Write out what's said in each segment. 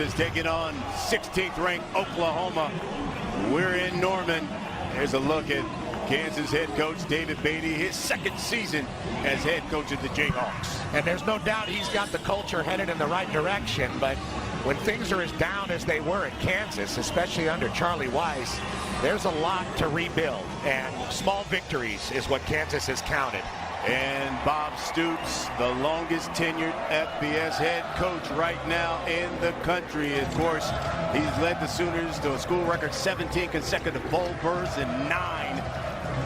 Kansas taking on 16th ranked Oklahoma. We're in Norman. There's a look at Kansas head coach David Beatty, his second season as head coach of the Jayhawks. And there's no doubt he's got the culture headed in the right direction, but when things are as down as they were at Kansas, especially under Charlie Weiss, there's a lot to rebuild, and small victories is what Kansas has counted. And Bob Stoops, the longest tenured FBS head coach right now in the country. Of course, he's led the Sooners to a school record 17 consecutive bowl berths and 9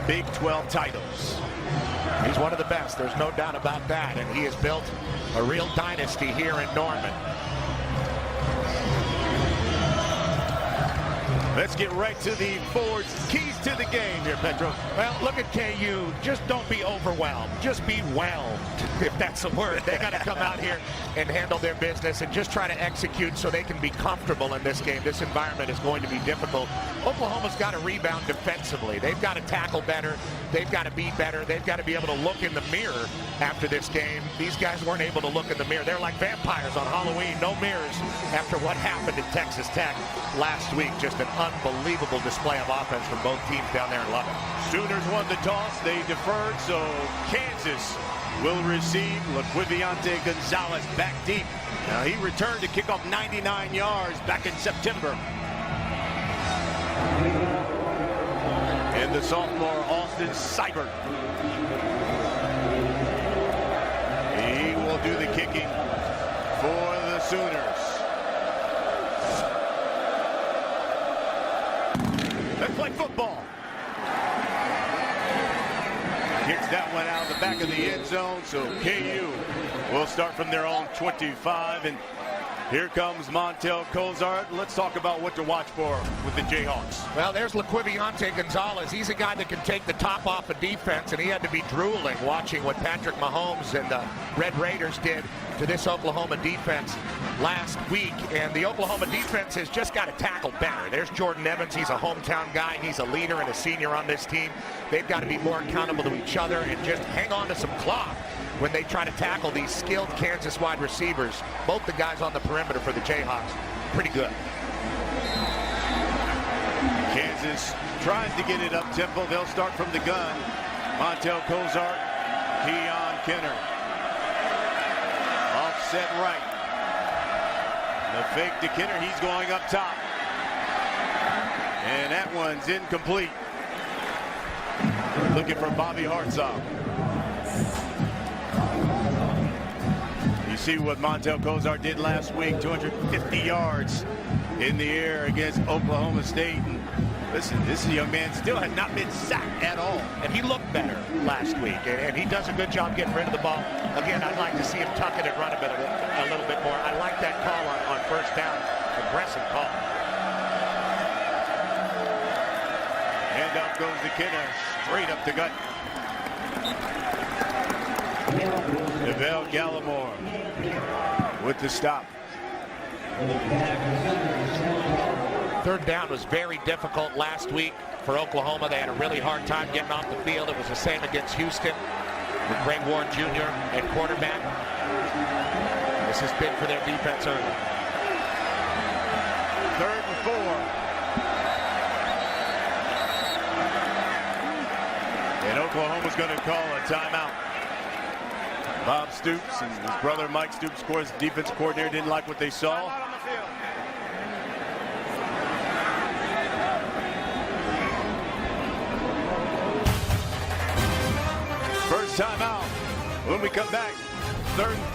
Big 12 titles. He's one of the best, there's no doubt about that, and he has built a real dynasty here in Norman. Let's get right to the Ford's keys to the game here, Petro. Well, look at KU. Just don't be overwhelmed. Just be whelmed, if that's a word. They got to come out here and handle their business and just try to execute so they can be comfortable in this game. This environment is going to be difficult. Oklahoma's got to rebound defensively. They've got to tackle better. They've got to be better. They've got to be able to look in the mirror after this game. These guys weren't able to look in the mirror. They're like vampires on Halloween. No mirrors after what happened at Texas Tech last week. Just an unbelievable display of offense from both teams down there in Lubbock. Sooners won the toss. They deferred, so Kansas will receive. Laquiviante Gonzalez back deep. Now he returned to kick off 99 yards back in September. And the sophomore Austin Seibert. He will do the kicking for the Sooners. Let's play football. Kicks that one out of the back of the end zone, so KU will start from their own 25. And here comes Montel Cozart. Let's talk about what to watch for with the Jayhawks. Well, there's Laquiviante Gonzalez. He's a guy that can take the top off of defense, and he had to be drooling watching what Patrick Mahomes and the Red Raiders did to this Oklahoma defense last week. And the Oklahoma defense has just got to tackle better. There's Jordan Evans. He's a hometown guy. He's a leader and a senior on this team. They've got to be more accountable to each other and just hang on to some clock when they try to tackle these skilled Kansas wide receivers. Both the guys on the perimeter for the Jayhawks, pretty good. Kansas tries to get it up tempo. They'll start from the gun. Montel Cozart, Keon Kenner. Offset right. The fake to Kenner, he's going up top. And that one's incomplete. Looking for Bobby Hartzog. You see what Montel Cozart did last week, 250 yards in the air against Oklahoma State. And listen, this young man still has not been sacked at all. And he looked better last week, and he does a good job getting rid of the ball. Again, I'd like to see him tuck it and run a little bit more. I like that call on first down. Aggressive call. Handoff goes to Kenner, straight up the gut. Neville Gallimore with the stop. Third down was very difficult last week for Oklahoma. They had a really hard time getting off the field. It was the same against Houston with Greg Ward Jr. at quarterback. This has been for their defense early. 3rd and 4. And Oklahoma's going to call a timeout. Bob Stoops and his brother Mike Stoops, of course, defense coordinator, didn't like what they saw. First timeout. When we come back, 3rd and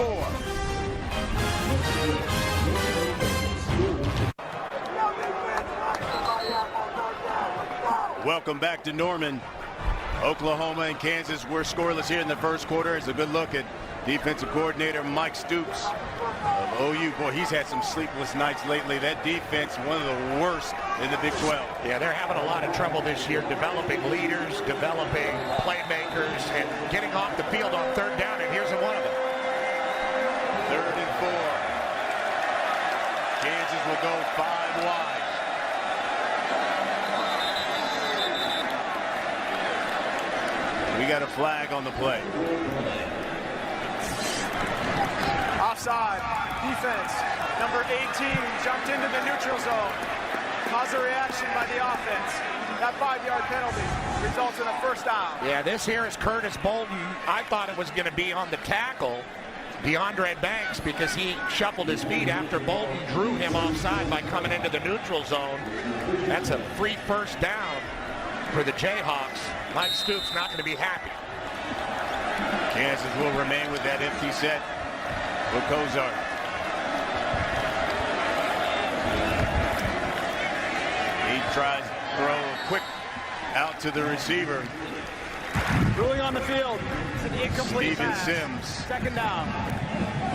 4. Welcome back to Norman. Oklahoma and Kansas were scoreless here in the first quarter. It's a good look at defensive coordinator Mike Stoops of OU. Boy, he's had some sleepless nights lately. That defense, one of the worst in the Big 12. Yeah, they're having a lot of trouble this year developing leaders, developing playmakers, and getting off the field on 3rd down, and here's one of them. 3rd and 4. Kansas will go 5 wide. We got a flag on the play. offside. Defense, number 18, jumped into the neutral zone. Caused a reaction by the offense. That 5-yard penalty results in a first down. Yeah, this here is Curtis Bolton. I thought it was going to be on the tackle, DeAndre Banks, because he shuffled his feet after Bolton drew him offside by coming into the neutral zone. That's a free first down for the Jayhawks. Mike Stoops not going to be happy. Kansas will remain with that empty set with Cozart. He tries to throw a quick out to the receiver. Ruling on the field. It's an incomplete Steven pass. Sims. Second down.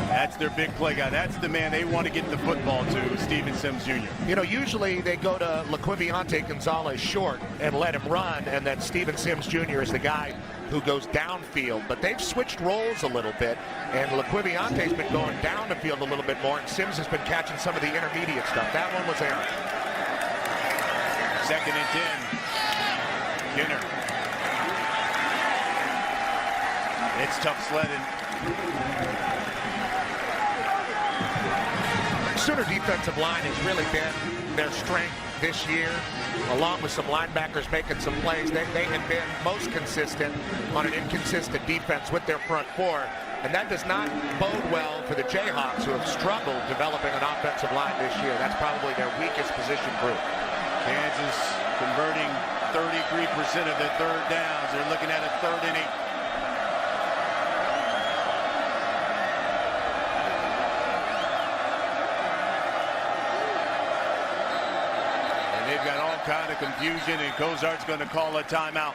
That's their big play guy. That's the man they want to get the football to, Steven Sims Jr. You know, usually they go to Laquiviante Gonzalez short and let him run, and then Steven Sims Jr. is the guy who goes downfield. But they've switched roles a little bit, and Laquiviante's been going down the field a little bit more, and Sims has been catching some of the intermediate stuff. That one was error. 2nd and 10. Kinner. It's tough sledding. Sooner defensive line has really been their strength this year, along with some linebackers making some plays. They have been most consistent on an inconsistent defense with their front four, and that does not bode well for the Jayhawks, who have struggled developing an offensive line this year. That's probably their weakest position group. Kansas converting 33% of their third downs. They're looking at a 3rd and 8. They've got all kind of confusion, and Cozart's going to call a timeout.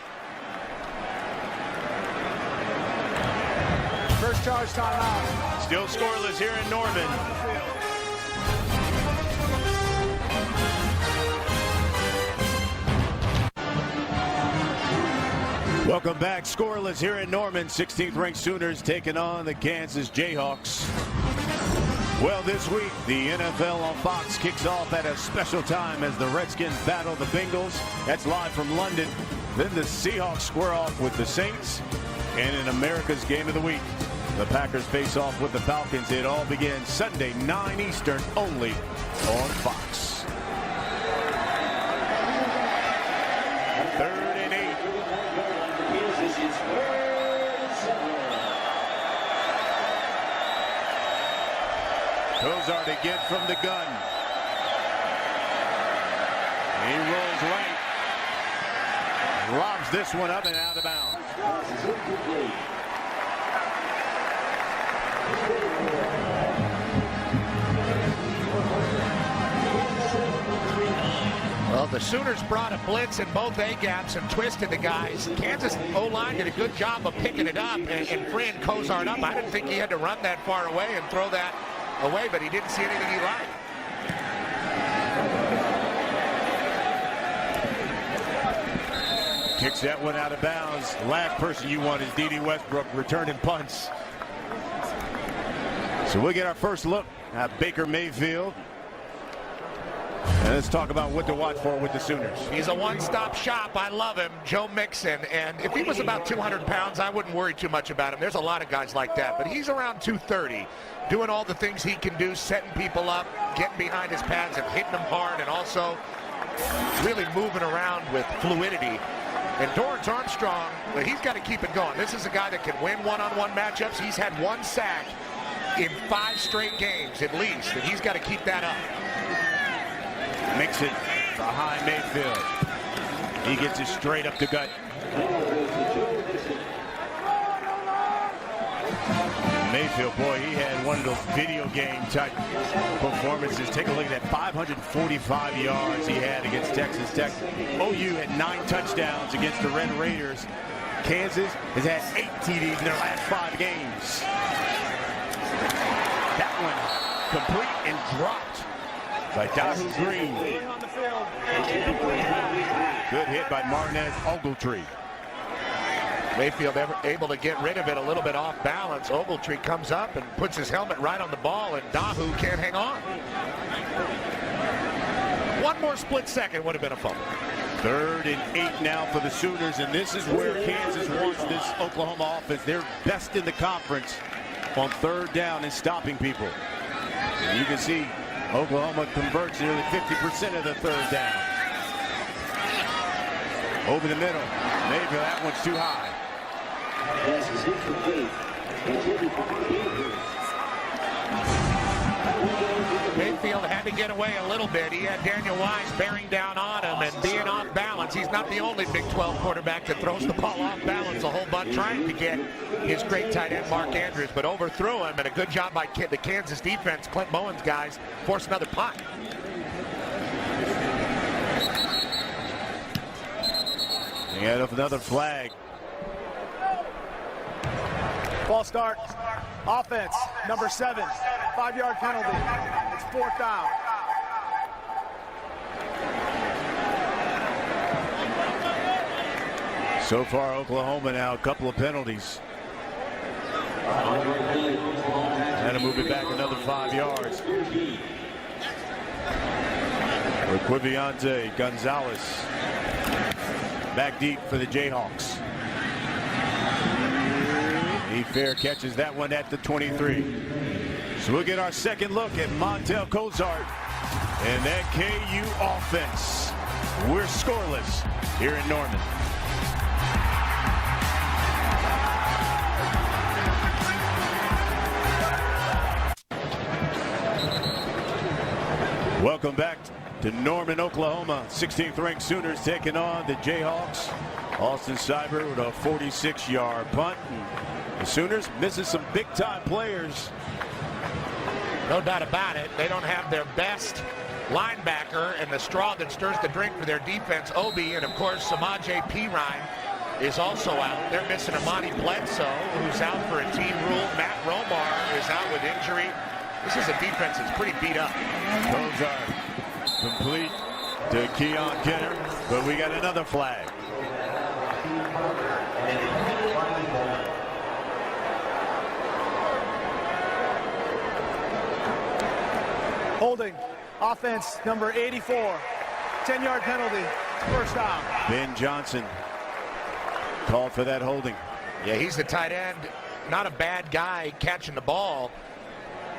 First charge timeout. Still scoreless here in Norman. Welcome back. Scoreless here in Norman. 16th ranked Sooners taking on the Kansas Jayhawks. Well, this week, the NFL on Fox kicks off at a special time as the Redskins battle the Bengals. That's live from London. Then the Seahawks square off with the Saints. And in America's Game of the Week, the Packers face off with the Falcons. It all begins Sunday, 9 Eastern, only on Fox. 3rd and 8. Cozart again from the gun. He rolls right. Lobs this one up and out of bounds. Well, the Sooners brought a blitz in both A-gaps and twisted the guys. Kansas O-line did a good job of picking it up and freeing Cozart up. I didn't think he had to run that far away and throw that away, but he didn't see anything he liked. Kicks that one out of bounds. Last person you want is D.D. Westbrook returning punts. So we'll get our first look at Baker Mayfield. And let's talk about what to watch for with the Sooners. He's a one-stop shop. I love him, Joe Mixon. And if he was about 200 pounds, I wouldn't worry too much about him. There's a lot of guys like that. But he's around 230, doing all the things he can do, setting people up, getting behind his pads and hitting them hard, and also really moving around with fluidity. And Dorrance Armstrong, he's got to keep it going. This is a guy that can win one-on-one matchups. He's had 1 sack in 5 straight games at least, and he's got to keep that up. Mixon behind Mayfield. He gets it straight up the gut. Mayfield, boy, he had one of those video game type performances. Take a look at that 545 yards he had against Texas Tech. OU had 9 touchdowns against the Red Raiders. Kansas has had 8 TDs in their last 5 games. That one complete and dropped by Dahu Green. Good hit by Martinez Ogletree. Mayfield able to get rid of it a little bit off balance. Ogletree comes up and puts his helmet right on the ball, and Dahu can't hang on. One more split second would have been a fumble. 3rd and 8 now for the Sooners, and this is where Kansas wants this Oklahoma offense. They're best in the conference on third down and stopping people. And you can see Oklahoma converts nearly 50% of the third down. Over the middle. Maybe that one's too high. Mayfield had to get away a little bit. He had Daniel Wise bearing down on him and being off balance. He's not the only Big 12 quarterback that throws the ball off balance a whole bunch, trying to get his great tight end Mark Andrews, but overthrew him, and a good job by the Kansas defense. Clint Bowen's guys forced another punt. He had another flag. Ball start. Offense, number 7. 5-yard penalty. It's 4th down. So far, Oklahoma now a couple of penalties. And to move it back another 5 yards. Quiviante Gonzalez back deep for the Jayhawks. He fair catches that one at the 23. So we'll get our second look at Montel Cozart and that KU offense. We're scoreless here in Norman. Welcome back to Norman, Oklahoma. 16th ranked Sooners taking on the Jayhawks. Austin Cyber with a 46-yard punt. The Sooners missing some big-time players. No doubt about it. They don't have their best linebacker and the straw that stirs the drink for their defense, Obi, and of course Samaje Perine is also out. They're missing Amani Bledsoe, who's out for a team rule. Matt Romar is out with injury. This is a defense that's pretty beat up. Those are complete to Keon Kenner, but we got another flag. Holding. Offense, number 84. 10-yard penalty. 1st down. Ben Johnson called for that holding. Yeah, he's the tight end. Not a bad guy catching the ball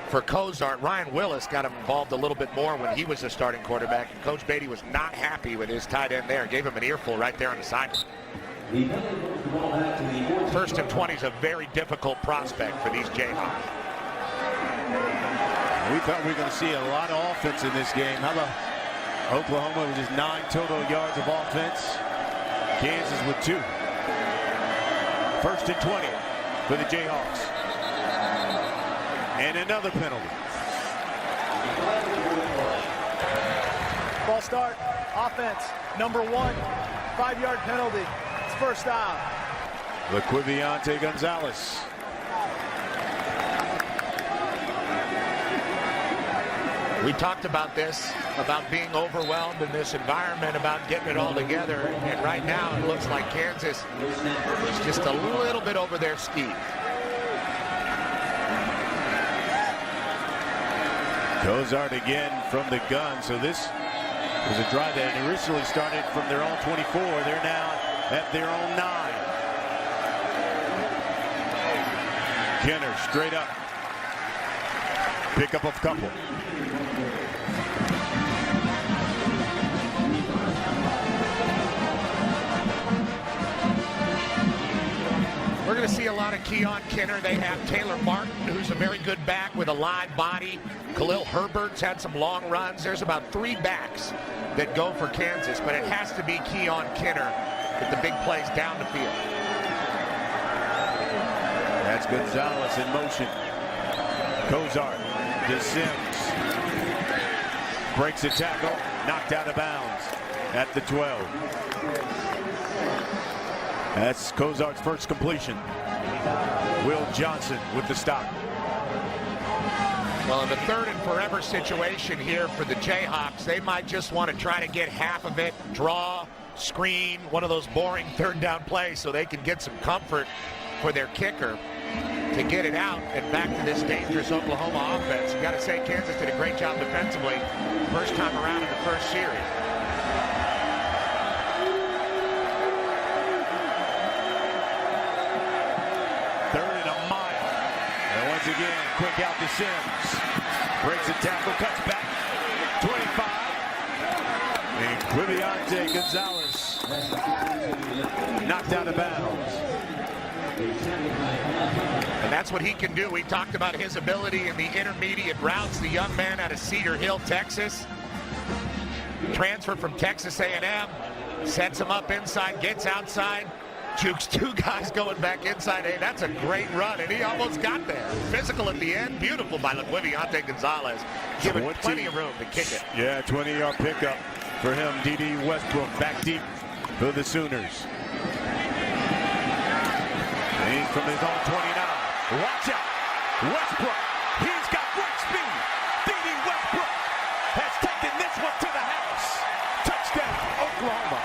for Cozart. Ryan Willis got him involved a little bit more when he was the starting quarterback, and Coach Beatty was not happy with his tight end there. Gave him an earful right there on the sideline. 1st and 20 is a very difficult prospect for these Jayhawks. We thought we were going to see a lot of offense in this game. How about Oklahoma with just 9 total yards of offense? Kansas with 2. 1st and 20 for the Jayhawks. And another penalty. Ball start. Offense, number 1. 5-yard penalty. It's 1st down. Quiviante Gonzalez. We talked about this, about being overwhelmed in this environment, about getting it all together, and right now it looks like Kansas is just a little bit over their skis. Cozart again from the gun. So this was a drive that originally started from their own 24. They're now at their own 9. Kenner straight up. Pick up a couple. We're going to see a lot of Keon Kenner. They have Taylor Martin, who's a very good back with a live body. Khalil Herbert's had some long runs. There's about 3 backs that go for Kansas, but it has to be Keon Kenner with the big plays down the field. That's Gonzalez in motion. Cozart to Sims. Breaks the tackle, knocked out of bounds at the 12. That's Cozart's first completion. Will Johnson with the stop. Well, in the 3rd and forever situation here for the Jayhawks, they might just want to try to get half of it, draw, screen, one of those boring 3rd down plays so they can get some comfort for their kicker to get it out and back to this dangerous Oklahoma offense. Got to say, Kansas did a great job defensively first time around in the first series. once again. Quick out to Sims. Breaks the tackle, cuts back. 25. And Quiviante Gonzalez knocked out of bounds. And that's what he can do. We talked about his ability in the intermediate routes. The young man out of Cedar Hill, Texas. Transfer from Texas A&M. Sets him up inside, gets outside. Jukes two guys going back inside. Hey, that's a great run, and he almost got there. Physical at the end. Beautiful by Quiviante Gonzalez. Given plenty of room to kick it. Yeah, 20-yard pickup for him. D.D. Westbrook back deep for the Sooners. He's from his own 29. Watch out. Westbrook. He's got great speed. D.D. Westbrook has taken this one to the house. Touchdown, Oklahoma.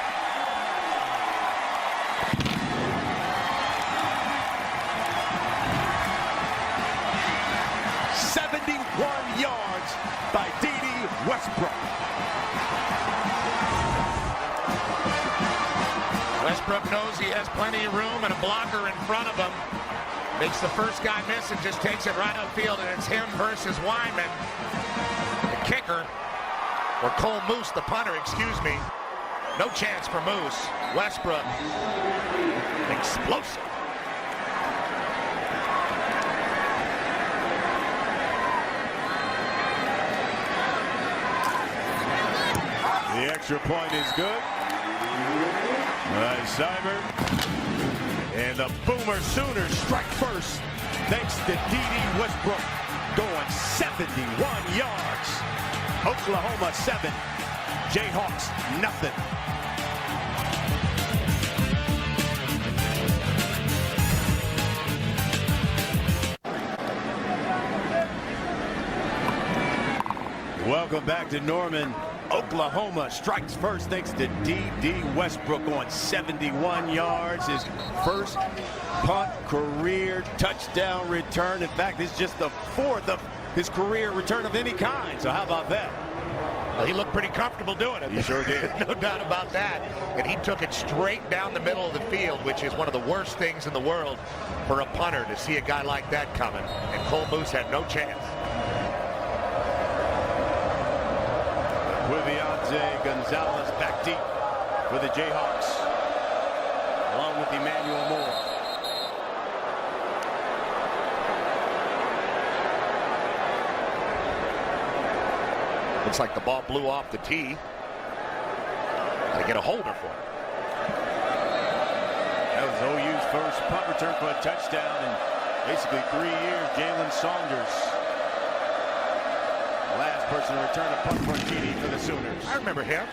Yards by D.D. Westbrook. Westbrook knows he has plenty of room and a blocker in front of him. Makes the first guy miss and just takes it right upfield, and it's him versus Wyman. The kicker, or Cole Moose, the punter, excuse me. No chance for Moose. Westbrook, explosive. The extra point is good. Nice Cyber. And the Boomer Sooners strike first. Thanks to D.D. Westbrook going 71 yards. Oklahoma 7. Jayhawks nothing. Welcome back to Norman. Oklahoma strikes first thanks to D.D. Westbrook going 71 yards. His first punt career touchdown return. In fact, this is just the fourth of his career return of any kind. So how about that? Well, he looked pretty comfortable doing it. He sure did. No doubt about that. And he took it straight down the middle of the field, which is one of the worst things in the world for a punter, to see a guy like that coming. And Cole Moose had no chance. Quiviante Gonzalez back deep for the Jayhawks, along with Emmanuel Moore. Looks like the ball blew off the tee. Got to get a holder for it. That was OU's first punt return for a touchdown in basically 3 years. Jalen Saunders. Last person to return a punt for a TD for the Sooners. I remember him.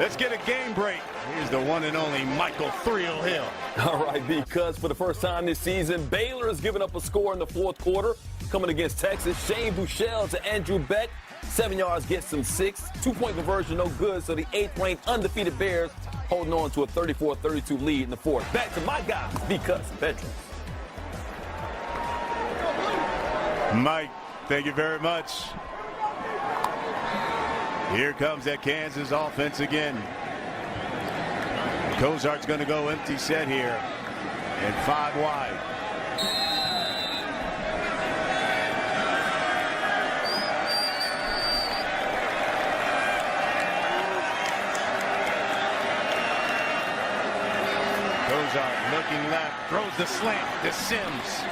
Let's get a game break. Here's the one and only Michael Thrill Hill. All right, because for the first time this season, Baylor has given up a score in the fourth quarter. Coming against Texas, Shane Buechele to Andrew Beck. 7 yards gets him 6. 2-point conversion, no good. So the 8th-ranked undefeated Bears holding on to a 34-32 lead in the fourth. Back to my guys, because veterans. Mike, thank you very much. Here comes that Kansas offense again. Cozart's going to go empty set here and 5 wide. Cozart looking left, throws the slant to Sims.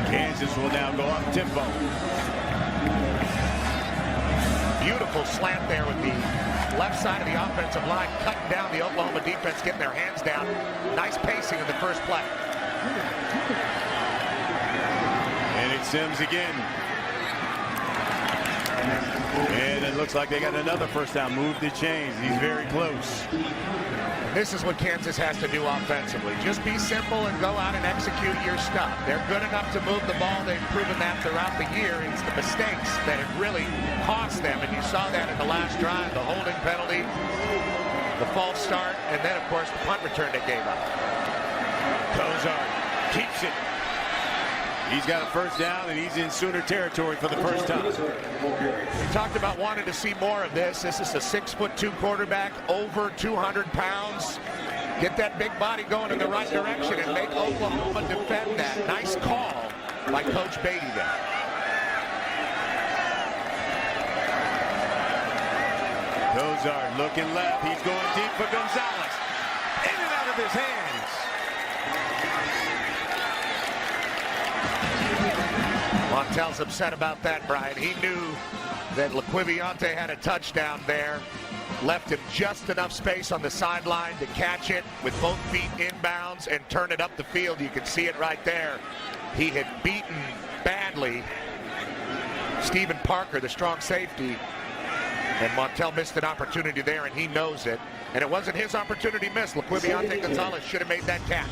Kansas will now go up tempo. Beautiful slant there with the left side of the offensive line, cutting down the Oklahoma defense, getting their hands down. Nice pacing in the first play. And it's Sims again. And it looks like they got another first down. Move the chains. He's very close. This is what Kansas has to do offensively. Just be simple and go out and execute your stuff. They're good enough to move the ball. They've proven that throughout the year. It's the mistakes that have really cost them, and you saw that in the last drive. The holding penalty, the false start, and then, of course, the punt return they gave up. Cozart keeps it. He's got a first down, and he's in Sooner territory for the first time. We talked about wanting to see more of this. This is a 6'2" quarterback, over 200 pounds. Get that big body going in the right direction and make Oklahoma defend that. Nice call by Coach Beatty there. Cozart looking left. He's going deep for Gonzalez. In and out of his hands. Montel's upset about that, Brian. He knew that Laquiviante had a touchdown there. Left him just enough space on the sideline to catch it with both feet inbounds and turn it up the field. You can see it right there. He had beaten badly Stephen Parker, the strong safety. And Montel missed an opportunity there, and he knows it. And it wasn't his opportunity missed. Laquiviante Gonzalez should have made that catch.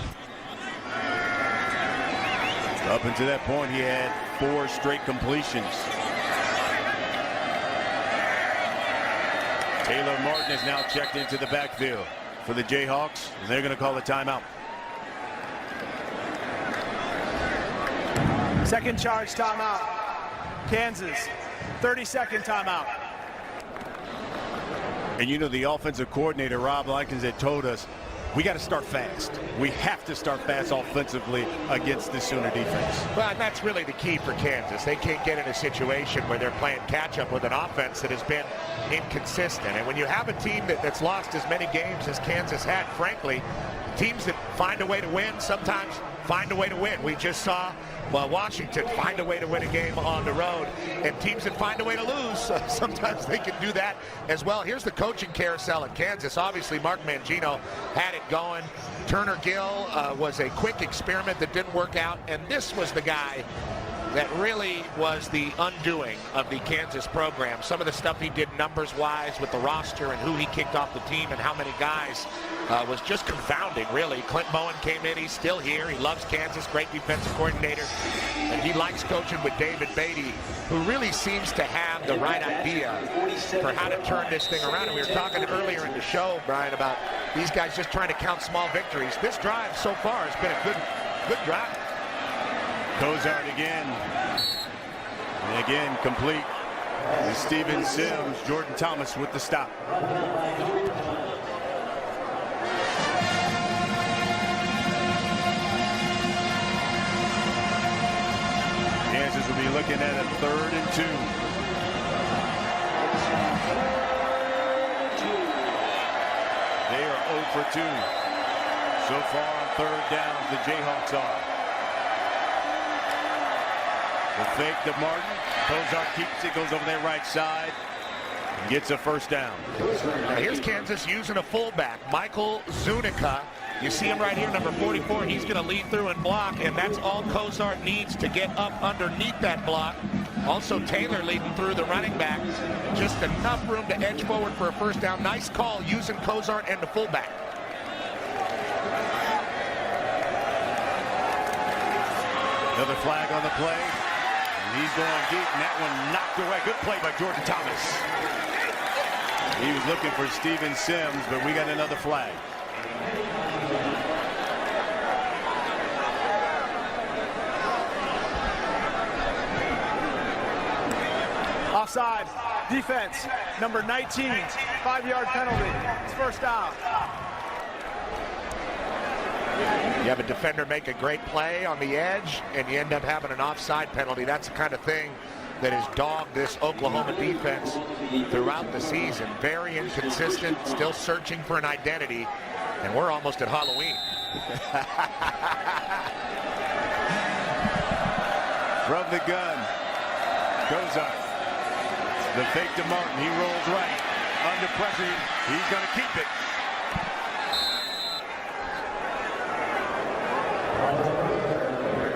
Up until that point, he had 4 straight completions. Taylor Martin is now checked into the backfield for the Jayhawks, and they're going to call a timeout. Second charge timeout. Kansas, 30-second timeout. And you know, the offensive coordinator, Rob Likens, had told us, we got to start fast. We have to start fast offensively against the Sooner defense. Well, and that's really the key for Kansas. They can't get in a situation where they're playing catch-up with an offense that has been inconsistent. And when you have a team that's lost as many games as Kansas had, frankly, teams that find a way to win sometimes find a way to win. We just saw Washington find a way to win a game on the road, and teams that find a way to lose, sometimes they can do that as well. Here's the coaching carousel at Kansas. Obviously, Mark Mangino had it going. Turner Gill was a quick experiment that didn't work out, and this was the guy that really was the undoing of the Kansas program. Some of the stuff he did numbers-wise with the roster and who he kicked off the team and how many guys was just confounding, really. Clint Bowen came in. He's still here. He loves Kansas, great defensive coordinator. And he likes coaching with David Beatty, who really seems to have the right idea for how to turn this thing around. And we were talking earlier in the show, Brian, about these guys just trying to count small victories. This drive so far has been a good drive. Cozart again. And again, complete. Steven Sims, Jordan Thomas with the stop. Kansas will be looking at a 3rd and 2. They are 0 for 2. So far on 3rd down, the Jayhawks are. The fake to Martin. Cozart keeps it, goes over their right side, and gets a first down. Now here's Kansas using a fullback, Michael Zuniga. You see him right here, number 44. He's going to lead through and block, and that's all Cozart needs to get up underneath that block. Also Taylor leading through the running back. Just enough room to edge forward for a first down. Nice call using Cozart and the fullback. Another flag on the play. He's going deep, and that one knocked away. Good play by Jordan Thomas. He was looking for Steven Sims, but we got another flag. Offside. Defense. Number 19. 5-yard penalty. It's first down. You have a defender make a great play on the edge, and you end up having an offside penalty. That's the kind of thing that has dogged this Oklahoma defense throughout the season. Very inconsistent, still searching for an identity, and we're almost at Halloween. From the gun, goes up. The fake to Martin. He rolls right. Under pressure, he's going to keep it.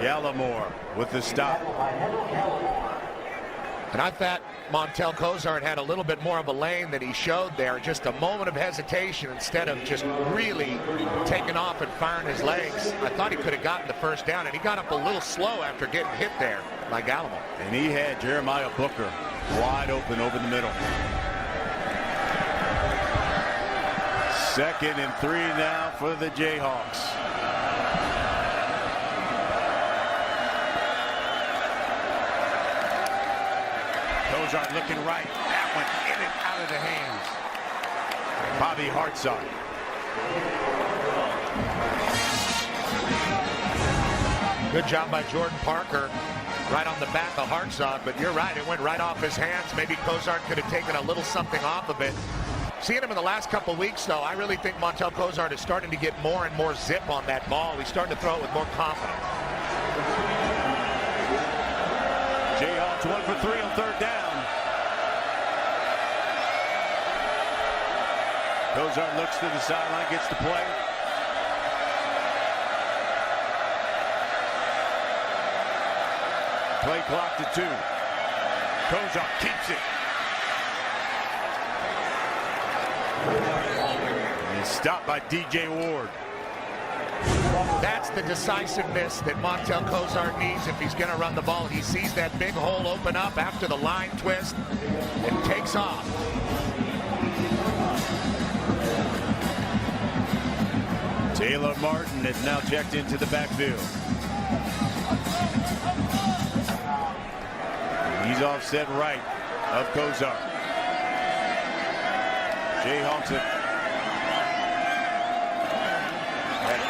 Gallimore with the stop. And I thought Montel Cozart had a little bit more of a lane than he showed there. Just a moment of hesitation instead of just really taking off and firing his legs. I thought he could have gotten the first down, and he got up a little slow after getting hit there by Gallimore. And he had Jeremiah Booker wide open over the middle. 2nd and 3 now for the Jayhawks. Cozart looking right. That one in and out of the hands. Bobby Hartzog. Good job by Jordan Parker. Right on the back of Hartzog, but you're right, it went right off his hands. Maybe Cozart could have taken a little something off of it. Seeing him in the last couple of weeks, though, I really think Montel Cozart is starting to get more and more zip on that ball. He's starting to throw it with more confidence. Jayhawks 1 for 3 on third down. Cozart looks to the sideline, gets the play. Play clock to 2. Cozart keeps it. And stopped by DJ Ward. That's the decisiveness that Montel Cozart needs if he's going to run the ball. He sees that big hole open up after the line twist and takes off. Taylor Martin has now checked into the backfield. He's offset right of Cozart. Jayhawks at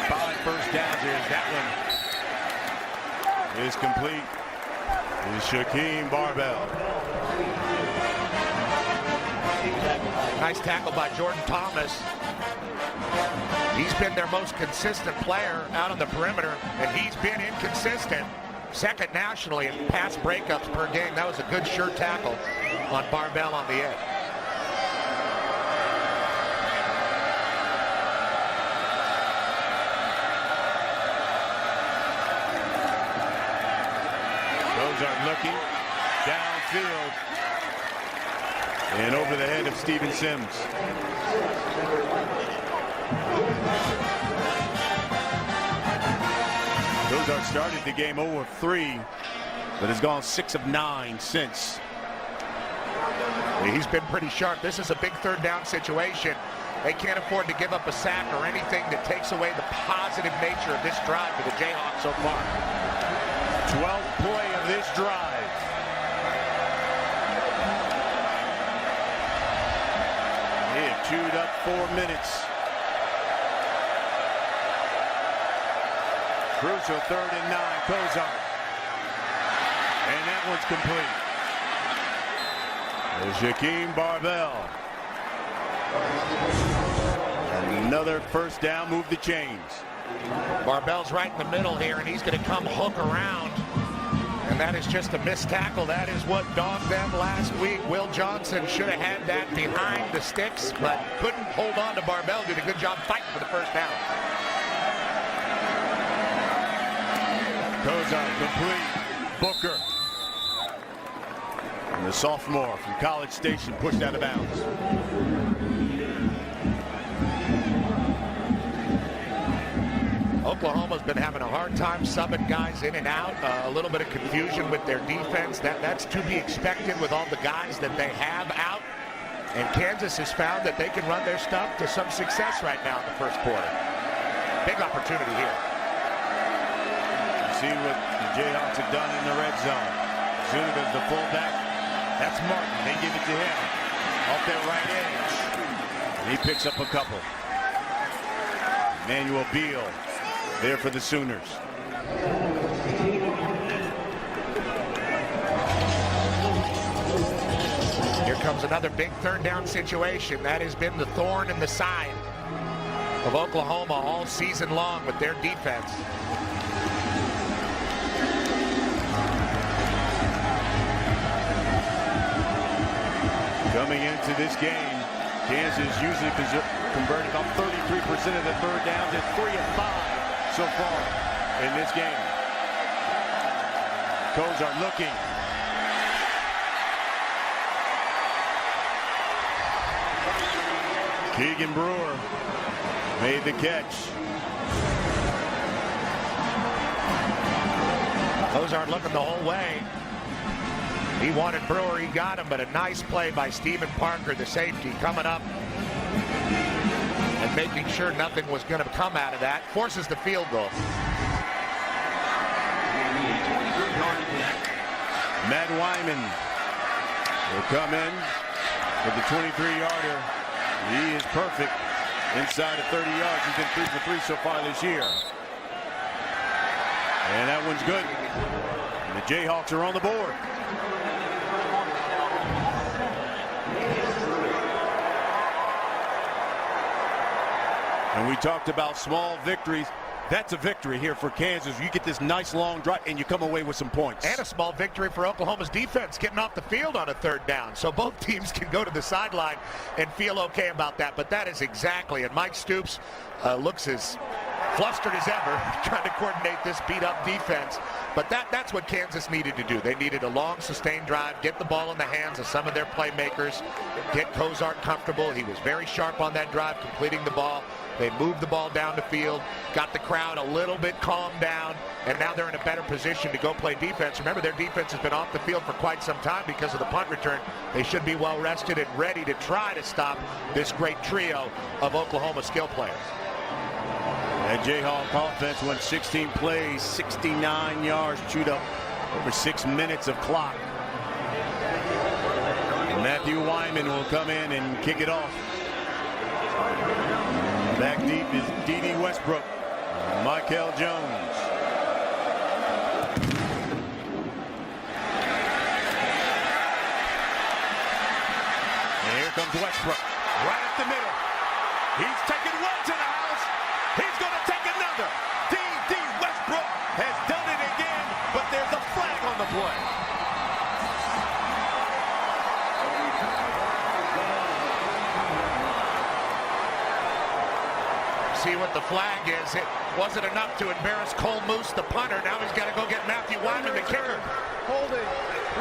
5 first downs here. That one is complete. Is Shaquem Barbell. Nice tackle by Jordan Thomas. He's been their most consistent player out on the perimeter, and he's been inconsistent. Second nationally in pass breakups per game. That was a good sure tackle on Barbell on the edge. Cozart looking downfield and over the head of Steven Sims. Cozart started the game 0 of 3, but has gone 6 of 9 since. He's been pretty sharp. This is a big third down situation. They can't afford to give up a sack or anything that takes away the positive nature of this drive for the Jayhawks so far. 12th play of this drive. He had chewed up 4 minutes. Crucial 3rd and 9, Cozart. And that one's complete. There's Shaquem Barbell. Another first down, move the chains. Barbell's right in the middle here, and he's going to come hook around. And that is just a missed tackle. That is what dogged them last week. Will Johnson should have had that behind the sticks, but couldn't hold on to Barbell. Did a good job fighting for the first down. Cozart complete. Booker. And the sophomore from College Station pushed out of bounds. Oklahoma's been having a hard time subbing guys in and out. A little bit of confusion with their defense. That's to be expected with all the guys that they have out. And Kansas has found that they can run their stuff to some success right now in the first quarter. Big opportunity here. See what the Jayhawks have done in the red zone. Zuniga's the fullback. That's Martin. They give it to him. Off that right edge. And he picks up a couple. Emmanuel Beal there for the Sooners. Here comes another big third down situation. That has been the thorn in the side of Oklahoma all season long with their defense. Coming into this game, Kansas usually converted about 33% of the third downs at 3 of 5 so far in this game. Cozart looking. Keegan Brewer made the catch. Cozart looking the whole way. He wanted Brewer, he got him, but a nice play by Stephen Parker, the safety, coming up and making sure nothing was going to come out of that. Forces the field goal. Matt Wyman will come in with the 23-yarder. He is perfect inside of 30 yards. He's been 3 for 3 so far this year. And that one's good. And the Jayhawks are on the board. And we talked about small victories. That's a victory here for Kansas. You get this nice long drive and you come away with some points. And a small victory for Oklahoma's defense getting off the field on a 3rd down. So both teams can go to the sideline and feel okay about that. But that is exactly, and Mike Stoops looks as flustered as ever trying to coordinate this beat-up defense. But that's what Kansas needed to do. They needed a long, sustained drive, get the ball in the hands of some of their playmakers, get Kozart comfortable. He was very sharp on that drive, completing the ball. They moved the ball down the field, got the crowd a little bit calmed down, and now they're in a better position to go play defense. Remember, their defense has been off the field for quite some time because of the punt return. They should be well rested and ready to try to stop this great trio of Oklahoma skill players. That Jayhawk offense went 16 plays, 69 yards, chewed up over 6 minutes of clock. And Matthew Wyman will come in and kick it off. Back deep is D.D. Westbrook, Michael Jones. And here comes Westbrook, right up the middle. He's taking one to the house. He's going to take another. D.D. Westbrook has done it again, but there's a flag on the play. See what the flag is. It wasn't enough to embarrass Cole Moose, the punter. Now he's got to go get Matthew Wyman, the kicker. Holding.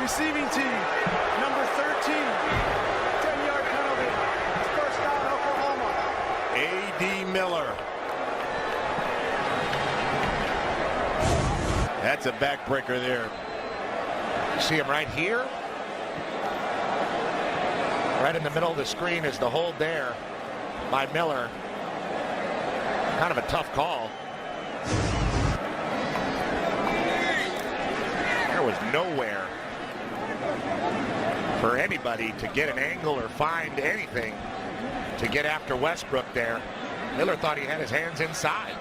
Receiving team. Number 13. 10-yard penalty. First down, Oklahoma. A.D. Miller. That's a backbreaker there. You see him right here? Right in the middle of the screen is the hold there by Miller. Kind of a tough call. There was nowhere for anybody to get an angle or find anything to get after Westbrook there. Miller thought he had his hands inside.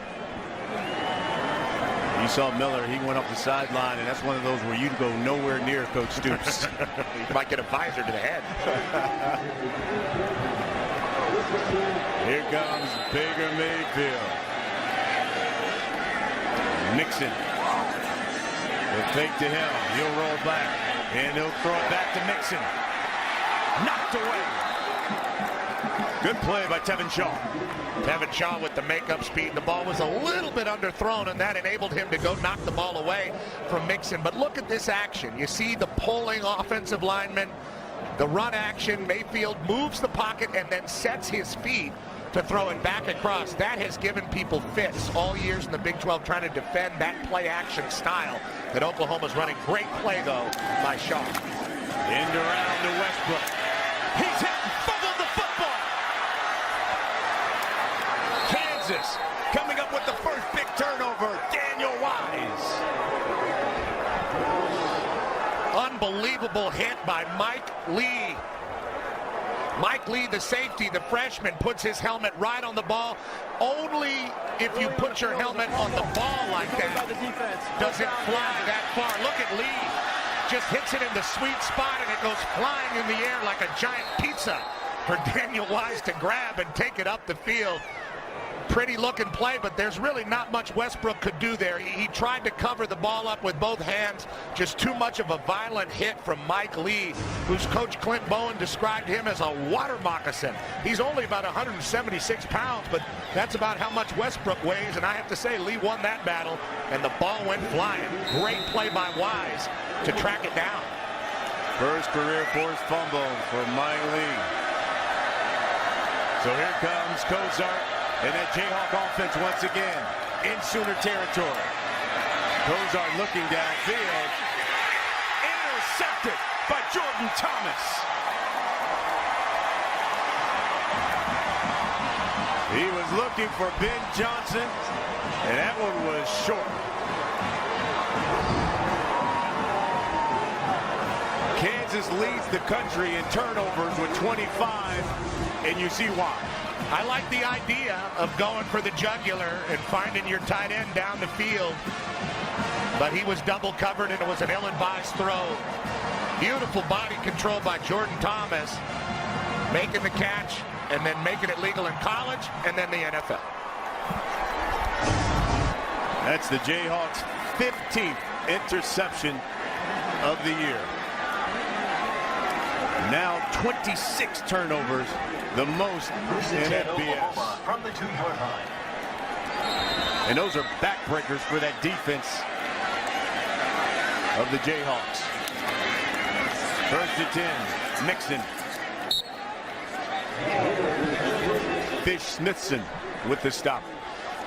You saw Miller, he went up the sideline, and that's one of those where you go nowhere near Coach Stoops. You might get a visor to the head. Here comes Baker Mayfield. Mixon will take to him. He'll roll back, and he'll throw it back to Mixon. Knocked away. Good play by Tevin Shaw. Tevin Shaw with the makeup speed. The ball was a little bit underthrown, and that enabled him to go knock the ball away from Mixon. But look at this action. You see the pulling offensive lineman, the run action. Mayfield moves the pocket and then sets his feet to throw it back across. That has given people fits all years in the Big 12 trying to defend that play action style that Oklahoma's running. Great play, though, by Shaw. End around to Westbrook. He's hit and fumbled the football. Kansas coming up with the first big turnover. Daniel Wise. Unbelievable hit by Mike Lee. Mike Lee, the safety, the freshman, puts his helmet right on the ball. Only if you put your helmet on the ball like that does it fly that far. Look at Lee. Just hits it in the sweet spot, and it goes flying in the air like a giant pizza for Daniel Wise to grab and take it up the field. Pretty looking play, but there's really not much Westbrook could do there. He tried to cover the ball up with both hands. Just too much of a violent hit from Mike Lee, whose coach Clint Bowen described him as a water moccasin. He's only about 176 pounds, but that's about how much Westbrook weighs, and I have to say Lee won that battle, and the ball went flying. Great play by Wise to track it down. First career forced fumble for Mike Lee. So here comes Kozart. And that Jayhawk offense once again in Sooner territory. Kozart looking downfield. Intercepted by Jordan Thomas. He was looking for Ben Johnson, and that one was short. Kansas Kansas leads the country in turnovers with 25, and you see why. I like the idea of going for the jugular and finding your tight end down the field. But he was double covered, and it was an ill-advised throw. Beautiful body control by Jordan Thomas, making the catch and then making it legal in college and then the NFL. That's the Jayhawks' 15th interception of the year. Now 26 turnovers, the most in FBS. From the 2-yard line. And those are backbreakers for that defense of the Jayhawks. First and 10, Mixon. Fish-Smithson with the stop.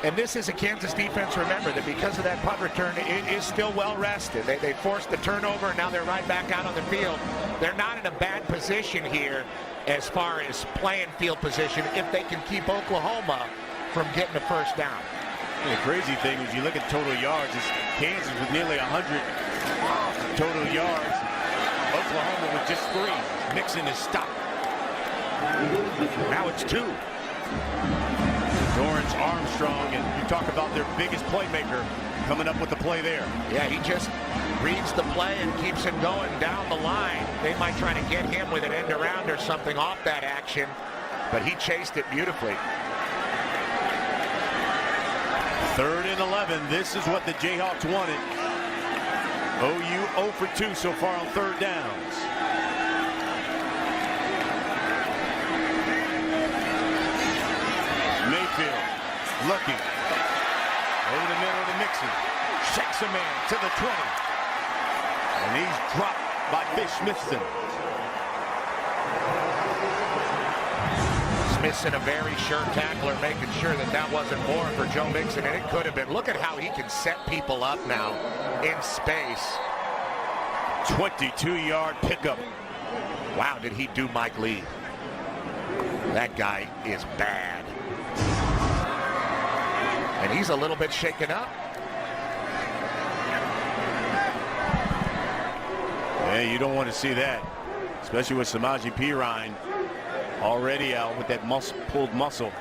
And this is a Kansas defense, remember, that because of that punt return, it is still well rested. They forced the turnover, and now they're right back out on the field. They're not in a bad position here as far as playing field position if they can keep Oklahoma from getting a first down. And the crazy thing is you look at total yards, it's Kansas with nearly 100 total yards. Oklahoma with just 3. Mixon is stopped. Now it's 2. Dorrance Armstrong, and you talk about their biggest playmaker coming up with the play there. Yeah, he just reads the play and keeps it going down the line. They might try to get him with an end around or something off that action, but he chased it beautifully. 3rd and 11. This is what the Jayhawks wanted. OU 0 for 2 so far on 3rd downs. Mayfield looking over the middle to Mixon. Shakes a man to the 20. And he's dropped by Fish-Smithson. Smithson, a very sure tackler, making sure that that wasn't more for Joe Mixon, and it could have been. Look at how he can set people up now in space. 22-yard pickup. Wow, did he do Mike Lee? That guy is bad. And he's a little bit shaken up. Yeah, you don't want to see that, especially with Samaje Perine already out with that pulled muscle.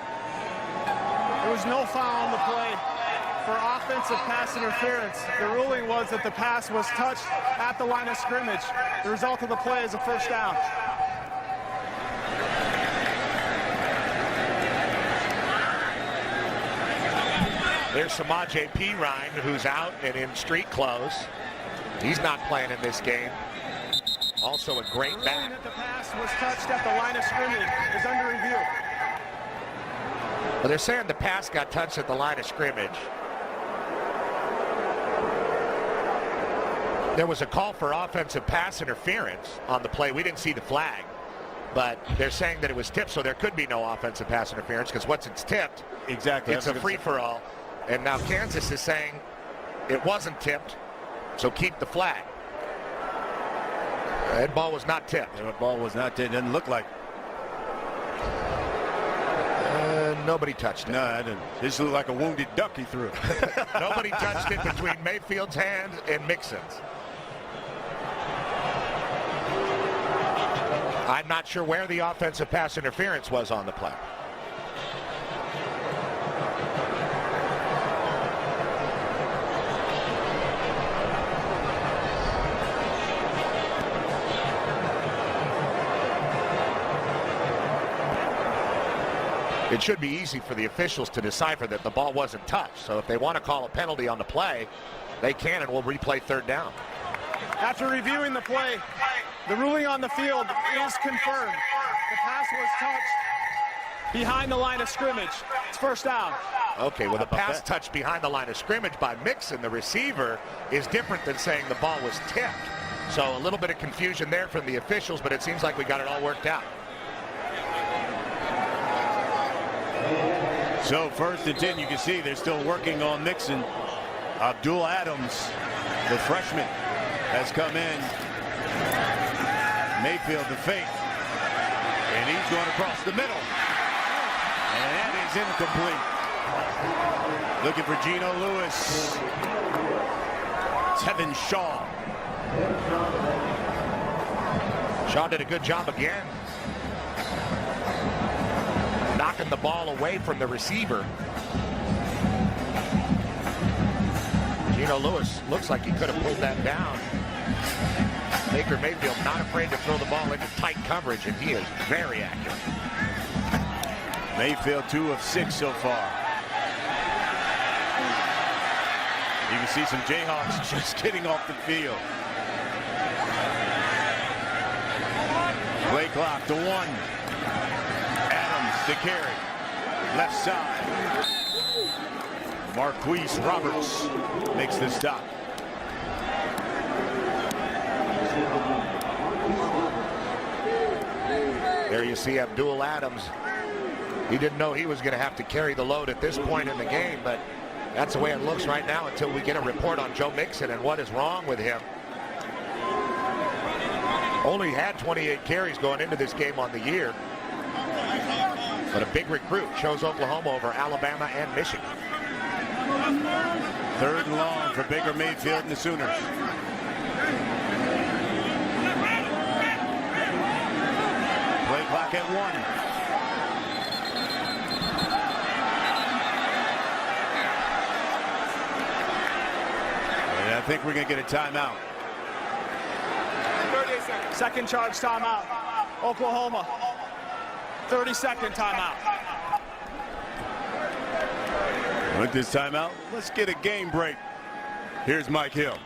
There was no foul on the play for offensive pass interference. The ruling was that the pass was touched at the line of scrimmage. The result of the play is a first down. There's Samaje Perine, who's out and in street clothes. He's not playing in this game. Also a great The ruling back. that the pass was touched at the line of scrimmage is under review. But they're saying the pass got touched at the line of scrimmage. There was a call for offensive pass interference on the play. We didn't see the flag, but they're saying that it was tipped, so there could be no offensive pass interference because once it's tipped, Exactly. it's a free-for-all. And now Kansas is saying it wasn't tipped, so keep the flag. That ball was not tipped. The ball was not tipped. Doesn't look like. Nobody touched it. No, I didn't. This looked like a wounded duck he threw. Nobody touched it between Mayfield's hands and Mixon's. I'm not sure where the offensive pass interference was on the play. It should be easy for the officials to decipher that the ball wasn't touched. So if they want to call a penalty on the play, they can, and we'll replay 3rd down. After reviewing the play, the ruling on the field is confirmed. The pass was touched behind the line of scrimmage. It's first down. Okay, well, the pass touched behind the line of scrimmage by Mixon, the receiver, is different than saying the ball was tipped. So a little bit of confusion there from the officials, but it seems like we got it all worked out. So 1st and 10, you can see they're still working on Mixon. Abdul Adams, the freshman, has come in. Mayfield the fake. And he's going across the middle. And that is incomplete. Looking for Geno Lewis. Tevin Shaw. Shaw did a good job again, knocking the ball away from the receiver. Geno Lewis looks like he could have pulled that down. Baker Mayfield not afraid to throw the ball into tight coverage, and he is very accurate. Mayfield 2 of 6 so far. You can see some Jayhawks just getting off the field. Play clock to 1. Adams to carry. Left side. Marquise Roberts makes the stop. There you see Abdul Adams. He didn't know he was going to have to carry the load at this point in the game, but that's the way it looks right now until we get a report on Joe Mixon and what is wrong with him. Only had 28 carries going into this game on the year, but a big recruit. Shows Oklahoma over Alabama and Michigan. 3rd and long for Baker Mayfield and the Sooners. Play clock at 1. And I think we're going to get a timeout. 30 seconds. Second charge timeout. Oklahoma. 30-second timeout. With this timeout, let's get a game break. Here's Mike Hill.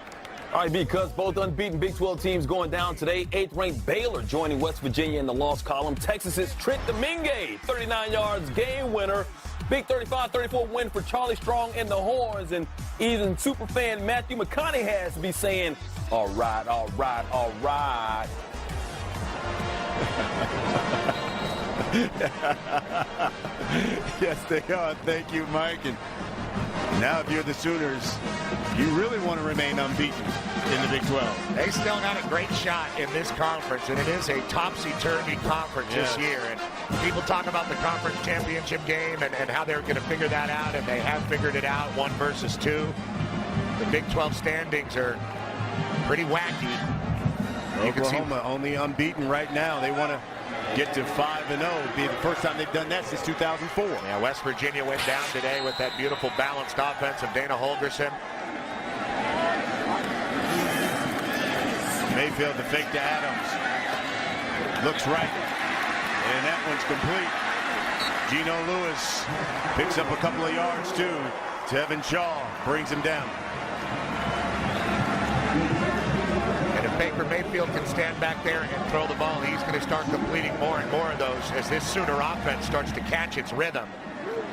All right, because both unbeaten Big 12 teams going down today. 8th-ranked Baylor joining West Virginia in the loss column. Texas's Trent Domingue, 39 yards, game winner. Big 35-34 win for Charlie Strong and the Horns. And even superfan Matthew McConaughey has to be saying, all right, all right, all right. Yes, they are. Thank you, Mike. And now if you're the Sooners, you really want to remain unbeaten in the Big 12. They still got a great shot in this conference, and it is a topsy-turvy conference this year. And people talk about the conference championship game and how they're going to figure that out, and they have figured it out, 1 versus 2. The Big 12 standings are pretty wacky. Oklahoma only unbeaten right now. They want to get to 5-0. It'd be the first time they've done that since 2004. Yeah, West Virginia went down today with that beautiful balanced offense of Dana Holgorsen. Mayfield the fake to Adams. Looks right. And that one's complete. Geno Lewis picks up a couple of yards too. Tevin Shaw brings him down. And if Baker Mayfield can stand back there and throw the ball, he's going to start completing more and more of those as this Sooner offense starts to catch its rhythm.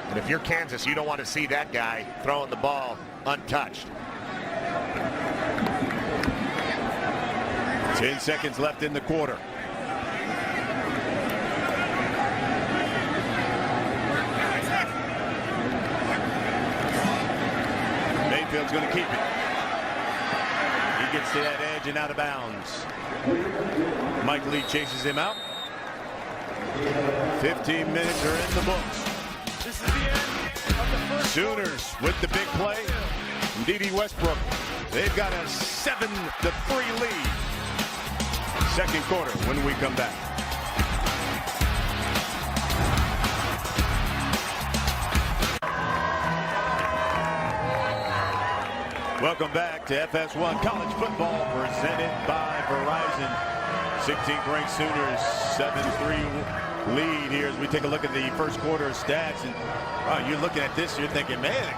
And if you're Kansas, you don't want to see that guy throwing the ball untouched. 10 seconds left in the quarter. Mayfield's going to keep it. He gets to that edge and out of bounds. Mike Lee chases him out. 15 minutes are in the books. This is the end of the first Sooners with the big play. D.D. Westbrook. They've got a 7-3 lead. Second quarter when we come back. Welcome back to FS1 College Football presented by Verizon. 16th ranked Sooners 7-3 lead here as we take a look at the first quarter stats. And you're looking at this, you're thinking, man,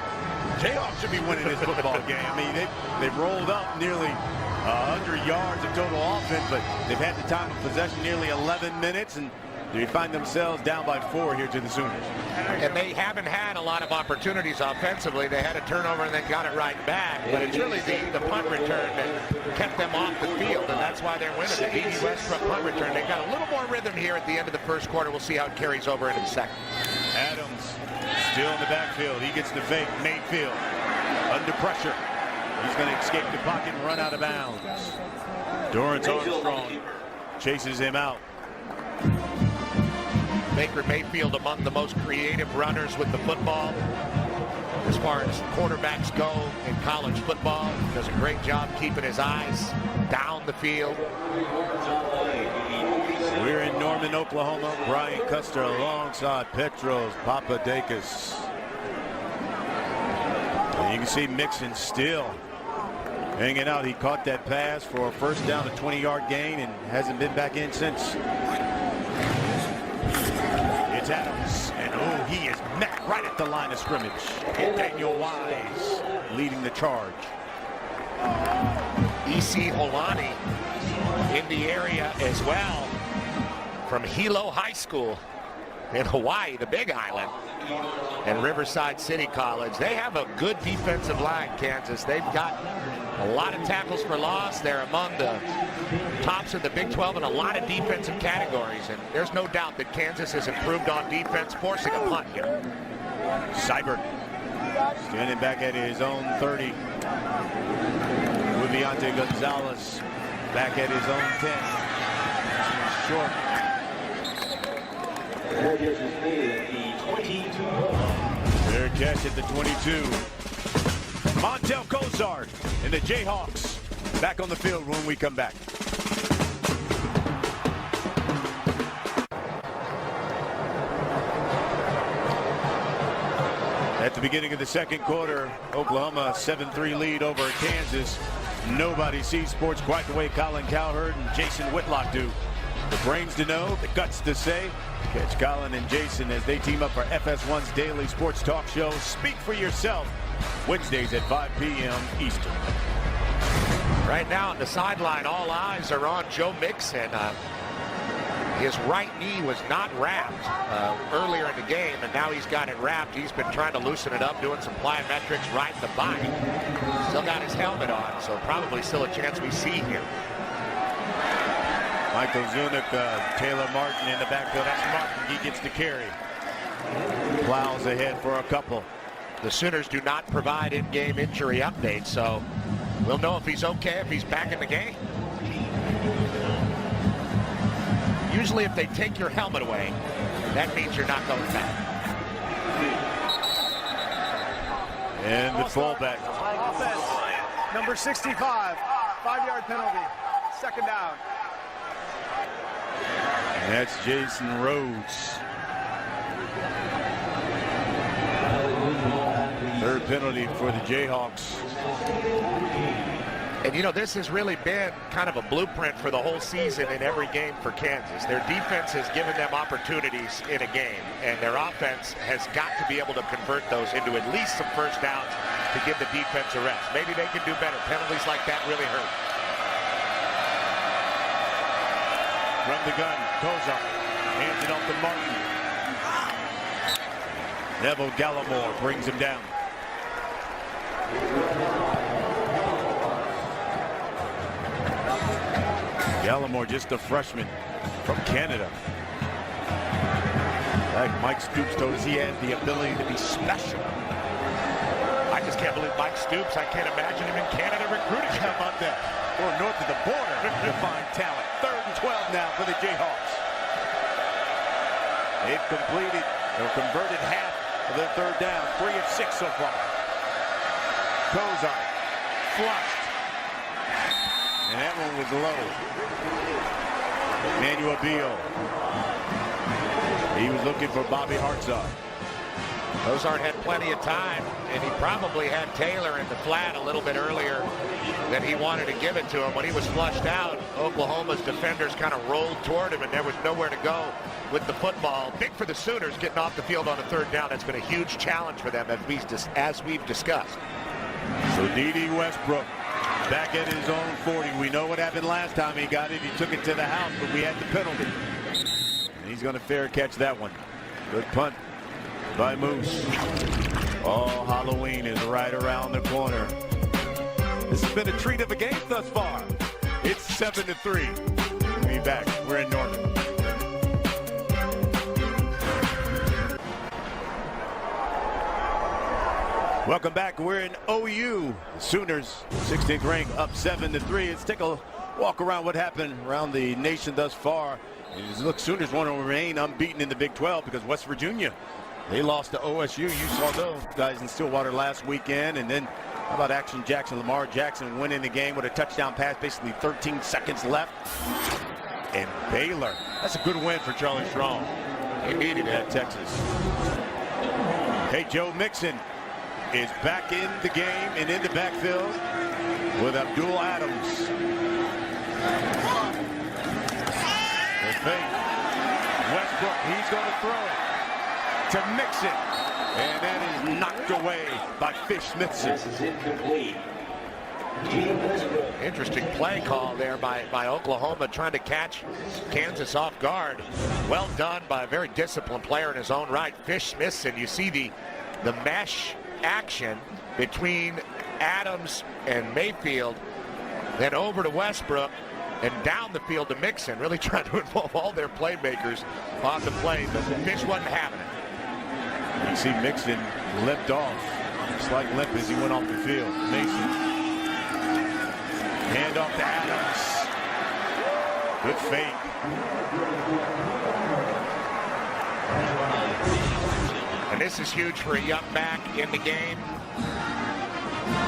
Jayhawks should be winning this football game. I mean, they've rolled up nearly 100 yards of total offense, but they've had the time of possession nearly 11 minutes, and they find themselves down by 4 here to the Sooners. And they haven't had a lot of opportunities offensively. They had a turnover and then got it right back. But it's really the punt return that kept them off the field, and that's why they're winning. The D.D. Westbrook punt return. They've got a little more rhythm here at the end of the first quarter. We'll see how it carries over into the second. Adams still in the backfield. He gets the fake. Mayfield under pressure. He's going to escape the pocket and run out of bounds. Dorrance Armstrong chases him out. Baker Mayfield among the most creative runners with the football as far as quarterbacks go in college football. Does a great job keeping his eyes down the field. Norman, Oklahoma. Brian Custer alongside Petros Papadakis. And you can see Mixon still hanging out. He caught that pass for a first down, a 20-yard gain, and hasn't been back in since. It's Adams, and oh, he is met right at the line of scrimmage. Daniel Wise leading the charge. E.C. Holani in the area as well from Hilo High School in Hawaii, the Big Island, and Riverside City College. They have a good defensive line, Kansas. They've got a lot of tackles for loss. They're among the tops of the Big 12 in a lot of defensive categories, and there's no doubt that Kansas has improved on defense, forcing a punt here. Seibert standing back at his own 30. Viviante Gonzalez back at his own 10. Short. Their catch at the 22. Montel Cozart and the Jayhawks back on the field when we come back. At the beginning of the second quarter, Oklahoma 7-3 lead over Kansas. Nobody sees sports quite the way Colin Cowherd and Jason Whitlock do. The brains to know, the guts to say. Catch Colin and Jason as they team up for FS1's daily sports talk show, Speak for Yourself, Wednesdays at 5 p.m. Eastern. Right now on the sideline, all eyes are on Joe Mixon. His right knee was not wrapped earlier in the game, and now he's got it wrapped. He's been trying to loosen it up, doing some plyometrics, riding the bike. Still got his helmet on, so probably still a chance we see him. Michael Zunick, Taylor Martin in the backfield. That's Martin. He gets the carry. Plows ahead for a couple. The Sooners do not provide in-game injury updates, so we'll know if he's okay, if he's back in the game. Usually if they take your helmet away, that means you're not going back. And the fullback. Offense, number 65, 5-yard penalty, second down. And that's Jason Rhodes. Third penalty for the Jayhawks. And, you know, this has really been kind of a blueprint for the whole season in every game for Kansas. Their defense has given them opportunities in a game, and their offense has got to be able to convert those into at least some first downs to give the defense a rest. Maybe they can do better. Penalties like that really hurt. From the gun, Kozar hands it off to Martin. Neville Gallimore brings him down. Gallimore, just a freshman from Canada. Like Mike Stoops told us, he had the ability to be special. I just can't believe Mike Stoops. I can't imagine him in Canada recruiting. How about that? Or north of the border to find talent. 3rd and 12 now for the Jayhawks. They've completed or converted half of their third down. 3 of 6 so far. Kozar flushed. And that one was low. Emmanuel Beal. He was looking for Bobby Hartzog. Kozart had plenty of time, and he probably had Taylor in the flat a little bit earlier than he wanted to give it to him. When he was flushed out, Oklahoma's defenders kind of rolled toward him, and there was nowhere to go with the football. Big for the Sooners getting off the field on a third down. That's been a huge challenge for them, as we've discussed. So D.D. Westbrook back at his own 40. We know what happened last time he got it. He took it to the house, but we had the penalty. And he's going to fair catch that one. Good punt by Moose. Oh, Halloween is right around the corner. This has been a treat of a game thus far. It's 7-3. We'll be back. We're in Norman. Welcome back. We're in OU. The Sooners, 16th ranked, up 7-3. Let's take a walk around what happened around the nation thus far. Look, Sooners want to remain unbeaten in the Big 12 because West Virginia, they lost to OSU. You saw those guys in Stillwater last weekend. And then how about Action Jackson? Lamar Jackson winning the game with a touchdown pass, basically 13 seconds left. And Baylor That's a good win for Charlie Strong. He needed At it. Texas. Hey, Joe Mixon is back in the game and in the backfield with Abdul Adams. The fake. Westbrook, he's going to throw it to Mixon. And that is knocked away by Fish Smithson. This is incomplete. Interesting play call there by Oklahoma, trying to catch Kansas off guard. Well done by a very disciplined player in his own right, Fish Smithson. You see the mesh action between Adams and Mayfield, then over to Westbrook and down the field to Mixon, really trying to involve all their playmakers on the play, but Fish wasn't having it. You see Mixon limped off. Slight limp as he went off the field. Mason. Hand off to Adams. Good fake. And this is huge for a young back in the game.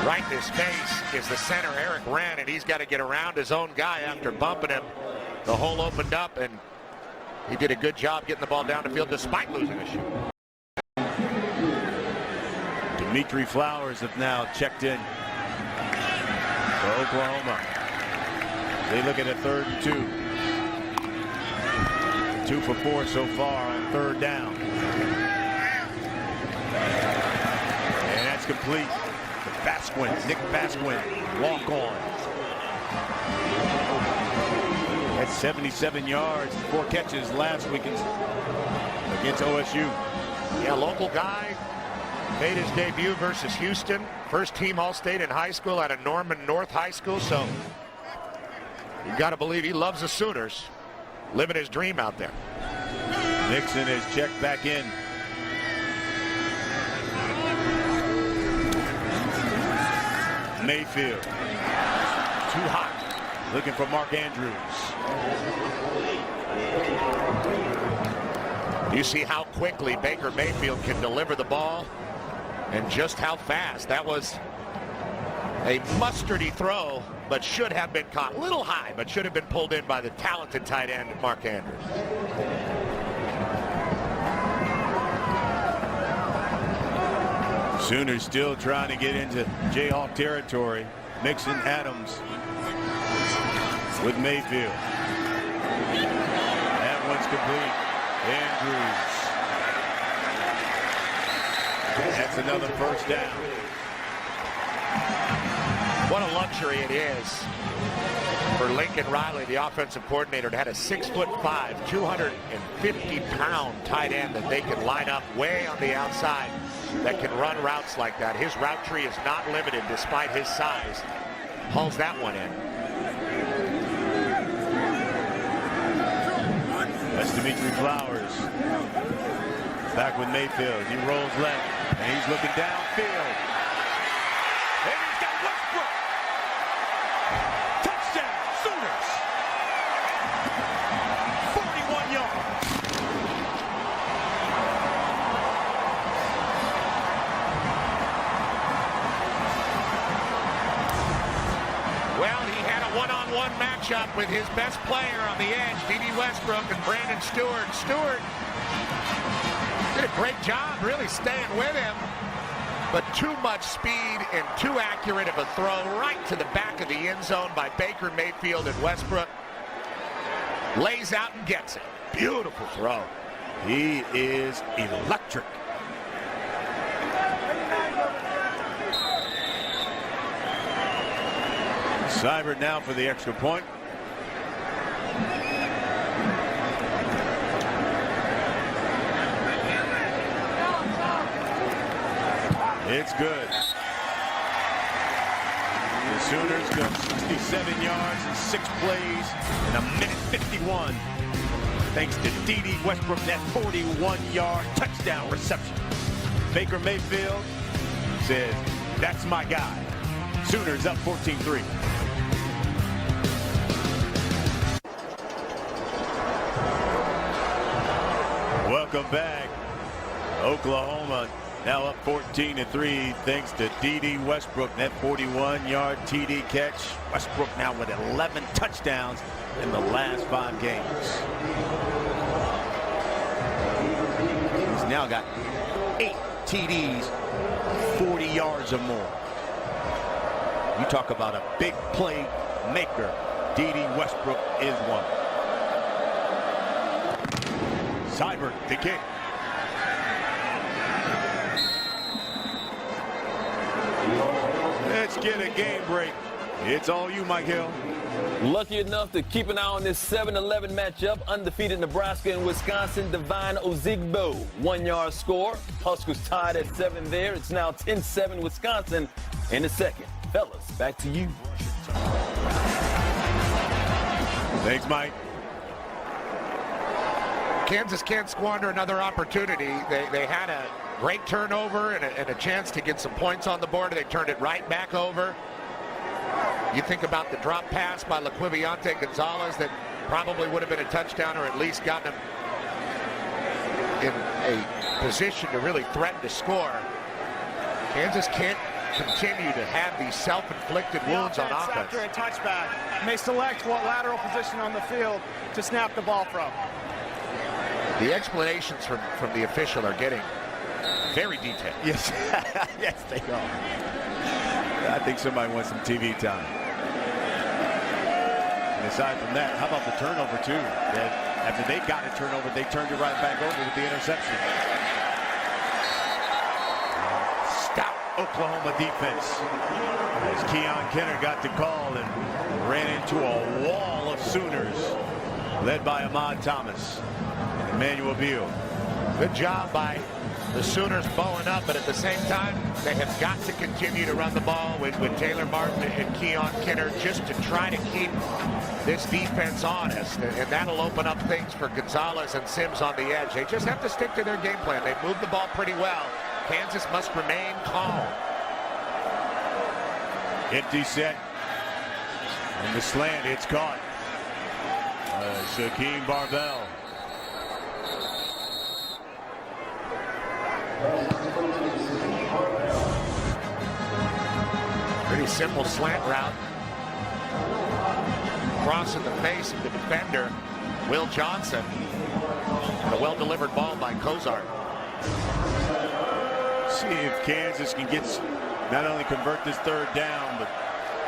Right in his face is the center, Eric Wren, and he's got to get around his own guy after bumping him. The hole opened up, and he did a good job getting the ball down the field despite losing a shoe. Dimitri Flowers have now checked in for Oklahoma. They look at a 3rd and 2. 2 for 4 so far on 3rd down. And that's complete. Basquin, Nick Basquin, walk on. Had 77 yards, 4 catches last week against OSU. Yeah, local guy. Made his debut versus Houston. First team All-State in high school out of Norman North High School. So you got to believe he loves the Sooners. Living his dream out there. Nixon is checked back in. Mayfield. Too hot. Looking for Mark Andrews. You see how quickly Baker Mayfield can deliver the ball and just how fast. That was a mustardy throw, but should have been caught a little high, but should have been pulled in by the talented tight end, Mark Andrews. Sooners still trying to get into Jayhawk territory. Mixon, Adams with Mayfield. That one's complete. Andrews. That's another 1st down. What a luxury it is for Lincoln Riley, the offensive coordinator, to have a 6'5", 250-pound tight end that they can line up way on the outside that can run routes like that. His route tree is not limited despite his size. Hauls that one in. That's Dimitri Flowers. Back with Mayfield. He rolls left, and he's looking downfield. And he's got Westbrook. Touchdown, Sooners. 41 yards. Well, he had a one-on-one matchup with his best player on the edge, D.D. Westbrook and Brandon Stewart. Stewart did a great job really staying with him, but too much speed and too accurate of a throw right to the back of the end zone by Baker Mayfield, and Westbrook lays out and gets it. Beautiful throw. He is electric. Seibert now for the extra point. It's good. The Sooners go 67 yards in 6 plays in a minute 51. Thanks to D.D. Westbrook, that 41-yard touchdown reception. Baker Mayfield says, that's my guy. Sooners up 14-3. Welcome back. Oklahoma Now up 14-3 thanks to D.D. Westbrook. That 41-yard TD catch. Westbrook now with 11 touchdowns in the last 5 games. He's now got 8 TDs, 40 yards or more. You talk about a big play maker. D.D. Westbrook is one. Seibert, the kick. Let's get a game break. It's all you, Mike Hill. Lucky enough to keep an eye on this 7-11 matchup. Undefeated Nebraska and Wisconsin. Divine Ozigbo, 1-yard score. Huskers tied at 7 there. It's now 10-7 Wisconsin in the second. Fellas, back to you. Thanks, Mike. Kansas can't squander another opportunity. They had a great turnover and a chance to get some points on the board. They turned it right back over. You think about the drop pass by Laquiviante Gonzalez that probably would have been a touchdown or at least gotten him in a position to really threaten to score. Kansas can't continue to have these self-inflicted wounds on offense. After a touchback, may select what lateral position on the field to snap the ball from. The explanations from the official are getting very detailed. Yes, yes, they are. I think somebody wants some TV time. And aside from that, how about the turnover too? That after they got a turnover, they turned it right back over with the interception. Stout Oklahoma defense. As Keon Kenner got the call and ran into a wall of Sooners, led by Ahmad Thomas and Emmanuel Beal. Good job by the Sooners bowing up, but at the same time, they have got to continue to run the ball with Taylor Martin and Keon Kenner just to try to keep this defense honest, and that'll open up things for Gonzalez and Sims on the edge. They just have to stick to their game plan. They moved the ball pretty well. Kansas must remain calm. Empty set. And the slant, it's caught. Shaquem Barbell. Pretty simple slant route. Crossing the face of the defender, Will Johnson. And a well-delivered ball by Kozart. See if Kansas can get, not only convert this third down, but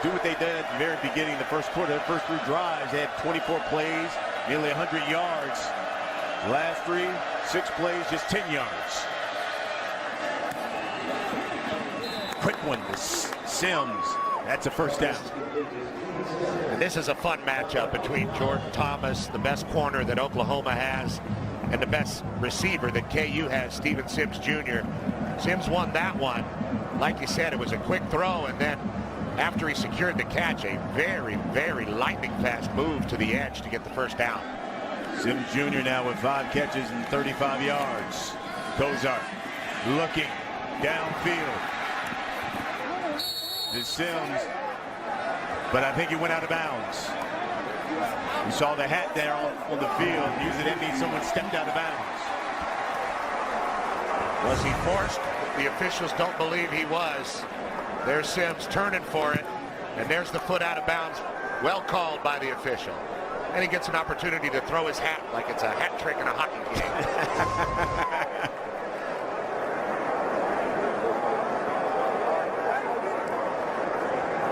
do what they did at the very beginning of the first quarter. The first 3 drives, they had 24 plays, nearly 100 yards. Last 6 plays, just 10 yards. Quick one to Sims. That's a first down. And this is a fun matchup between Jordan Thomas, the best corner that Oklahoma has, and the best receiver that KU has, Steven Sims Jr. Sims won that one. Like you said, it was a quick throw, and then after he secured the catch, a very, very lightning fast move to the edge to get the first down. Sims Jr. now with 5 catches and 35 yards. Kozart looking downfield. To Sims, but I think he went out of bounds. You saw the hat there on the field. Usually that means someone stepped out of bounds. Was he forced? The officials don't believe he was. There's Sims turning for it, and there's the foot out of bounds. Well called by the official. And he gets an opportunity to throw his hat like it's a hat trick in a hockey game.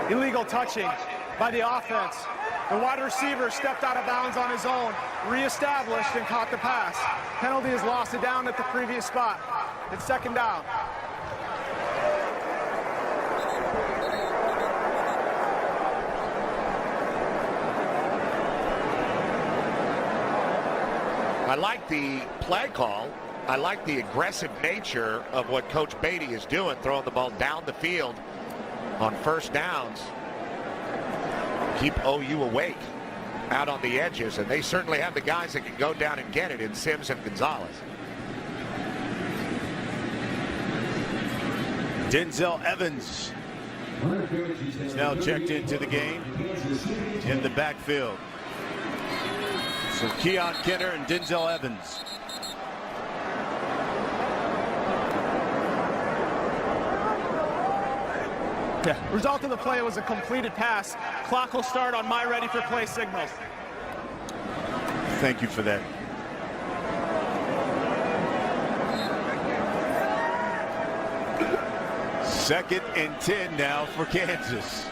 Illegal touching by the offense. The wide receiver stepped out of bounds on his own, reestablished and caught the pass. Penalty is lost it down at the previous spot. It's second down. I like the play call. I like the aggressive nature of what Coach Beatty is doing, throwing the ball down the field on first downs. Keep OU awake out on the edges, and they certainly have the guys that can go down and get it in Sims and Gonzalez. Denzel Evans is now checked into the game in the backfield. So Keon Kenner and Denzel Evans. Yeah. Result of the play was a completed pass. Clock will start on my ready for play signal. Thank you for that. Second and 10 now for Kansas.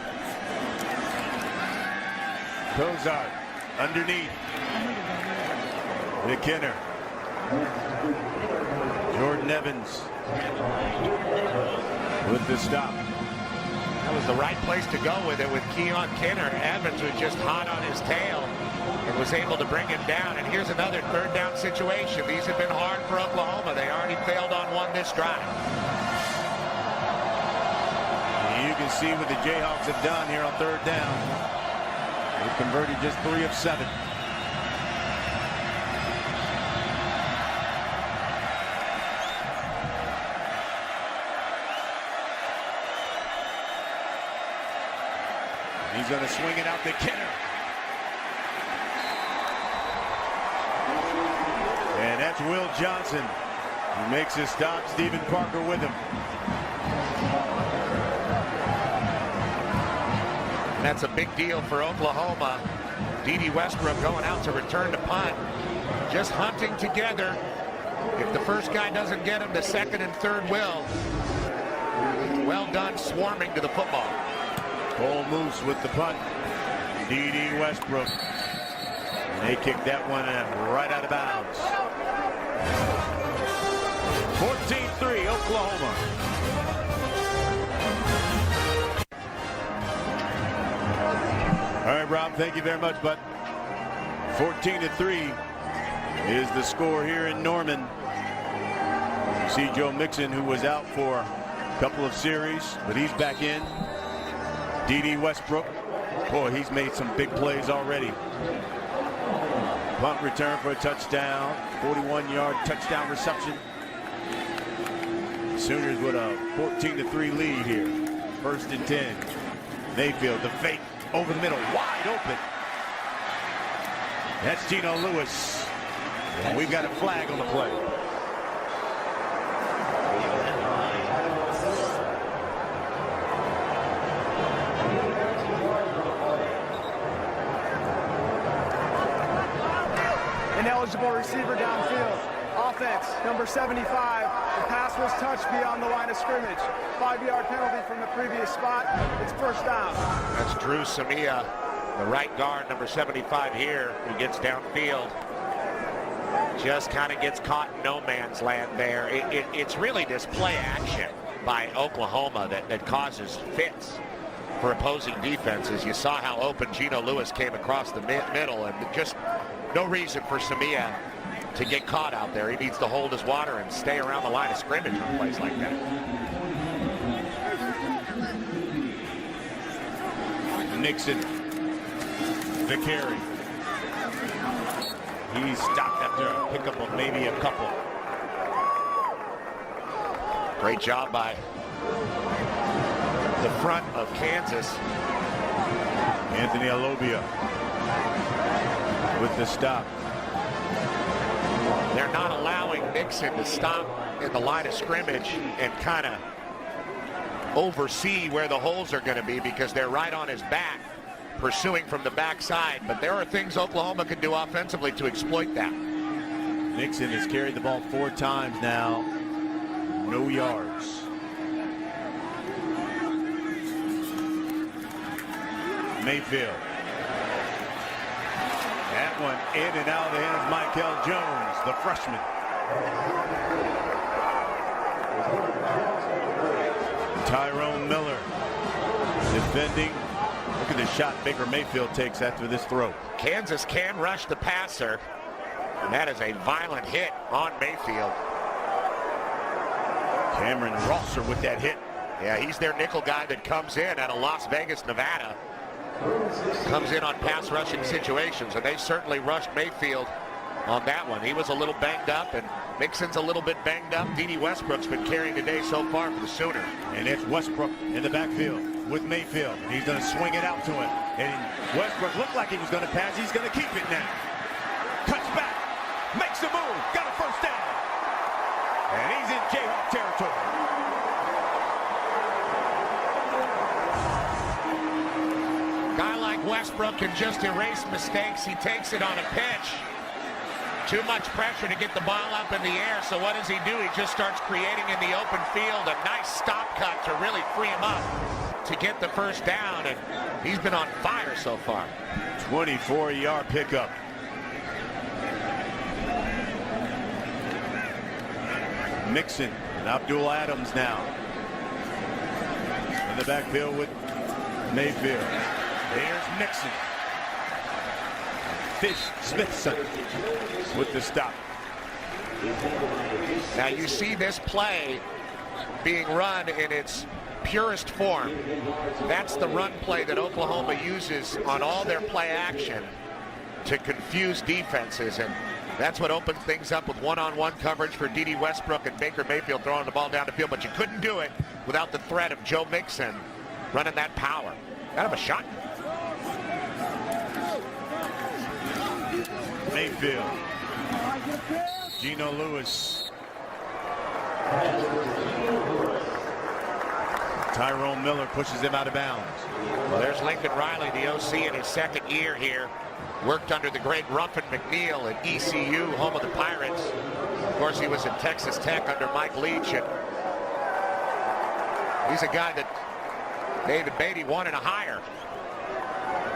Cozart underneath. McKinnon. Jordan Evans with the stop. That was the right place to go with it with Keon Kenner. Evans was just hot on his tail and was able to bring him down. And here's another third down situation. These have been hard for Oklahoma. They already failed on one this drive. You can see what the Jayhawks have done here on third down. They've converted just 3 of 7. He's going to swing it out to Kenner. And that's Will Johnson, who makes his stop. Stephen Parker with him. And that's a big deal for Oklahoma. D.D. Westbrook going out to return the punt. Just hunting together. If the first guy doesn't get him, the second and third will. Well done swarming to the football. Cole Moose with the punt. D.D. Westbrook. And they kick that one right out of bounds. 14-3 Oklahoma. All right, Rob, thank you very much, but 14-3 is the score here in Norman. You see Joe Mixon, who was out for a couple of series, but he's back in. D.D. Westbrook, boy, he's made some big plays already. Punt return for a touchdown, 41-yard touchdown reception. Sooners with a 14-3 lead here. First and 10. Mayfield, the fake over the middle, wide open. That's Gino Lewis. And we've got a flag on the play. Ineligible receiver downfield. Offense, number 75. The pass was touched beyond the line of scrimmage. 5-yard penalty from the previous spot. It's first down. That's Drew Samia, the right guard, number 75 here, who gets downfield. Just kind of gets caught in no man's land there. It's really this play action by Oklahoma that causes fits for opposing defenses. You saw how open Gino Lewis came across the middle, and just no reason for Samia to get caught out there. He needs to hold his water and stay around the line of scrimmage in a place like that. Nixon, the carry. He's stopped after a pickup of maybe a couple. Great job by the front of Kansas. Anthony Alobia with the stop. They're not allowing Nixon to stop in the line of scrimmage and kind of oversee where the holes are going to be, because they're right on his back, pursuing from the backside. But there are things Oklahoma can do offensively to exploit that. Nixon has carried the ball 4 times now. No yards. Mayfield. That one in and out of the hands of Michael Jones, the freshman. Tyrone Miller defending. Look at the shot Baker Mayfield takes after this throw. Kansas can rush the passer, and that is a violent hit on Mayfield. Cameron Rosser with that hit. Yeah, he's their nickel guy that comes in out of Las Vegas, Nevada. Comes in on pass rushing situations, and they certainly rushed Mayfield on that one. He was a little banged up, and Mixon's a little bit banged up. D.D. Westbrook's been carrying today so far for the Sooners. And it's Westbrook in the backfield with Mayfield. He's going to swing it out to him. And Westbrook looked like he was going to pass. He's going to keep it now. Cuts back. Makes the move. Got a first down. And he's in Jayhawk territory. Westbrook can just erase mistakes. He takes it on a pitch. Too much pressure to get the ball up in the air, so what does he do? He just starts creating in the open field a nice stop cut to really free him up to get the first down, and he's been on fire so far. 24-yard pickup. Mixon and Abdul Adams now in the backfield with Mayfield. Here's Mixon. Smithson with the stop. Now you see this play being run in its purest form. That's the run play that Oklahoma uses on all their play action to confuse defenses, and that's what opens things up with one-on-one coverage for D.D. Westbrook and Baker Mayfield throwing the ball down the field, but you couldn't do it without the threat of Joe Mixon running that power. Kind of a shot. Mayfield. Geno Lewis. Tyrone Miller pushes him out of bounds. Well, there's Lincoln Riley, the OC in his second year here. Worked under the great Ruffin McNeil at ECU, home of the Pirates. Of course, he was at Texas Tech under Mike Leach. And he's a guy that David Beatty wanted to hire.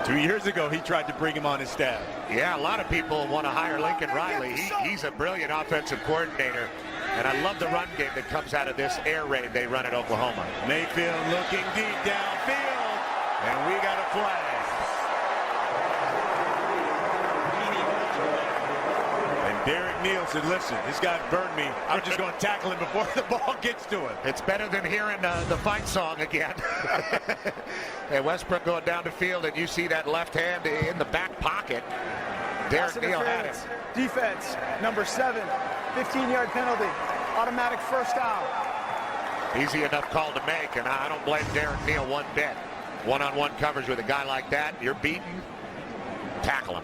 2 years ago, he tried to bring him on his staff. Yeah, a lot of people want to hire Lincoln Riley. He's a brilliant offensive coordinator. And I love the run game that comes out of this air raid they run at Oklahoma. Mayfield looking deep downfield. And we got a flag. And Derek Neal said, listen, this guy burned me. I'm just going to tackle him before the ball gets to him. It's better than hearing the fight song again. And Westbrook going down the field, and you see that left hand in the back pocket. Derek Neal had it. Defense, number 7, 15-yard penalty, automatic first down. Easy enough call to make, and I don't blame Derek Neal one bit. One-on-one coverage with a guy like that, you're beaten, tackle him.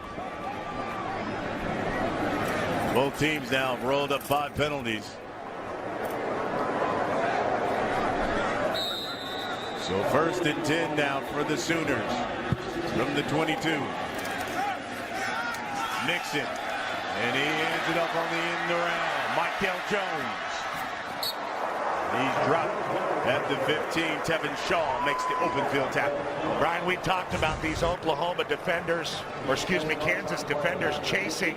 Both teams now have rolled up 5 penalties. So 1st and 10 now for the Sooners from the 22. Mixon, and he ends it up on the end around. Michael Jones. He's dropped at the 15. Tevin Shaw makes the open field tackle. Brian, we talked about these Oklahoma defenders, or excuse me, Kansas defenders chasing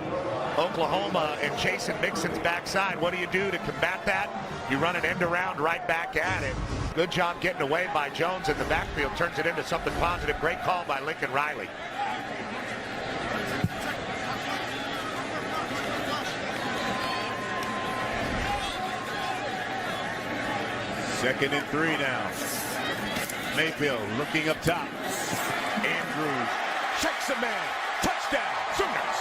Oklahoma and chasing Mixon's backside. What do you do to combat that? You run an end around right back at it. Good job getting away by Jones in the backfield. Turns it into something positive. Great call by Lincoln Riley. Second and 3 now. Mayfield looking up top. Andrews shakes a man. Touchdown, Sooners.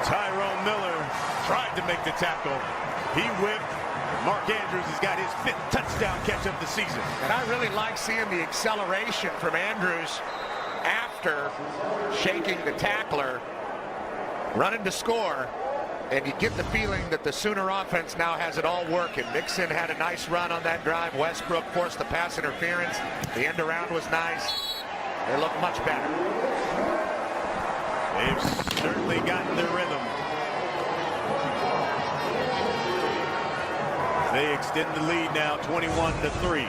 Tyrone Miller tried to make the tackle. He whipped. Mark Andrews has got his 5th touchdown catch of the season. And I really like seeing the acceleration from Andrews after shaking the tackler, running to score, and you get the feeling that the Sooner offense now has it all working. Mixon had a nice run on that drive. Westbrook forced the pass interference. The end around was nice. They look much better. They've certainly gotten their rhythm. They extend the lead now 21-3.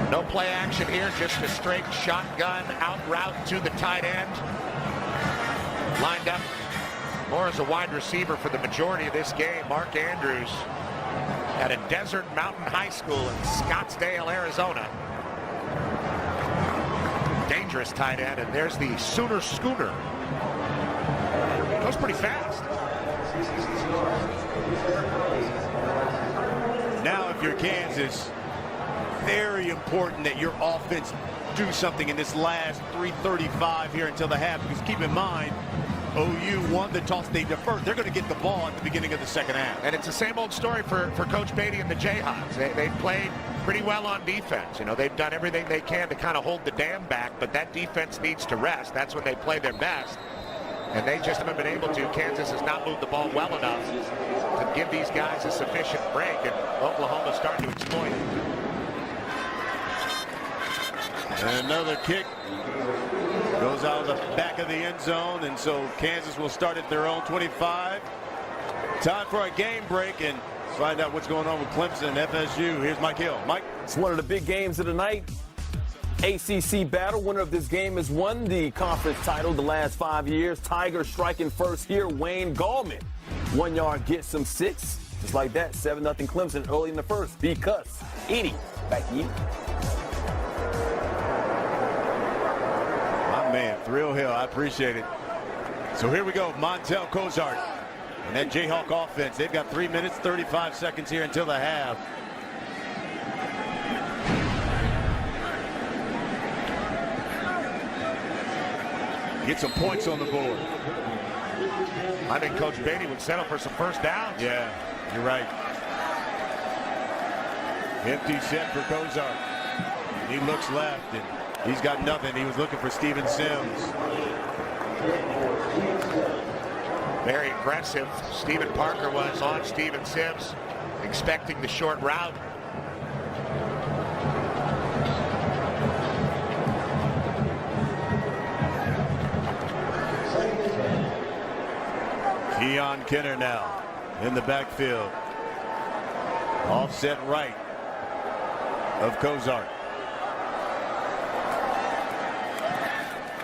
No play action here, just a straight shotgun out route to the tight end. Lined up more as a wide receiver for the majority of this game. Mark Andrews at a Desert Mountain High School in Scottsdale, Arizona. Dangerous tight end, and there's the Sooner Schooner. Goes pretty fast. Now if you're Kansas, very important that your offense do something in this last 3:35 here until the half, because keep in mind, OU won the toss, they deferred. They're going to get the ball at the beginning of the second half. And it's the same old story for Coach Beatty and the Jayhawks. They've played pretty well on defense. You know, they've done everything they can to kind of hold the dam back, but that defense needs to rest. That's when they play their best. and they just haven't been able to. Kansas has not moved the ball well enough to give these guys a sufficient break, and Oklahoma's starting to exploit it. And another kick goes out of the back of the end zone, and so Kansas will start at their own 25. Time for a game break and find out what's going on with Clemson and FSU. Here's Mike Hill. Mike? It's one of the big games of the night. ACC battle. Winner of this game has won the conference title the last 5 years. Tigers striking first here. Wayne Gallman. 1 yard gets him 6. Just like that, 7-0 Clemson early in the first. Because Edie, back to you. My man, Thrill Hill, I appreciate it. So here we go, Montel Cozart. And that Jayhawk offense, they've got 3 minutes, 35 seconds here until the half. Get some points on the board. I think Coach Beatty would settle for some first downs. Yeah, you're right. Empty set for Cozart. He looks left, and he's got nothing. He was looking for Steven Sims. Very aggressive. Stephen Parker was on Steven Sims, expecting the short route. Keon Kenner now in the backfield. Offset right of Cozart.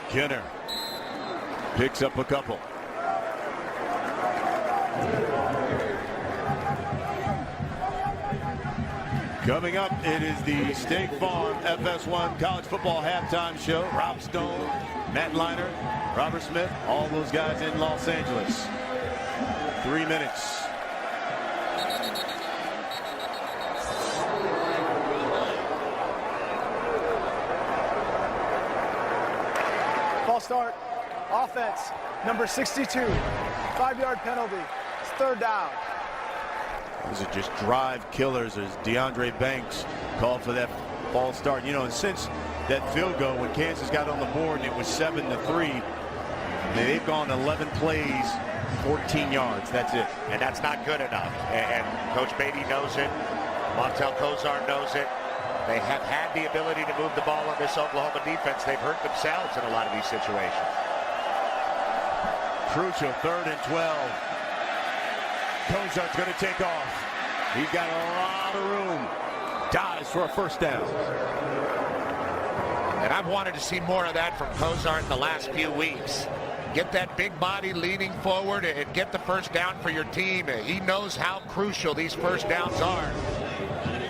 Kenner picks up a couple. Coming up, it is the State Farm FS1 College Football Halftime Show. Rob Stone, Matt Leinart, Robert Smith, all those guys in Los Angeles. 3 minutes. False start. Offense. Number 62. 5-yard penalty. It's third down. These are just drive killers, as DeAndre Banks called for that false start. You know, and since that field goal, when Kansas got on the board and it was 7-3, they've gone 11 plays, 14 yards. That's it. And that's not good enough. And Coach Beatty knows it. Montel Cozart knows it. They have had the ability to move the ball on this Oklahoma defense. They've hurt themselves in a lot of these situations. Crucial 3rd and 12. Cozart's going to take off. He's got a lot of room. Dives for a first down. And I've wanted to see more of that from Cozart in the last few weeks. Get that big body leaning forward and get the first down for your team. He knows how crucial these first downs are.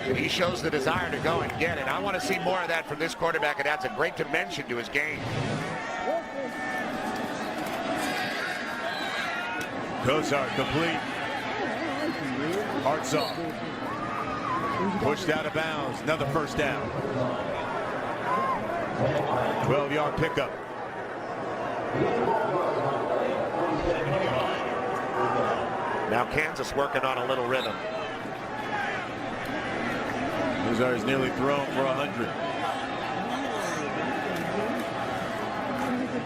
And he shows the desire to go and get it. I want to see more of that from this quarterback. It adds a great dimension to his game. Cozart complete. Hartzog pushed out of bounds. Another first down. 12-yard pickup. Now Kansas working on a little rhythm. Cozart is nearly thrown for 100.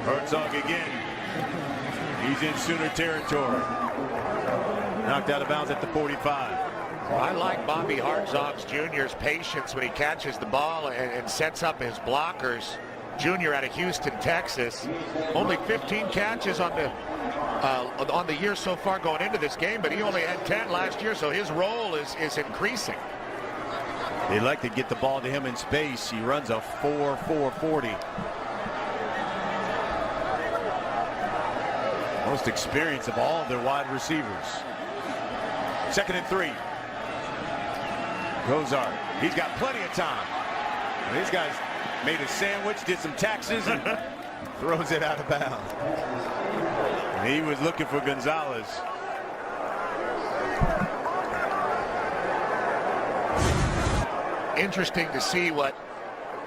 Hartzog again. He's in Sooner territory. Knocked out of bounds at the 45. I like Bobby Hartzog Jr.'s patience when he catches the ball and sets up his blockers. Junior out of Houston, Texas. Only 15 catches on the year so far going into this game, but he only had 10 last year, so his role is increasing. They like to get the ball to him in space. He runs a 4.40. Most experience of all of their wide receivers. 2nd and 3. Cozart. He's got plenty of time. And these guys made a sandwich, did some taxes, and throws it out of bounds. And he was looking for Gonzalez. Interesting to see what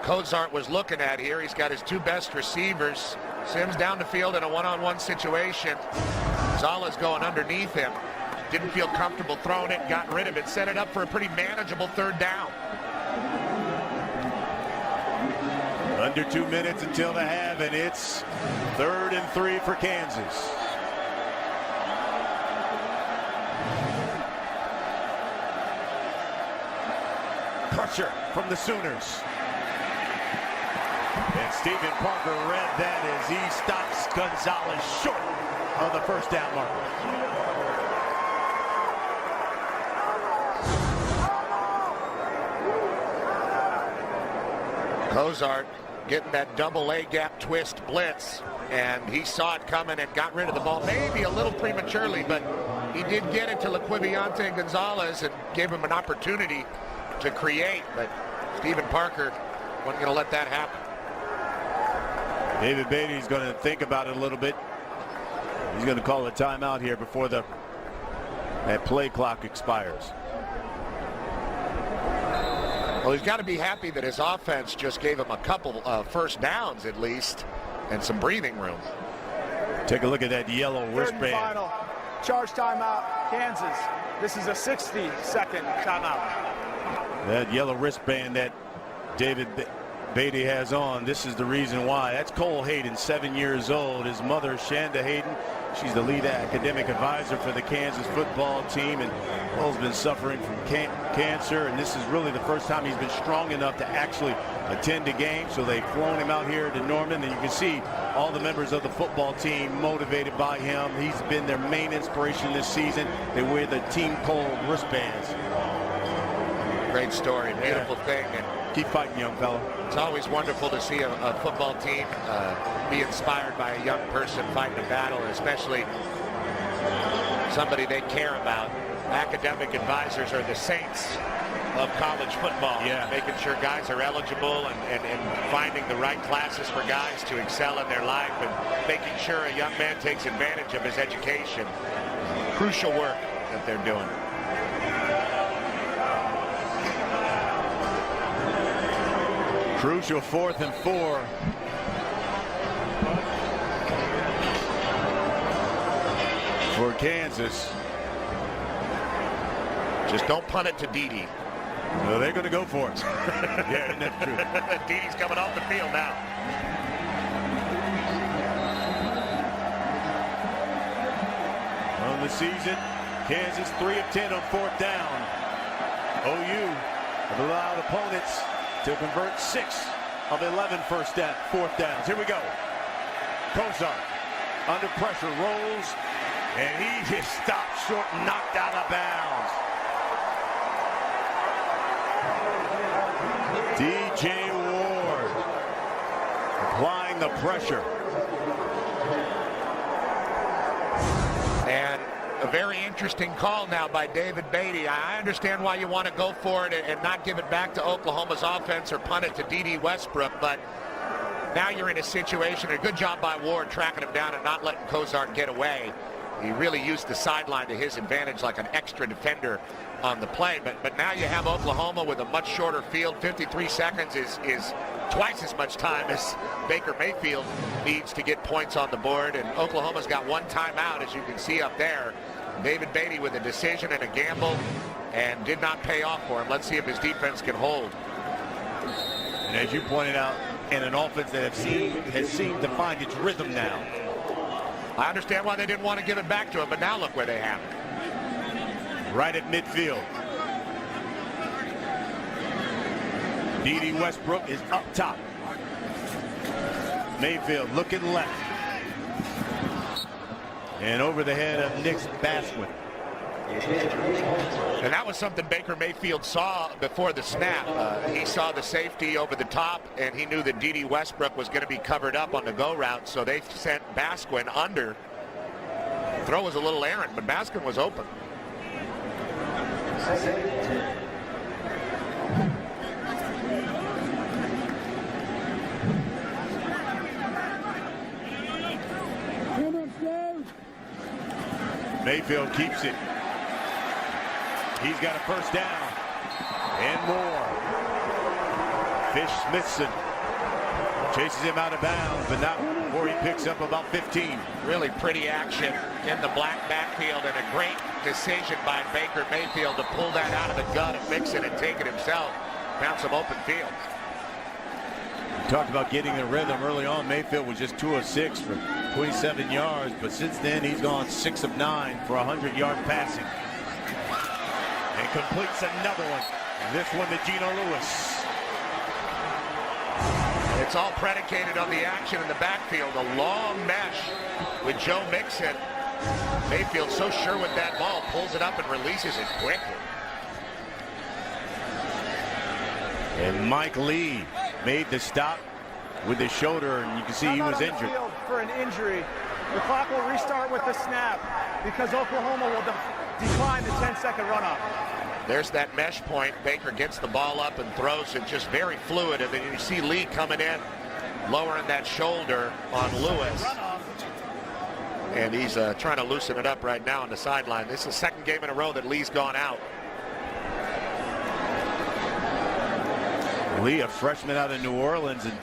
Cozart was looking at here. He's got his two best receivers. Sims down the field in a one-on-one situation. Gonzalez going underneath him. Didn't feel comfortable throwing it, got rid of it, set it up for a pretty manageable third down. Under 2 minutes until the half, and it's 3rd and 3 for Kansas. Pressure from the Sooners. And Stephen Parker read that as he stops Gonzalez short of the first down marker. Cozart getting that double A gap twist blitz, and he saw it coming and got rid of the ball maybe a little prematurely, but he did get it to Laquiviante Gonzalez and gave him an opportunity to create, but Stephen Parker wasn't going to let that happen. David Beatty's going to think about it a little bit. He's going to call a timeout here before that play clock expires. Well, he's got to be happy that his offense just gave him a couple of first downs at least and some breathing room. Take a look at that yellow wristband. Final charge timeout, Kansas. This is a 60-second timeout. That yellow wristband that David Beatty has on, this is the reason why. That's Cole Hayden, 7 years old. His mother, Shanda Hayden, she's the lead academic advisor for the Kansas football team, and Cole's been suffering from cancer, and this is really the first time he's been strong enough to actually attend a game. So they've flown him out here to Norman, and you can see all the members of the football team motivated by him. He's been their main inspiration this season. They wear the Team Cole wristbands. Great story, beautiful thing. And keep fighting, young fella. it's always wonderful to see a football team be inspired by a young person fighting a battle, especially somebody they care about. Academic advisors are the saints of college football. Yeah. Making sure guys are eligible and finding the right classes for guys to excel in their life and making sure a young man takes advantage of his education. Crucial work that they're doing. Crucial 4th and 4. For Kansas. Just don't punt it to Dede. No, they're going to go for it. Yeah, isn't that true? Dede's coming off the field now. On the season, Kansas 3 of 10 on 4th down. OU have allowed opponents to convert 6 of 11 4th downs. Here we go. Cozart under pressure, rolls, and he just stopped short and knocked out of bounds. DJ Ward applying the pressure. And a very interesting call now by David Beatty. I understand why you want to go for it and not give it back to Oklahoma's offense or punt it to Dede Westbrook, but now you're in a situation, a good job by Ward tracking him down and not letting Cozart get away. He really used the sideline to his advantage like an extra defender on the play, but now you have Oklahoma with a much shorter field. 53 seconds is twice as much time as Baker Mayfield needs to get points on the board, and Oklahoma's got one timeout, as you can see up there. David Beatty with a decision and a gamble, and did not pay off for him. Let's see if his defense can hold. And as you pointed out, in an offense that has seemed to find its rhythm now. I understand why they didn't want to give it back to him, but now look where they have it. Right at midfield. Dede Westbrook is up top. Mayfield looking left. And over the head of Nick Basquin. And that was something Baker Mayfield saw before the snap. He saw the safety over the top, and he knew that Dede Westbrook was going to be covered up on the go route, so they sent Basquin under. The throw was a little errant, but Basquin was open. Mayfield keeps it. He's got a first down and more. Fish-Smithson chases him out of bounds, but not before he picks up about 15. Really pretty action in the black backfield, and a great decision by Baker Mayfield to pull that out of the gut and mix it and take it himself. Found some open field. Talked about getting the rhythm early on. Mayfield was just 2 of 6 for 27 yards, but since then he's gone 6 of 9 for 100-yard passing. And completes another one. This one to Geno Lewis. It's all predicated on the action in the backfield. A long mesh with Joe Mixon. Mayfield so sure with that ball, pulls it up and releases it quickly. And Mike Lee made the stop with his shoulder, and you can see he was injured. For an injury, the clock will restart with the snap because Oklahoma will decline the 10-second runoff. There's that mesh point. Baker gets the ball up and throws it just very fluid, and then you see Lee coming in, lowering that shoulder on Lewis. And he's trying to loosen it up right now on the sideline. This is the second game in a row that Lee's gone out. Lee, a freshman out of New Orleans, and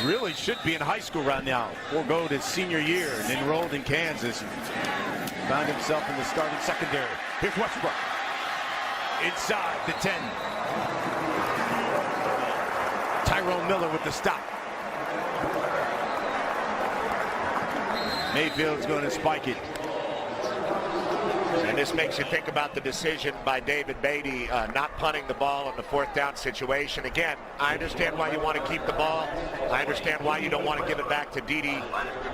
really should be in high school right now. Forgoed his senior year and enrolled in Kansas. And found himself in the starting secondary. Here's Westbrook. Inside the 10. Tyrone Miller with the stop. Mayfield's going to spike it. And this makes you think about the decision by David Beatty not punting the ball in the 4th down situation. Again, I understand why you want to keep the ball. I understand why you don't want to give it back to D.D.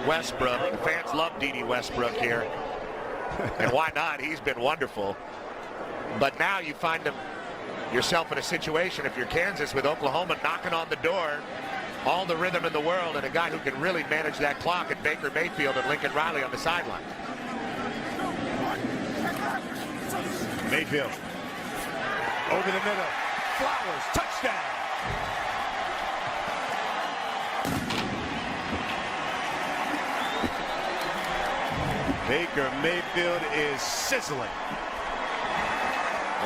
Westbrook. The fans love D.D. Westbrook here. And why not? He's been wonderful. But now you find yourself in a situation, if you're Kansas, with Oklahoma knocking on the door, all the rhythm in the world, and a guy who can really manage that clock at Baker Mayfield and Lincoln Riley on the sideline. Mayfield over the middle. Flowers, touchdown. Baker Mayfield is sizzling.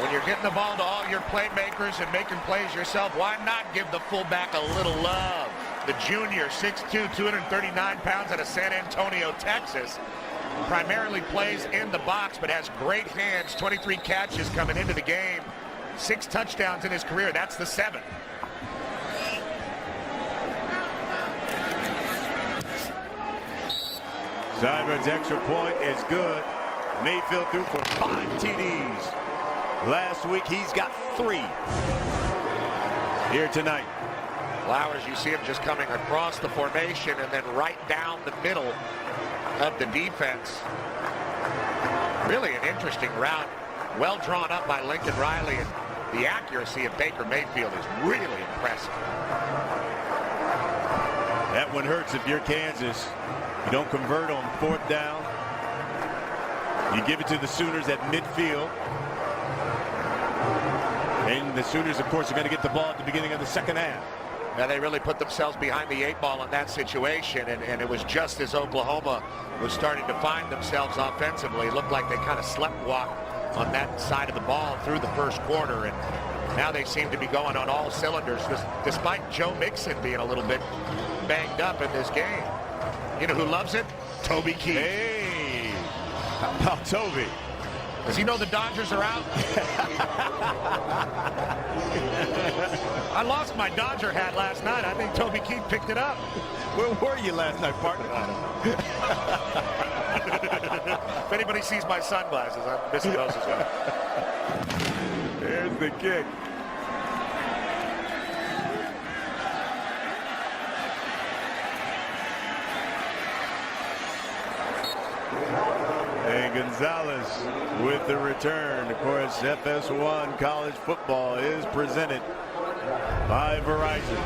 When you're getting the ball to all your playmakers and making plays yourself, why not give the fullback a little love? The junior, 6'2", 239 pounds out of San Antonio, Texas. Primarily plays in the box, but has great hands. 23 catches coming into the game. 6 touchdowns in his career. That's the 7th. Seibert's extra point is good. Mayfield threw for 5 TDs. Last week, he's got 3 here tonight. Flowers, you see him just coming across the formation and then right down the middle of the defense. Really an interesting route. Well drawn up by Lincoln Riley, and the accuracy of Baker Mayfield is really impressive. That one hurts if you're Kansas. You don't convert on 4th down. You give it to the Sooners at midfield. And the Sooners, of course, are going to get the ball at the beginning of the 2nd half. Now they really put themselves behind the 8 ball in that situation, and it was just as Oklahoma was starting to find themselves offensively. It looked like they kind of sleptwalked on that side of the ball through the 1st quarter, and now they seem to be going on all cylinders, despite Joe Mixon being a little bit banged up in this game. You know who loves it? Toby Keith. Hey, how about Toby? Does he know the Dodgers are out? I lost my Dodger hat last night. I think Toby Keith picked it up. Where were you last night, partner? If anybody sees my sunglasses, I'm missing those as well. There's the kick. And Gonzalez with the return. Of course, FS1 college football is presented by Verizon.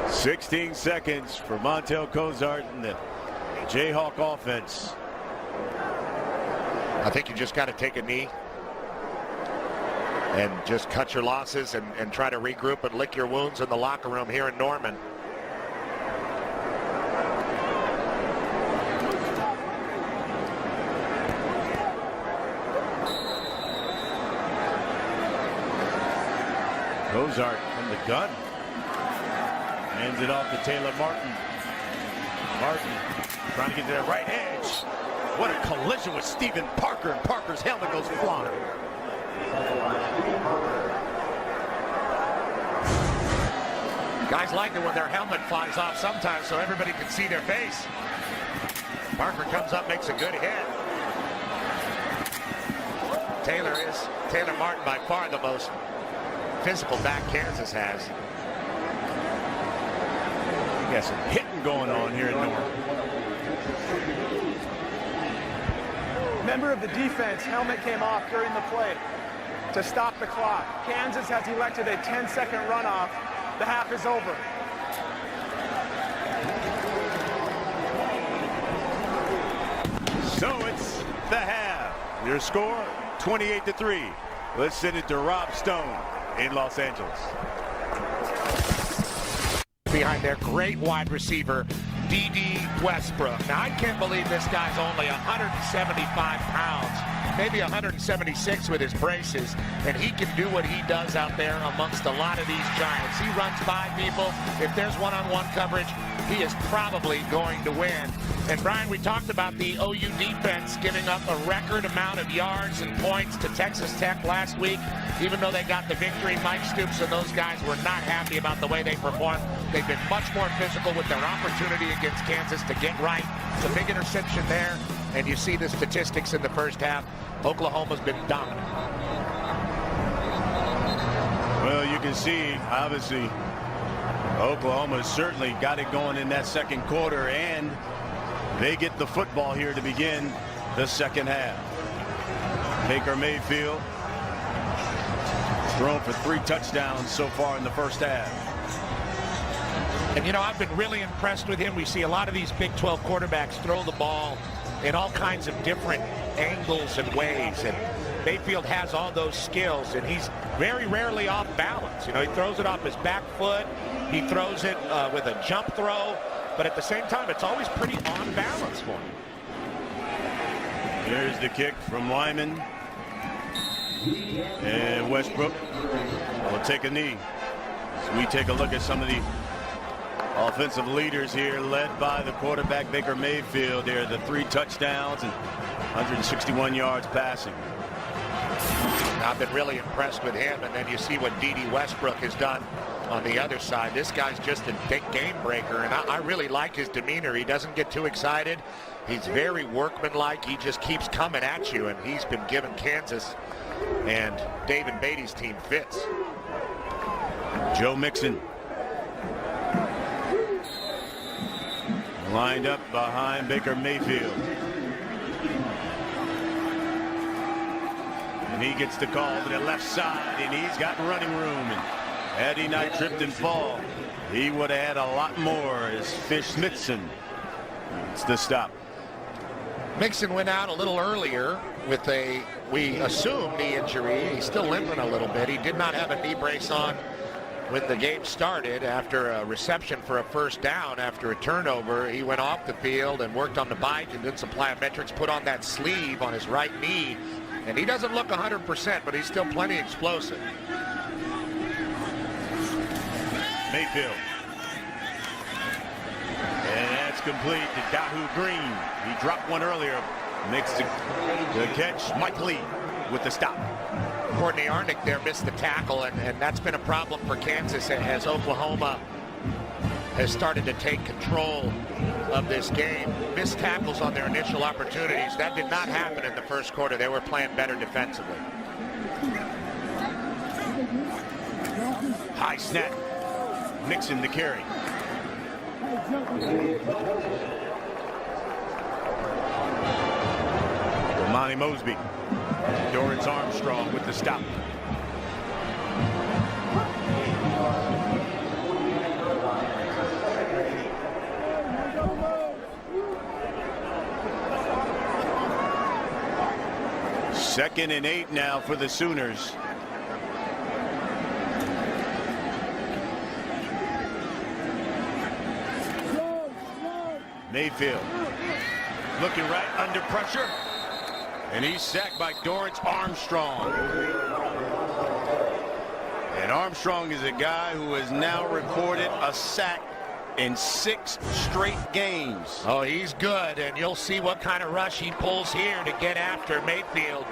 "16 seconds for Montel Cozart and the Jayhawk offense." I think you just got to take a knee and just cut your losses and try to regroup and lick your wounds in the locker room here in Norman. Cozart from the gun. Hands it off to Taylor Martin. Martin trying to get to that right edge. What a collision with Stephen Parker, and Parker's helmet goes flying. Guys like it when their helmet flies off sometimes so everybody can see their face. Parker comes up, makes a good hit. Taylor Martin by far the most physical back Kansas has. You got some hitting going on here in North. Member of the defense helmet came off during the play to stop the clock. Kansas has elected a 10-second runoff. The half is over. So it's the half. Your score, 28-3. Let's send it to Rob Stone in Los Angeles. Behind their great wide receiver, D.D. Westbrook. Now, I can't believe this guy's only 175 pounds, maybe 176 with his braces, and he can do what he does out there amongst a lot of these giants. He runs by people. If there's one-on-one coverage, he is probably going to win. And, Brian, we talked about the OU defense giving up a record amount of yards and points to Texas Tech last week. Even though they got the victory, Mike Stoops and those guys were not happy about the way they performed. They've been much more physical with their opportunity against Kansas to get right. It's a big interception there, and you see the statistics in the first half. Oklahoma's been dominant. Well, you can see, obviously, Oklahoma certainly got it going in that second quarter, and they get the football here to begin the second half. Baker Mayfield thrown for 3 touchdowns so far in the first half. And, you know, I've been really impressed with him. We see a lot of these Big 12 quarterbacks throw the ball in all kinds of different angles and ways. And Mayfield has all those skills, and he's very rarely off balance. You know, he throws it off his back foot. He throws it with a jump throw. But at the same time, it's always pretty on balance for him. Here's the kick from Lyman. And Westbrook will take a knee. So we take a look at some of the offensive leaders here, led by the quarterback Baker Mayfield. There, the 3 touchdowns and 161 yards passing. I've been really impressed with him, and then you see what D.D. Westbrook has done on the other side. This guy's just a big game breaker, and I really like his demeanor. He doesn't get too excited. He's very workmanlike. He just keeps coming at you, and he's been giving Kansas and David Beatty's team fits. Joe Mixon lined up behind Baker Mayfield. And he gets the call to the left side, and he's got running room. And had he not tripped and fall, he would have had a lot more as Fish Smithson. It's the stop. Mixon went out a little earlier with a, we assume, knee injury. He's still limping a little bit. He did not have a knee brace on when the game started. After a reception for a first down after a turnover, he went off the field and worked on the bike and did some plyometrics, put on that sleeve on his right knee, and he doesn't look 100%, but he's still plenty explosive. Mayfield. And that's complete to Dahu Green. He dropped one earlier. Makes the catch. Mike Lee with the stop. Courtney Arnick there missed the tackle, and that's been a problem for Kansas as Oklahoma has started to take control of this game. Missed tackles on their initial opportunities. That did not happen in the first quarter. They were playing better defensively. High snap. Mixon the carry. Monty Mosby. Dorrance Armstrong with the stop. Second and 8 now for the Sooners. Mayfield looking right under pressure, and he's sacked by Dorrance Armstrong. And Armstrong is a guy who has now recorded a sack in 6 straight games. Oh, he's good, and you'll see what kind of rush he pulls here to get after Mayfield.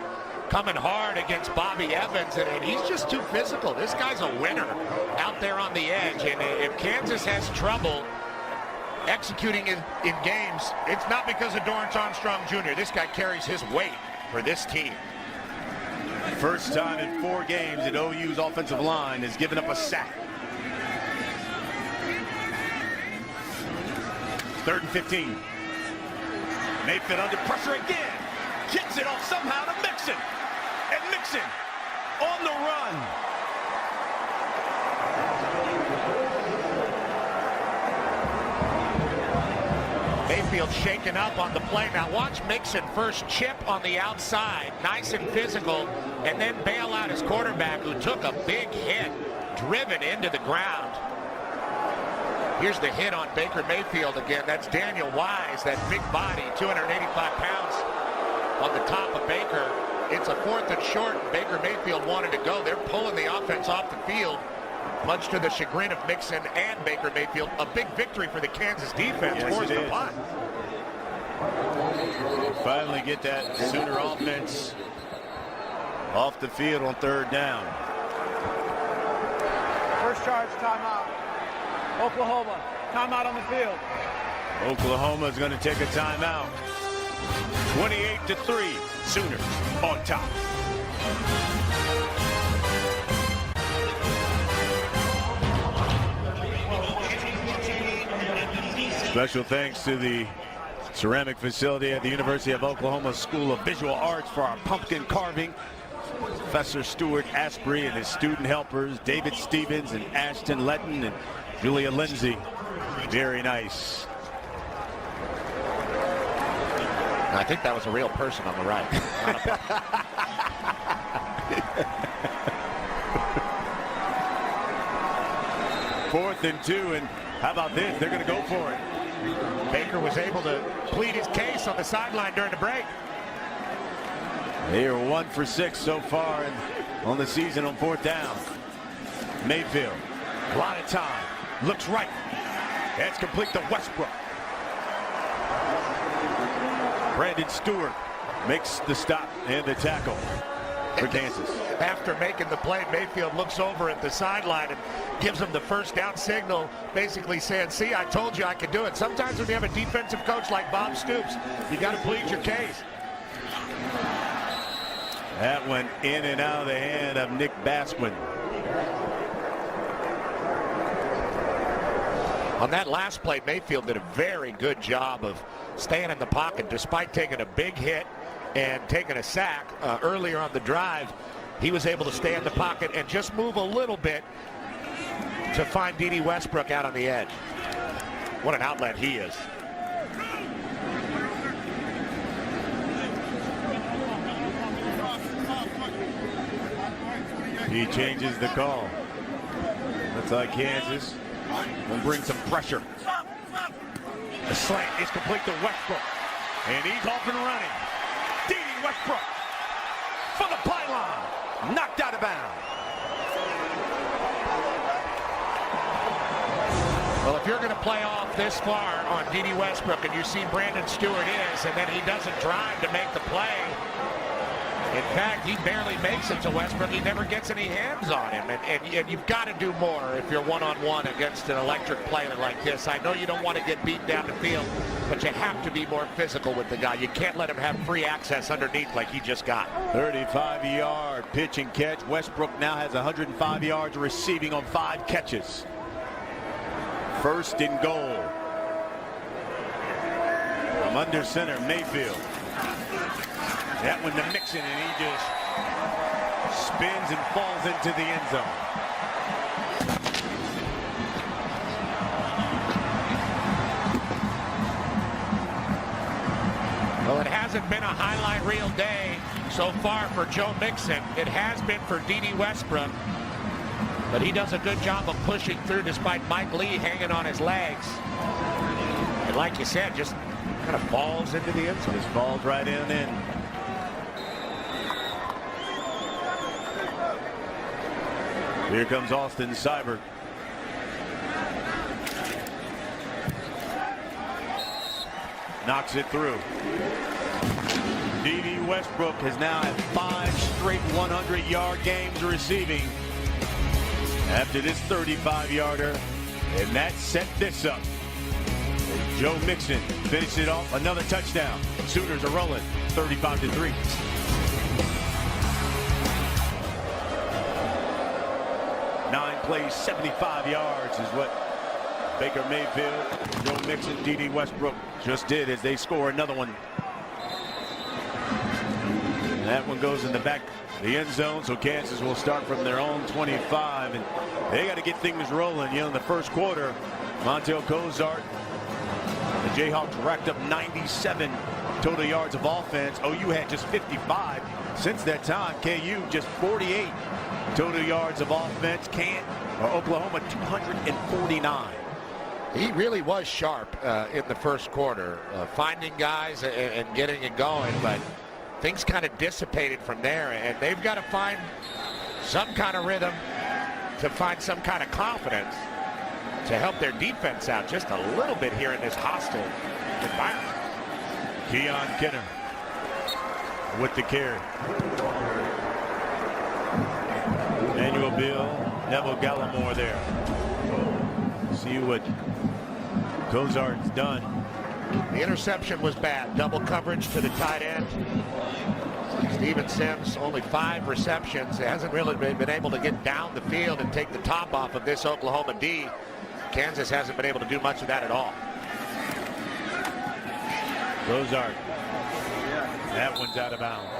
coming hard against Bobby Evans, and he's just too physical. This guy's a winner out there on the edge, and if Kansas has trouble executing in games, it's not because of Dorrance Armstrong Jr. This guy carries his weight for this team. First time in 4 games that OU's offensive line has given up a sack. 3rd and 15. Mayfield under pressure again. Gets it off somehow to Mixon. And Mixon on the run. Mayfield shaken up on the play. Now watch Mixon first chip on the outside, nice and physical, and then bail out his quarterback who took a big hit, driven into the ground. Here's the hit on Baker Mayfield again. That's Daniel Wise, that big body, 285 pounds on the top of Baker. It's a 4th and short. Baker Mayfield wanted to go. They're pulling the offense off the field, much to the chagrin of Mixon and Baker Mayfield. A big victory for the Kansas defense. Forced the punt. Finally get that Sooner offense off the field on 3rd down. First charge, timeout. Oklahoma, timeout on the field. Oklahoma is going to take a timeout. 28-3, Sooners on top. Special thanks to the ceramic facility at the University of Oklahoma School of Visual Arts for our pumpkin carving. Professor Stuart Asprey and his student helpers, David Stevens and Ashton Letton and Julia Lindsay. Very nice. I think that was a real person on the right. 4th and 2, and how about this? They're going to go for it. Baker was able to plead his case on the sideline during the break. They are 1 for 6 so far on the season on 4th down. Mayfield, a lot of time, looks right. That's complete to Westbrook. Brandon Stewart makes the stop and the tackle for Kansas. After making the play, Mayfield looks over at the sideline and gives him the first down signal, basically saying, see, I told you I could do it. Sometimes when you have a defensive coach like Bob Stoops, you got to plead your case. That went in and out of the hand of Nick Basquin. On that last play, Mayfield did a very good job of staying in the pocket despite taking a big hit and taking a sack earlier on the drive. He was able to stay in the pocket and just move a little bit to find D.D. Westbrook out on the edge. What an outlet he is. He changes the call. Looks like Kansas will bring some pressure. The slant is complete to Westbrook. And he's off and running. D.D. Westbrook for the pylon. Knocked out of bounds. Well, if you're going to play off this far on D.D. Westbrook and you see Brandon Stewart is, and then he doesn't drive to make the play. In fact, he barely makes it to Westbrook. He never gets any hands on him. And you've got to do more if you're one-on-one against an electric player like this. I know you don't want to get beat down the field, but you have to be more physical with the guy. You can't let him have free access underneath like he just got. 35-yard pitch and catch. Westbrook now has 105 yards receiving on 5 catches. 1st and goal. From under center, Mayfield. That one to Mixon, and he just spins and falls into the end zone. Well, it hasn't been a highlight reel day so far for Joe Mixon. It has been for D.D. Westbrook, but he does a good job of pushing through despite Mike Lee hanging on his legs. And like you said, just kind of falls into the end zone. Just falls right in. Here comes Austin Seibert. Knocks it through. D.D. Westbrook has now had 5 straight 100-yard games receiving after this 35-yarder, and that set this up. Joe Mixon finished it off, another touchdown. Sooners are rolling 35-3. Nine plays, 75 yards is what Baker Mayfield, Joe Mixon, D.D. Westbrook just did as they score another one. And that one goes in the back of the end zone, so Kansas will start from their own 25, and they got to get things rolling. You know, in the first quarter, Montel Cozart, the Jayhawks racked up 97 total yards of offense. OU had just 55. Since that time, KU just 48 total yards of offense. Oklahoma 249. He really was sharp in the first quarter, finding guys and getting it going, but things kind of dissipated from there, and they've got to find some kind of rhythm to find some kind of confidence to help their defense out just a little bit here in this hostile environment. Keon Kenner with the carry. Emmanuel Beal, Neville Gallimore there. See what Cozart's done. The interception was bad. Double coverage to the tight end. Steven Sims, only 5 receptions. Hasn't really been able to get down the field and take the top off of this Oklahoma D. Kansas hasn't been able to do much of that at all. Cozart. That one's out of bounds.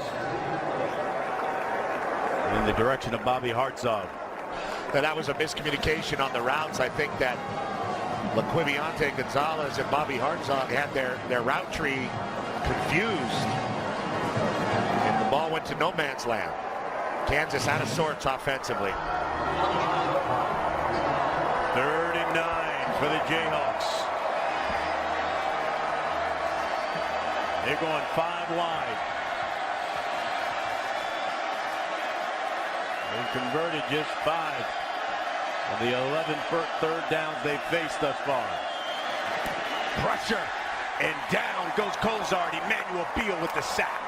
In the direction of Bobby Hartzog. But that was a miscommunication on the routes. I think that LaQuiviante Gonzalez and Bobby Hartzog had their route tree confused. And the ball went to no man's land. Kansas out of sorts offensively. 39 for the Jayhawks. They're going 5 wide. They've converted just 5 of the 11 third downs they've faced thus far. Pressure, and down goes Cozart. Emmanuel Beal with the sack.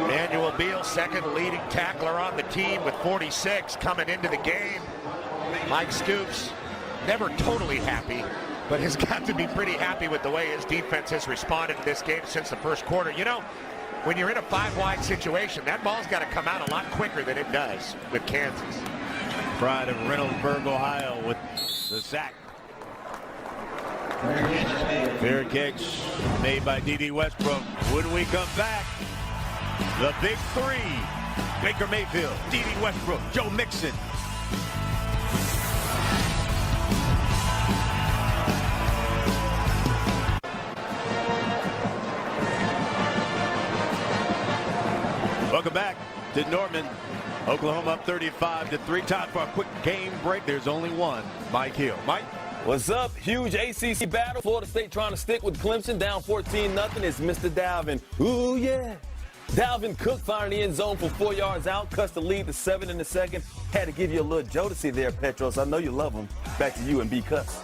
Emmanuel Beal, second leading tackler on the team with 46 coming into the game. Mike Stoops, never totally happy, but has got to be pretty happy with the way his defense has responded to this game since the first quarter. You know, when you're in a 5-wide situation, that ball's got to come out a lot quicker than it does with Kansas. Pride of Reynoldsburg, Ohio with the sack. Fair catch made by D.D. Westbrook. When we come back, the big 3. Baker Mayfield, D.D. Westbrook, Joe Mixon. Welcome back to Norman. Oklahoma up 35-3. Time for a quick game break. There's only one. Mike Hill. Mike? What's up? Huge ACC battle. Florida State trying to stick with Clemson. Down 14-0 is Mr. Dalvin. Ooh, yeah. Dalvin Cook finding the end zone for 4 yards out. Cuts the lead to 7 in the second. Had to give you a little Jodeci there, Petros. I know you love him. Back to you and B. Cuss.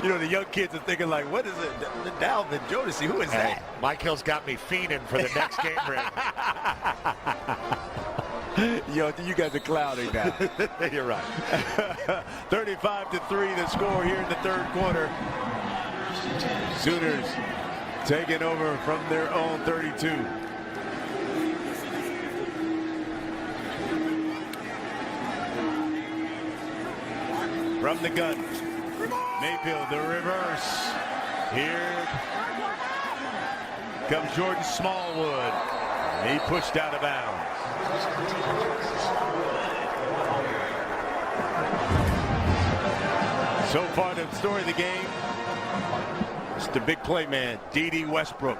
You know, the young kids are thinking like, what is it? Dalvin Jodeci, who is that? Mike Hill's got me fiending for the next game break. Yo, you guys are clowning now. You're right. 35-3 the score here in the third quarter. Sooners taking over from their own 32. From the gun, Mayfield, the reverse. Here comes Jordan Smallwood. He pushed out of bounds. So far, the story of the game, it's the big play man, D.D. Westbrook.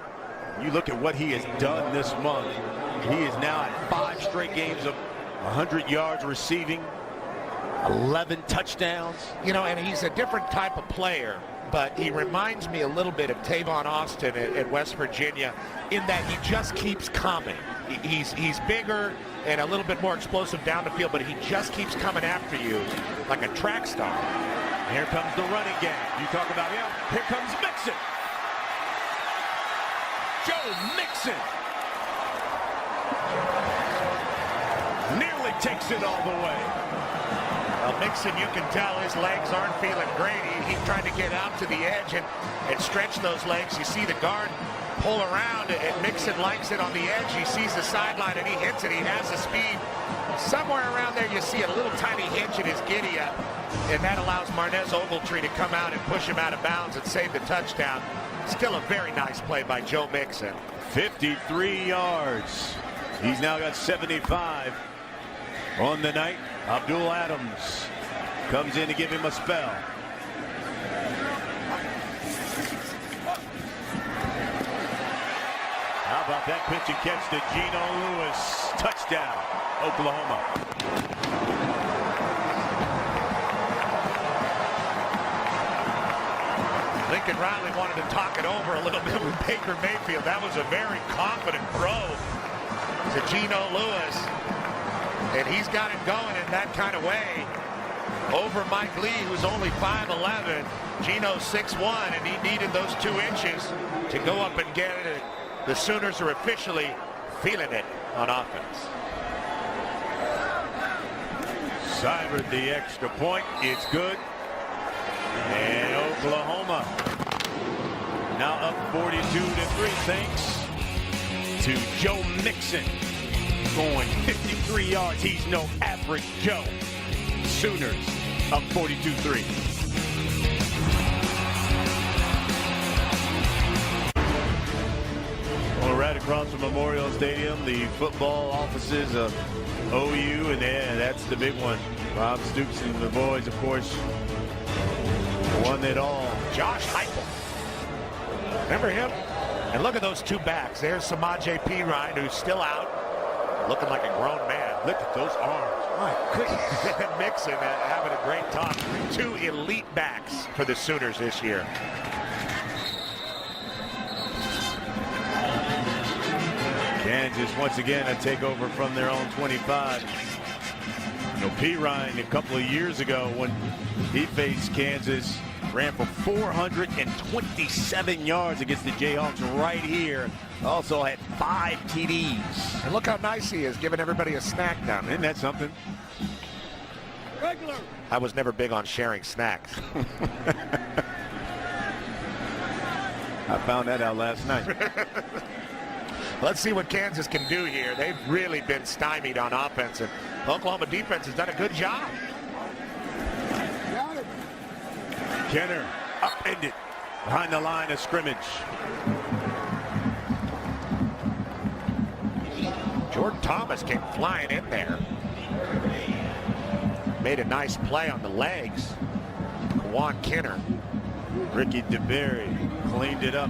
You look at what he has done this month. He is now at 5 straight games of 100 yards receiving, 11 touchdowns. You know, and he's a different type of player but he reminds me a little bit of Tavon Austin at West Virginia in that he just keeps coming. He's bigger and a little bit more explosive down the field, but he just keeps coming after you like a track star. Here comes the running game. You talk about him. Here comes Mixon. Joe Mixon. Nearly takes it all the way. Well, Mixon, you can tell his legs aren't feeling great. He's trying to get out to the edge and stretch those legs. You see the guard pull around, and Mixon likes it on the edge. He sees the sideline, and he hits it. He has the speed. Somewhere around there, you see a little tiny hitch in his giddy-up, and that allows Marnez Ogletree to come out and push him out of bounds and save the touchdown. Still a very nice play by Joe Mixon. 53 yards. He's now got 75 on the night. Abdul Adams comes in to give him a spell. How about that pitch and catch to Geno Lewis? Touchdown, Oklahoma. Lincoln Riley wanted to talk it over a little bit with Baker Mayfield. That was a very confident throw to Geno Lewis. And he's got it going in that kind of way over Mike Lee, who's only 5'11". Geno 6'1", and he needed those 2 inches to go up and get it. The Sooners are officially feeling it on offense. Cybered the extra point. It's good. And Oklahoma now up 42-3 thanks to Joe Mixon. Going 53 yards. He's no average Joe. Sooners up 42-3. Well, right across from Memorial Stadium, the football offices of OU, and that's the big one. Bob Stoops and the boys, of course, won it all. Josh Heupel. Remember him? And look at those 2 backs. There's Samaje Perine, who's still out, looking like a grown man. Look at those arms. My goodness. Mixon having a great talk. 2 elite backs for the Sooners this year. Kansas once again a takeover from their own 25. You know, Perine a couple of years ago when he faced Kansas ran for 427 yards against the Jayhawks right here. Also had 5 TDs. And look how nice he is, giving everybody a snack down there. Isn't that something? Regular. I was never big on sharing snacks. I found that out last night. Let's see what Kansas can do here. They've really been stymied on offense, and Oklahoma defense has done a good job. Got it. Kenner upended behind the line of scrimmage. Jordan Thomas came flying in there. Made a nice play on the legs. Juan Kenner. Ricky DeBerry cleaned it up.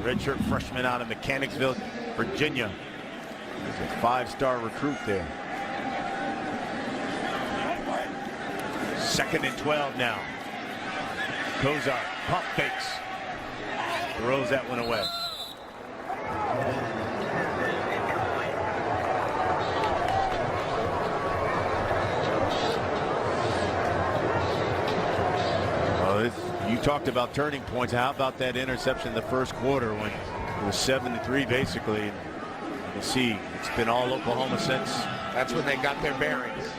Redshirt freshman out of Mechanicsville, Virginia. He's a 5-star recruit there. 2nd and 12 now. Kozar pump fakes. Throws that one away. You talked about turning points. How about that interception in the first quarter when it was 7-3 basically? And you see, it's been all Oklahoma since. That's when they got their bearings.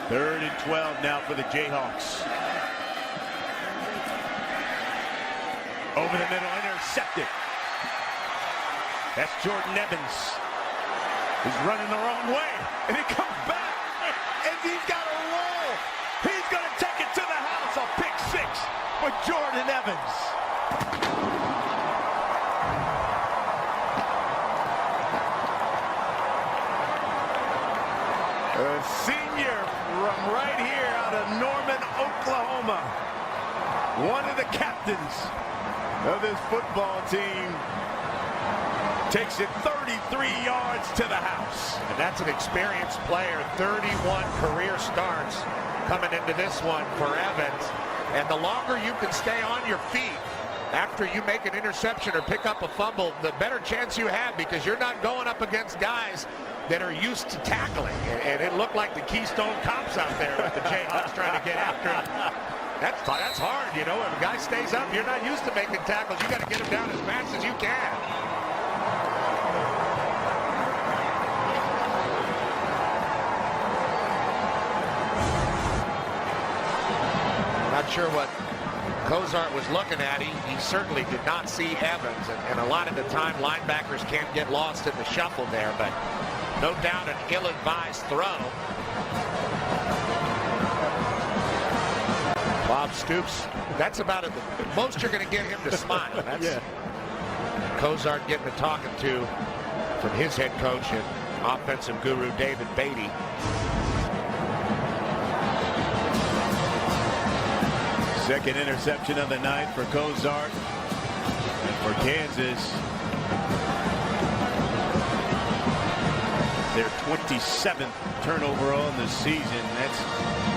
Third and 12 now for the Jayhawks. Over the middle, intercepted. That's Jordan Evans. He's running the wrong way, and he comes back, and he's got a roll. He's going to take it to the house on pick 6 with Jordan Evans. A senior from right here out of Norman, Oklahoma. One of the captains of this football team. Takes it 33 yards to the house. And that's an experienced player. 31 career starts coming into this one for Evans. And the longer you can stay on your feet after you make an interception or pick up a fumble, the better chance you have, because you're not going up against guys that are used to tackling. And it looked like the Keystone Cops out there with the Jayhawks trying to get after him. That's hard, you know. If a guy stays up, you're not used to making tackles. You got to get him down as fast as you can. Not sure what Cozart was looking at. He certainly did not see Evans, and a lot of the time linebackers can't get lost in the shuffle there, but no doubt an ill-advised throw. Bob Stoops, that's about the most you're going to get him to smile. That's yeah. Cozart getting to talking to from his head coach and offensive guru David Beatty. Second interception of the night for Cozart. And for Kansas, their 27th turnover on the season. That's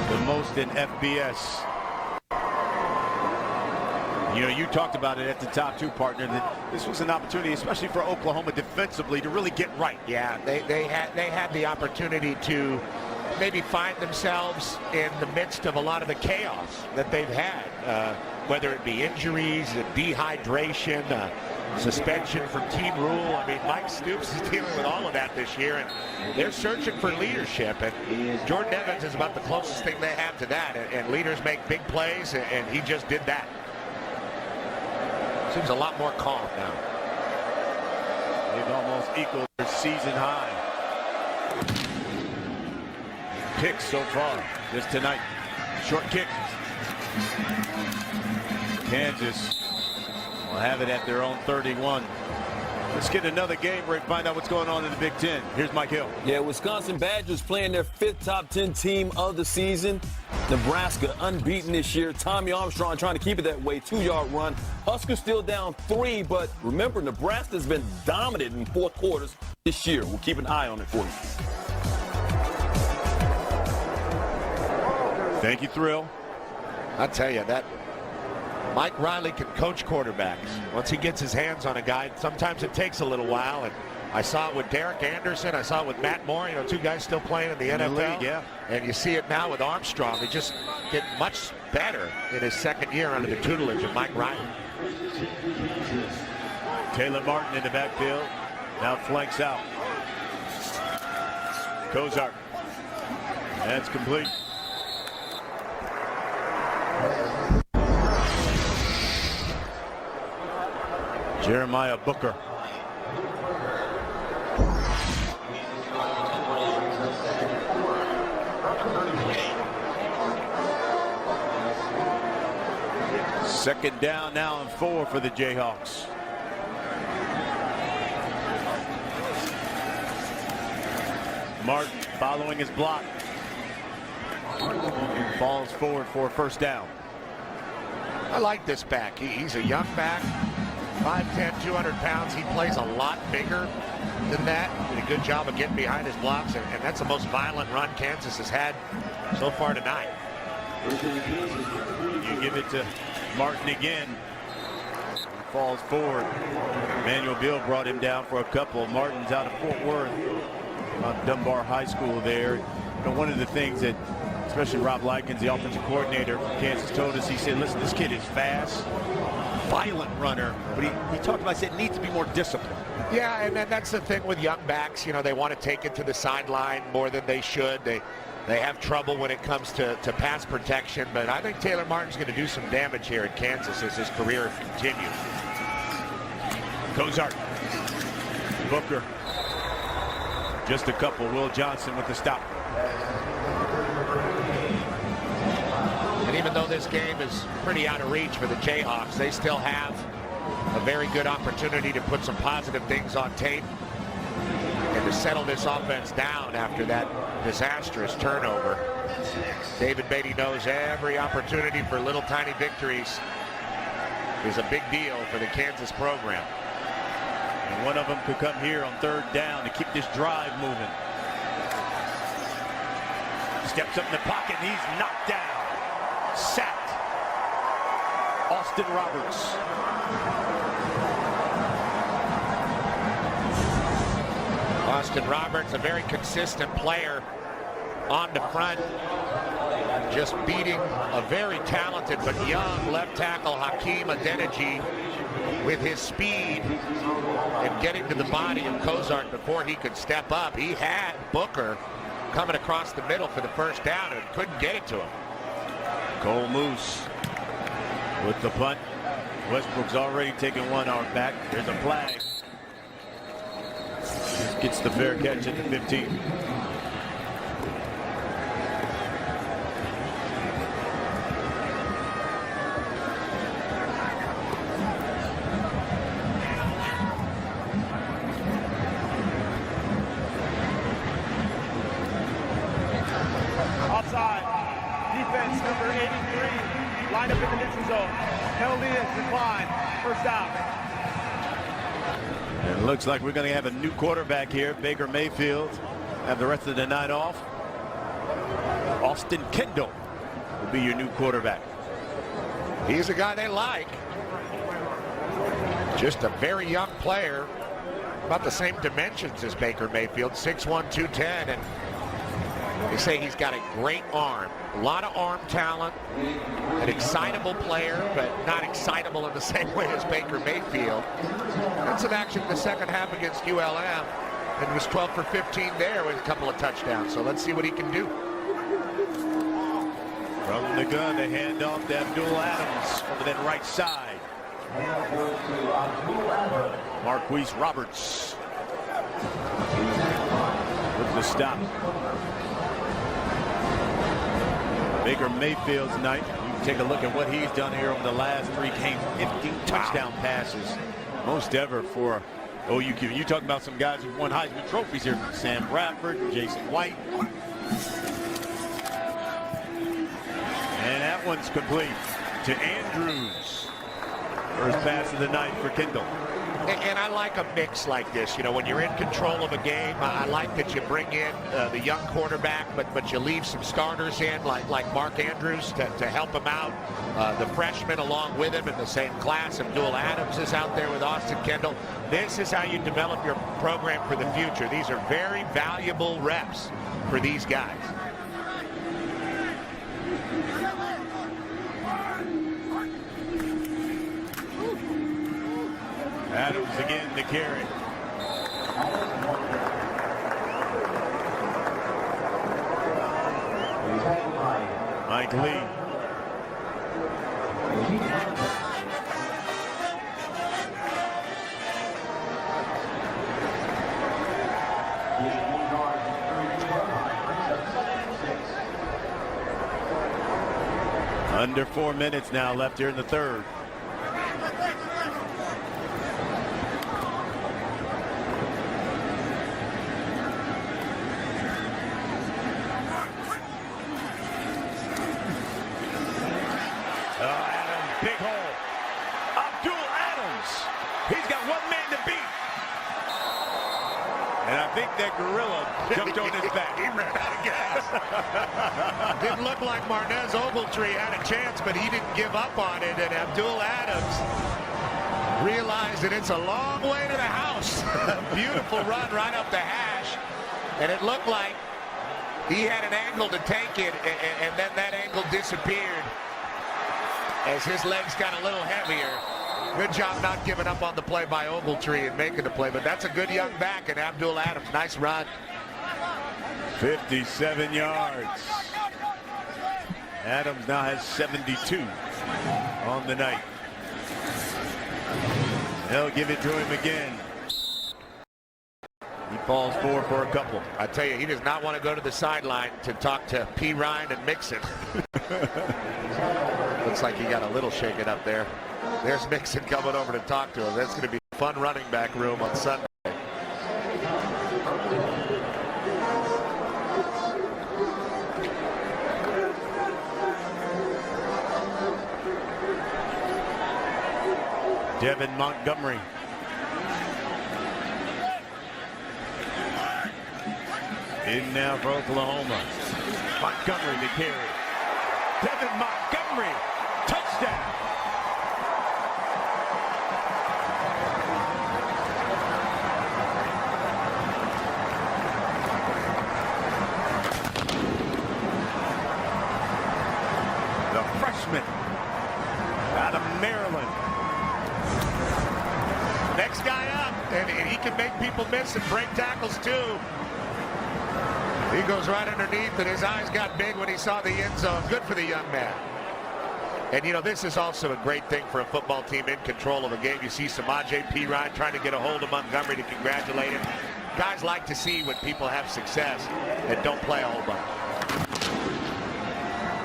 the most in FBS. You know, you talked about it at the top too, partner, that this was an opportunity, especially for Oklahoma defensively, to really get right. Yeah, they had the opportunity to maybe find themselves in the midst of a lot of the chaos that they've had, whether it be injuries, dehydration, suspension from team rule. I mean, Mike Stoops is dealing with all of that this year, and they're searching for leadership, and Jordan Evans is about the closest thing they have to that, and leaders make big plays, and he just did that. Seems a lot more calm now. They've almost equaled their season high. Picks so far just tonight. Short kick. Kansas will have it at their own 31. Let's get another game break, find out what's going on in the Big Ten. Here's Mike Hill. Yeah, Wisconsin Badgers playing their 5th top 10 team of the season. Nebraska unbeaten this year. Tommy Armstrong trying to keep it that way. 2-yard run. Huskers still down 3, but remember, Nebraska's been dominant in fourth quarters this year. We'll keep an eye on it for you. Thank you, Thrill. I tell you, that Mike Riley can coach quarterbacks. Once he gets his hands on a guy, sometimes it takes a little while. And I saw it with Derek Anderson. I saw it with Matt Moore. You know, 2 guys still playing in the NFL. League, yeah. And you see it now with Armstrong. He just get much better in his 2nd year under the tutelage of Mike Riley. Taylor Martin in the backfield. Now flanks out. Cozart. That's complete. Jeremiah Booker. Second down now and 4 for the Jayhawks. Martin following his block. Falls forward for a first down. I like this back. He's a young back. 5'10", 200 pounds. He plays a lot bigger than that. Did a good job of getting behind his blocks, and that's the most violent run Kansas has had so far tonight. You give it to Martin again. He falls forward. Emmanuel Beal brought him down for a couple. Martin's out of Fort Worth, Dunbar High School there. You know, one of the things that, especially Rob Likens, the offensive coordinator from Kansas, told us, he said, listen, this kid is fast, violent runner, but he talked about, said, needs to be more disciplined. Yeah, and then that's the thing with young backs. You know, they want to take it to the sideline more than they should. They have trouble when it comes to pass protection, but I think Taylor Martin's going to do some damage here at Kansas as his career continues. Cozart. Booker. Just a couple. Will Johnson with the stop. And even though this game is pretty out of reach for the Jayhawks, they still have a very good opportunity to put some positive things on tape and to settle this offense down after that disastrous turnover. David Beatty knows every opportunity for little tiny victories is a big deal for the Kansas program. And one of them could come here on 3rd down to keep this drive moving. Steps up in the pocket, and he's knocked down. Sacked. Austin Roberts. Austin Roberts, a very consistent player on the front, just beating a very talented but young left tackle Hakeem Adeniji with his speed and getting to the body of Cozart before he could step up. He had Booker coming across the middle for the 1st down and couldn't get it to him. Cole Moose with the punt. Westbrook's already taken one arm back. There's a flag. Gets the fair catch at the 15. Offside. Defense number 83. Line up in the neutral zone. Penalty is declined. 1st down. It looks like we're going to have a new quarterback here. Baker Mayfield have the rest of the night off. Austin Kendall will be your new quarterback. He's a guy they like. Just a very young player, about the same dimensions as Baker Mayfield, 6'1", 210, and they say he's got a great arm. A lot of arm talent, an excitable player, but not excitable in the same way as Baker Mayfield. Had some action in the 2nd half against ULM and was 12 for 15 there with a couple of touchdowns. So let's see what he can do. From the gun, the handoff to Abdul Adams over that right side. Marquise Roberts with the stop. Baker Mayfield's night. You can take a look at what he's done here over the last 3 games. 15 touchdown passes. Most ever for OU. You talk about some guys who won Heisman trophies here. Sam Bradford, Jason White. And that one's complete to Andrews. First pass of the night for Kendall. And I like a mix like this. You know, when you're in control of a game, I like that you bring in the young quarterback, but you leave some starters in, like Mark Andrews, to help him out. The freshman along with him in the same class. Abdul Adams is out there with Austin Kendall. This is how you develop your program for the future. These are very valuable reps for these guys. Adams again to carry. Mike Lee. Under 4 minutes now left here in the 3rd. Big hole. Abdul Adams. He's got one man to beat. And I think that gorilla jumped on his back. He ran out of gas. Didn't look like Marnez Ogletree had a chance, but he didn't give up on it. And Abdul Adams realized that it's a long way to the house. Beautiful run right up the hash. And it looked like he had an angle to take it, and then that angle disappeared as his legs got a little heavier. Good job not giving up on the play by Ogletree and making the play, but that's a good young back, and Abdul Adams, nice run. 57 yards. Adams now has 72 on the night. They'll give it to him again. He falls forward for a couple. I tell you, he does not want to go to the sideline to talk to P. Ryan and Mixon. Looks like he got a little shaken up there. There's Mixon coming over to talk to him. That's going to be a fun running back room on Sunday. Devin Montgomery. In now for Oklahoma. Montgomery to carry. Devin Montgomery. Touchdown. The freshman out of Maryland. Next guy up, and he can make people miss and break tackles too. He goes right underneath, and his eyes got big when he saw the end zone. Good for the young man. And, you know, this is also a great thing for a football team in control of a game. You see Samaje Perine trying to get a hold of Montgomery to congratulate him. Guys like to see when people have success and don't play a whole bunch.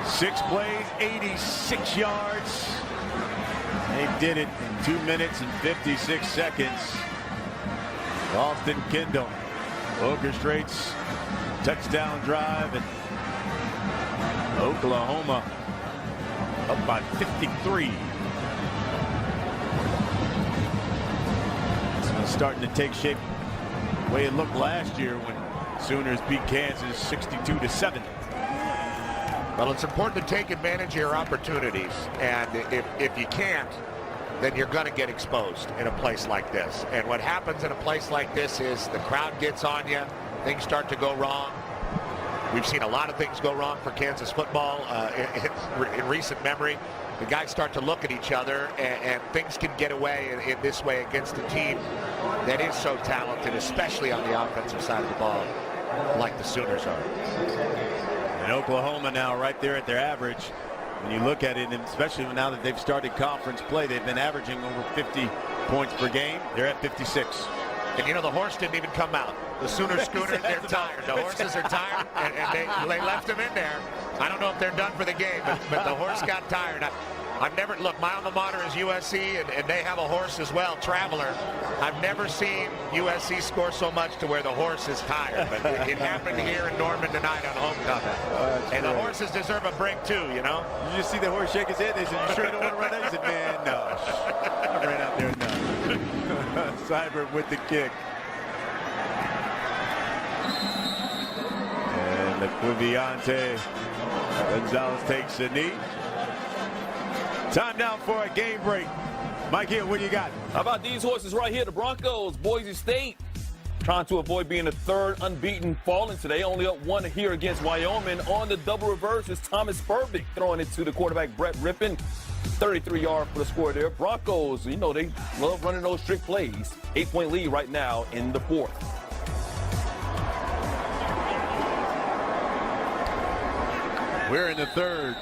6 plays, 86 yards. They did it in 2 minutes and 56 seconds. Austin Kendall orchestrates touchdown drive, and Oklahoma up by 53. It's starting to take shape the way it looked last year when Sooners beat Kansas 62-7. Well, it's important to take advantage of your opportunities, and if you can't, then you're going to get exposed in a place like this. And what happens in a place like this is the crowd gets on you, things start to go wrong. We've seen a lot of things go wrong for Kansas football in recent memory. The guys start to look at each other, and things can get away in this way against a team that is so talented, especially on the offensive side of the ball, like the Sooners are. And Oklahoma now right there at their average. When you look at it, and especially now that they've started conference play, they've been averaging over 50 points per game. They're at 56. And, you know, the horse didn't even come out. The Sooner Schooners, they're tired. The horses are tired, and they left them in there. I don't know if they're done for the game, but the horse got tired. I've never, look, my alma mater is USC, and they have a horse as well, Traveler. I've never seen USC score so much to where the horse is tired, but it happened here in Norman tonight on homecoming. And the horses deserve a break too, you know? You just see the horse shake his head. They said, "You sure you don't want to run out?" He said, "Man, no." I ran out there, no. Cyber with the kick. And the Quiviante Gonzalez takes a knee. Time now for a game break. Mike Hill, what do you got? How about these horses right here? The Broncos, Boise State, trying to avoid being the third unbeaten falling today. Only up 1 here against Wyoming. On the double reverse is Thomas Furbick throwing it to the quarterback, Brett Rippon. 33-yard for the score there. Broncos, you know, they love running those trick plays. 8-point lead right now in the fourth. We're in the third.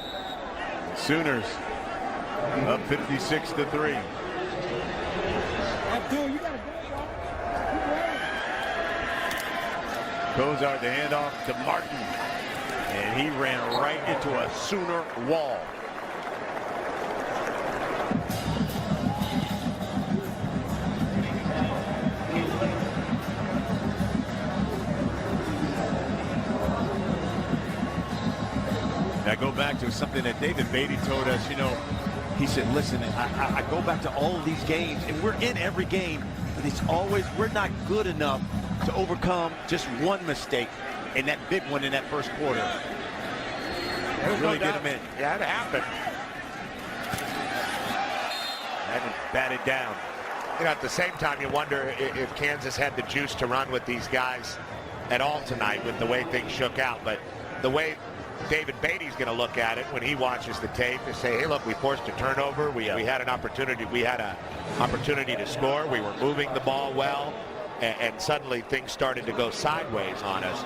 Sooners up 56-3. Cozart the handoff to Martin, and he ran right into a Sooner wall. I go back to something that David Beatty told us, you know, he said, listen, I go back to all of these games, and we're in every game, but it's always, we're not good enough to overcome just one mistake, and that big one in that first quarter. Really get him in. Yeah, it happened. And batted down. You know, at the same time, you wonder if Kansas had the juice to run with these guys at all tonight with the way things shook out. But the way David Beatty's going to look at it when he watches the tape is say, hey, look, we forced a turnover. We had an opportunity. We had an opportunity to score. We were moving the ball well, and suddenly things started to go sideways on us.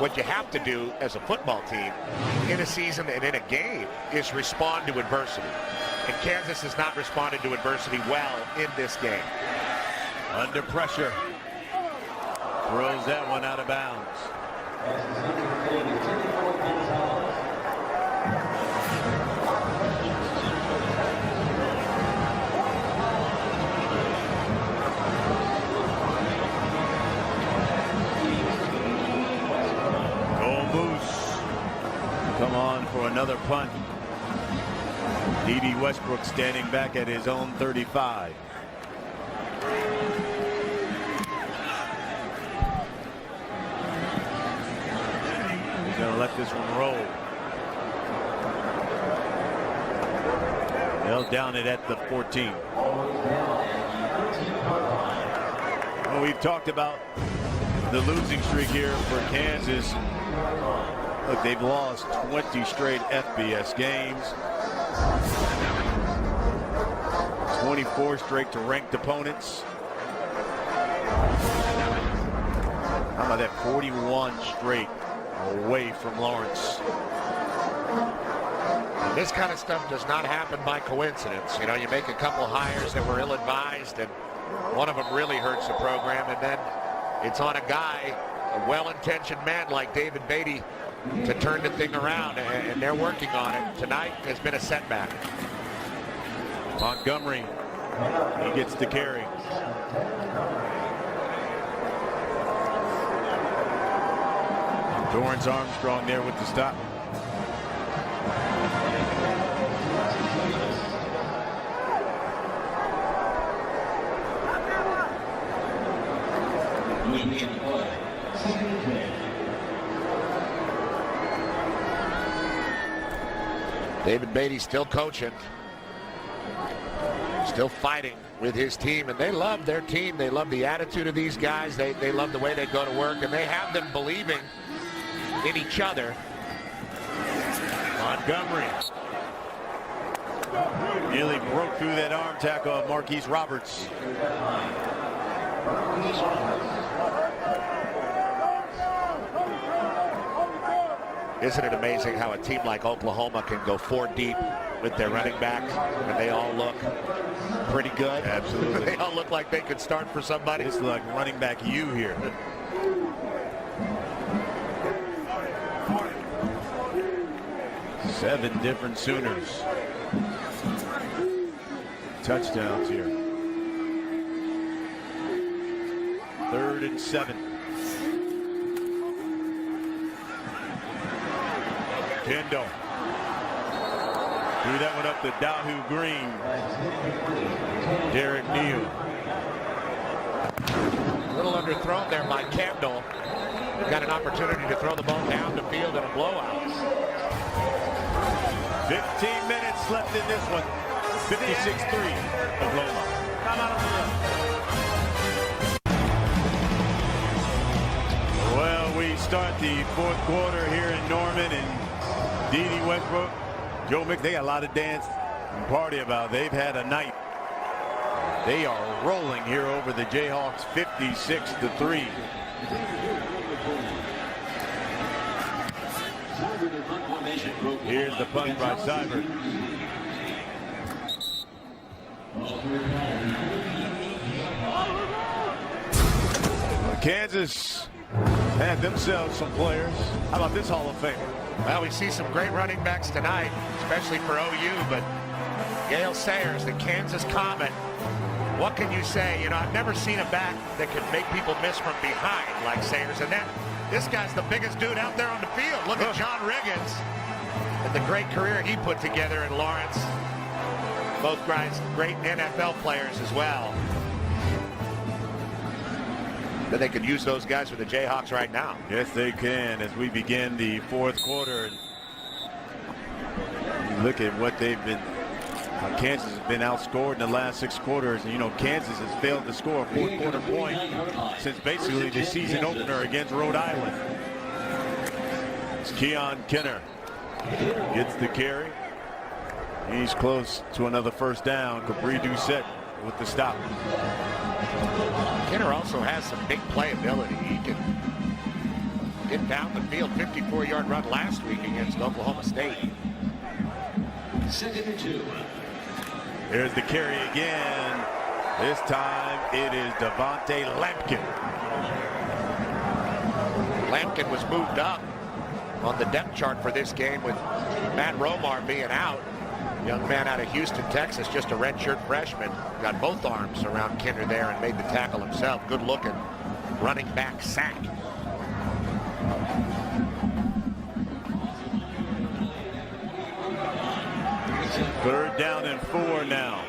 What you have to do as a football team in a season and in a game is respond to adversity. And Kansas has not responded to adversity well in this game. Under pressure. Throws that one out of bounds. Come on for another punt. D.D. Westbrook standing back at his own 35. going to let this one roll. They'll down it at the 14. Well, we've talked about the losing streak here for Kansas. Look, they've lost 20 straight FBS games. 24 straight to ranked opponents. How about that 41 straight away from Lawrence? And this kind of stuff does not happen by coincidence. You know, you make a couple hires that were ill-advised, and one of them really hurts the program, and then it's on a guy, a well-intentioned man like David Beatty, to turn the thing around, and they're working on it. Tonight has been a setback. Montgomery, he gets the carry. Dorrance Armstrong there with the stop. David Beatty still coaching, still fighting with his team, and they love their team. They love the attitude of these guys. They love the way they go to work, and they have them believing in each other. Montgomery nearly broke through that arm tackle of Marquise Roberts. Isn't it amazing how a team like Oklahoma can go 4 deep with their running back, and they all look pretty good? Absolutely. They all look like they could start for somebody. It's like running back you here. Seven different Sooners. Touchdowns here. 3rd and 7. Kendall. Threw that one up to Dahu Green. Derek Neal. A little underthrown there by Kendall. Got an opportunity to throw the ball down the field in a blowout. 15 minutes left in this one. 56-3 Oklahoma. Come out of the room. Well, we start the 4th quarter here in Norman, and D.D. Westbrook, Joe Mick, they got a lot of dance and party about. They've had a night. They are rolling here over the Jayhawks, 56-3. Here's the punt by Seibert. Kansas had themselves some players. How about this Hall of Famer? Well, we see some great running backs tonight, especially for OU, but Gale Sayers, the Kansas Comet, what can you say? You know, I've never seen a back that can make people miss from behind like Sayers, and then this guy's the biggest dude out there on the field. Look at John Riggins and the great career he put together in Lawrence. Both guys, great NFL players as well. That they could use those guys for the Jayhawks right now. Yes, they can as we begin the 4th quarter. Look at what they've been. Kansas has been outscored in the last 6 quarters. And, you know, Kansas has failed to score a 4th quarter point since basically the season opener against Rhode Island. It's Keon Kenner gets the carry. He's close to another first down. Capri Doucette with the stop. Kenner also has some big playability. He can get down the field. 54-yard run last week against Oklahoma State. 2nd and 2. There's the carry again. This time it is Devontae Lampkin. Lampkin was moved up on the depth chart for this game with Matt Romar being out. Young man out of Houston, Texas, just a redshirt freshman. Got both arms around Kenner there and made the tackle himself. Good looking running back sack. Third down and 4 now.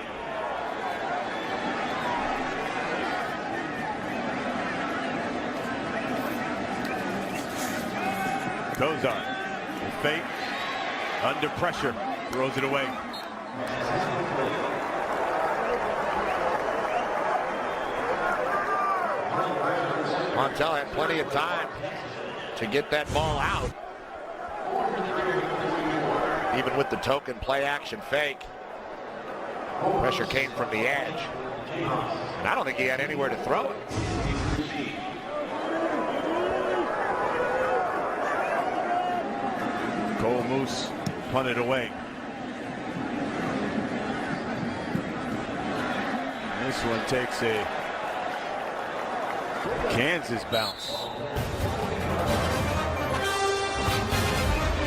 Kozar, with fake, under pressure, throws it away. Montel had plenty of time to get that ball out. Even with the token play action fake. Pressure came from the edge. And I don't think he had anywhere to throw it. Cole Moose punted away. This one takes a Kansas bounce.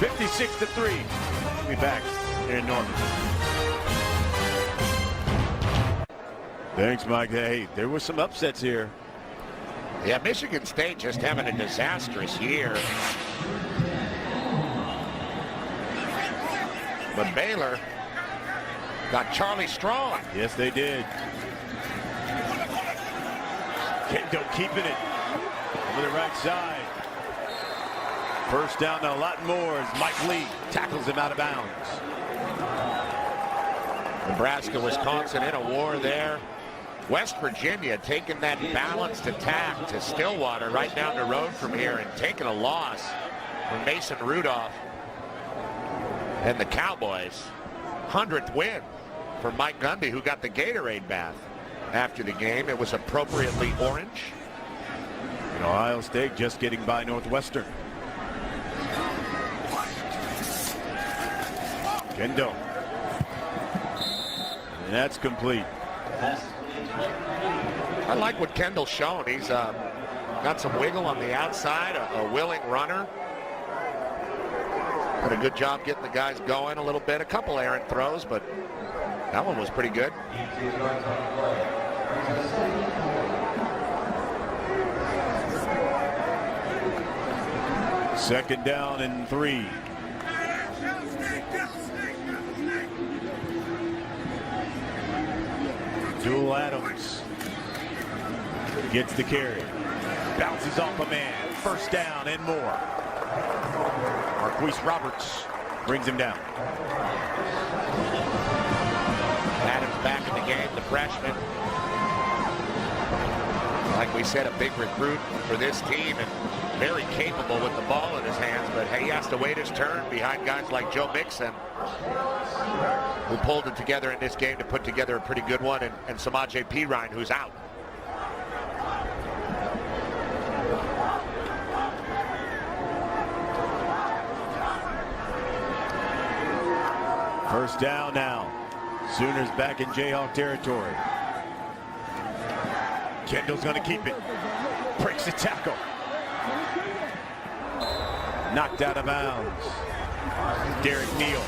56-3. We'll be back here in Norman. Thanks, Mike. Hey, there were some upsets here. Yeah, Michigan State just having a disastrous year. But Baylor got Charlie Strong. Yes, they did. Kendo keeping it over the right side. First down, a lot more as Mike Lee tackles him out of bounds. Nebraska, Wisconsin in a war there. West Virginia taking that balanced attack to Stillwater right down the road from here and taking a loss from Mason Rudolph and the Cowboys. 100th win for Mike Gundy, who got the Gatorade bath after the game. It was appropriately orange. And Ohio State just getting by Northwestern. Kendo. And that's complete. I like what Kendall's shown. He's got some wiggle on the outside, a willing runner. Did a good job getting the guys going a little bit. A couple errant throws, but that one was pretty good. Second down and 3. Jewel Adams gets the carry. Bounces off a man. First down and more. Marquise Roberts brings him down. Adams back in the game, the freshman. Like we said, a big recruit for this team and very capable with the ball in his hands, but hey, he has to wait his turn behind guys like Joe Mixon, who pulled it together in this game to put together a pretty good one, and Samaje Perine, who's out. First down now. Sooners back in Jayhawk territory. Kendall's going to keep it. Breaks the tackle. Knocked out of bounds. Derek Neal.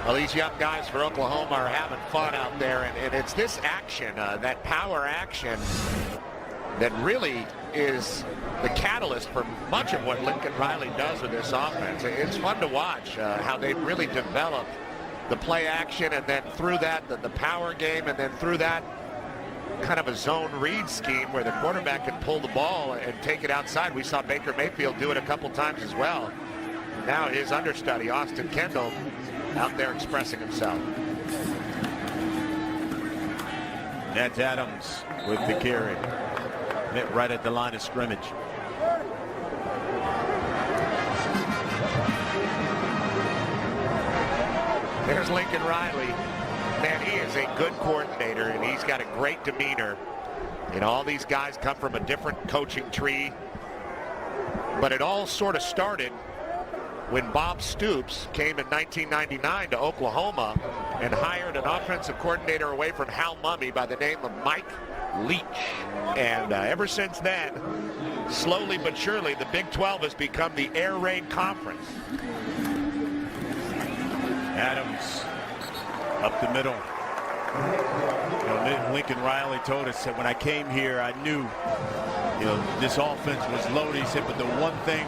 Well, these young guys for Oklahoma are having fun out there, and it's this action, that power action, that really is the catalyst for much of what Lincoln Riley does with this offense. It's fun to watch how they really develop the play action, and then through that, the power game, and then through that, kind of a zone read scheme where the quarterback can pull the ball and take it outside. We saw Baker Mayfield do it a couple times as well. Now his understudy, Austin Kendall, out there expressing himself. That's Adams with the carry. Hit right at the line of scrimmage. There's Lincoln Riley. Man, he is a good coordinator, and he's got a great demeanor. You know, all these guys come from a different coaching tree, but it all sort of started when Bob Stoops came in 1999 to Oklahoma and hired an offensive coordinator away from Hal Mumme by the name of Mike Leach. And ever since then, slowly but surely, the Big 12 has become the air raid conference. Adams up the middle. You know, Lincoln Riley told us that when I came here, I knew, you know, this offense was loaded. He said, but the one thing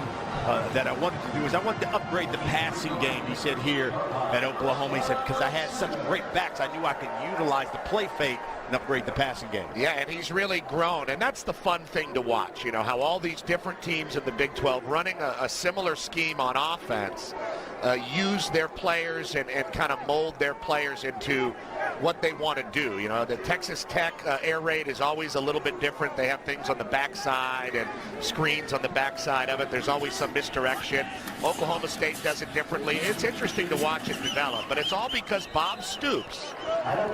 that I wanted to do is I wanted to upgrade the passing game. He said here at Oklahoma, he said, because I had such great backs, I knew I could utilize the play fake and upgrade the passing game. Yeah, and he's really grown, and that's the fun thing to watch, you know, how all these different teams in the Big 12 running a similar scheme on offense use their players and kind of mold their players into what they want to do. You know, the Texas Tech air raid is always a little bit different. They have things on the backside and screens on the backside of it. There's always some misdirection. Oklahoma State does it differently. It's interesting to watch it develop, but it's all because Bob Stoops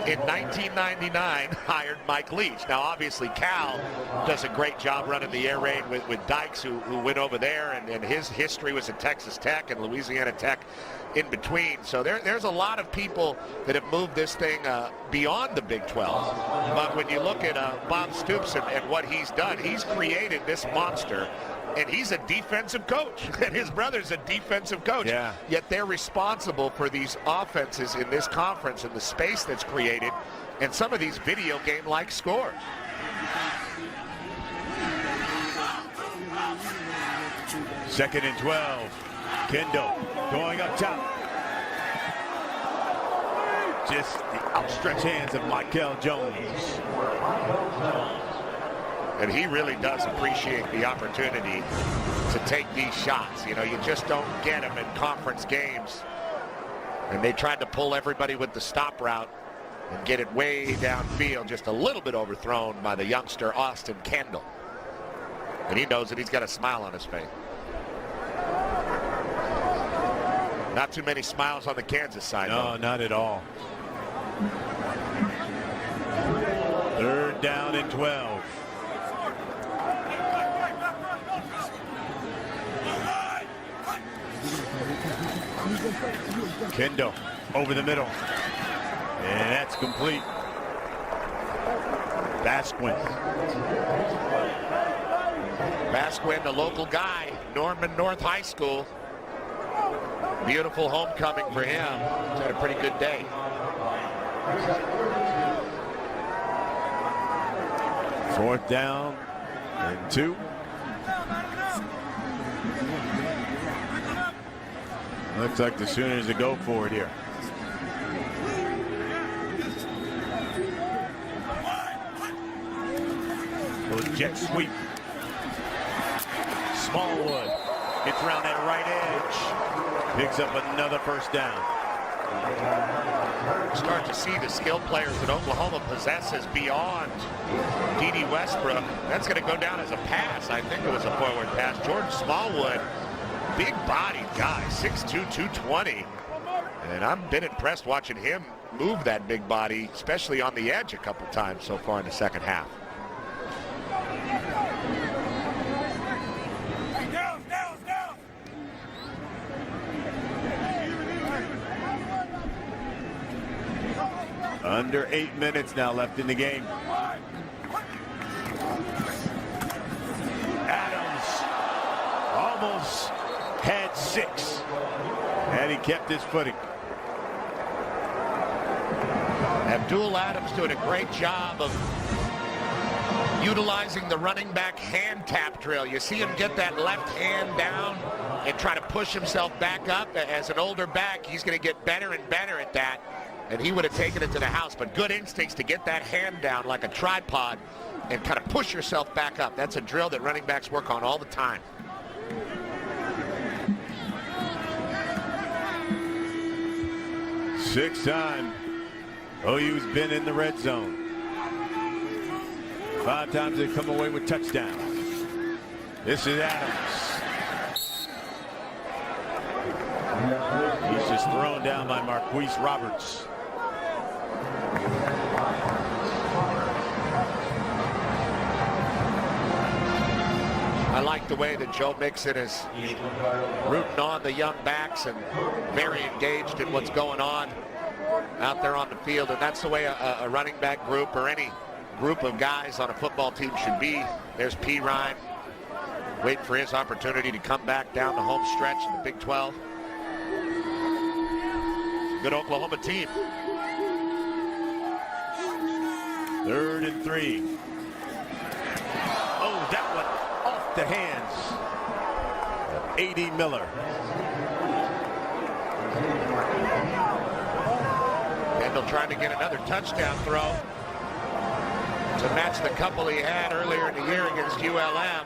in 1999 hired Mike Leach. Now, obviously, Cal does a great job running the air raid with Dykes, who went over there, and his history was at Texas Tech and Louisiana Tech in between. So there's a lot of people that have moved this thing beyond the Big 12. But when you look at Bob Stoops and what he's done, he's created this monster. And he's a defensive coach, and his brother's a defensive coach. Yeah. Yet they're responsible for these offenses in this conference and the space that's created and some of these video game-like scores. Second and 12. Kendall going up top. Just the outstretched hands of Michael Jones. And he really does appreciate the opportunity to take these shots. You know, you just don't get them in conference games. And they tried to pull everybody with the stop route and get it way downfield, just a little bit overthrown by the youngster Austin Kendall. And he knows that he's got a smile on his face. Not too many smiles on the Kansas side. No, not at all. Third down and 12. Kendall over the middle. And that's complete. Basquin. Basquin, the local guy, Norman North High School. Beautiful homecoming for him. He's had a pretty good day. Fourth down and 2. Looks like the Sooners will go for it here. Little jet sweep. Smallwood gets around that right edge. Picks up another first down. Start to see the skill players that Oklahoma possesses beyond D.D. Westbrook. That's going to go down as a pass. I think it was a forward pass. Jordan Smallwood, big bodied guy, 6'2", 220. And I've been impressed watching him move that big body, especially on the edge a couple times so far in the second half. Under 8 minutes now left in the game. Adams almost had 6. And he kept his footing. Abdul Adams doing a great job of utilizing the running back hand tap drill. You see him get that left hand down and try to push himself back up. As an older back, he's going to get better and better at that. And he would have taken it to the house, but good instincts to get that hand down like a tripod and kind of push yourself back up. That's a drill that running backs work on all the time. Sixth time OU's been in the red zone. 5 times they've come away with touchdowns. This is Adams. He's just thrown down by Marquise Roberts. I like the way that Joe Mixon is rooting on the young backs and very engaged in what's going on out there on the field. And that's the way a running back group or any group of guys on a football team should be. There's P. Ryan waiting for his opportunity to come back down the home stretch in the Big 12. Good Oklahoma team. 3rd and 3. Oh, that one off the hands of A.D. Miller. Kendall trying to get another touchdown throw to match the couple he had earlier in the year against ULM.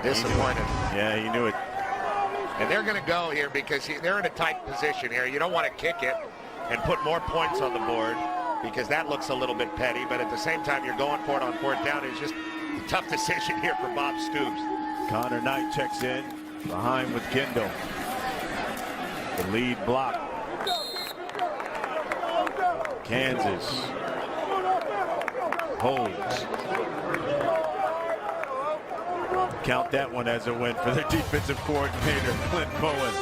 Disappointed. Yeah, he knew it. And they're going to go here because they're in a tight position here. You don't want to kick it and put more points on the board because that looks a little bit petty. But at the same time, you're going for it on fourth down. It's just a tough decision here for Bob Stoops. Connor Knight checks in behind with Kendall. The lead block. Kansas holds. Count that one as a win for their defensive coordinator, Clint Bowen.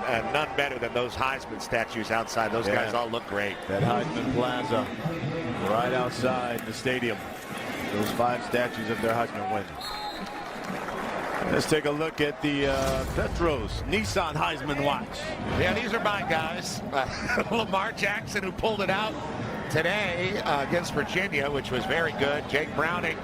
And none better than those Heisman statues outside. Those guys all look great. That Heisman Plaza right outside the stadium. Those 5 statues of their Heisman winners. Let's take a look at the Petros Nissan Heisman watch. Yeah, these are my guys. Lamar Jackson, who pulled it out today against Virginia, which was very good. Jake Browning,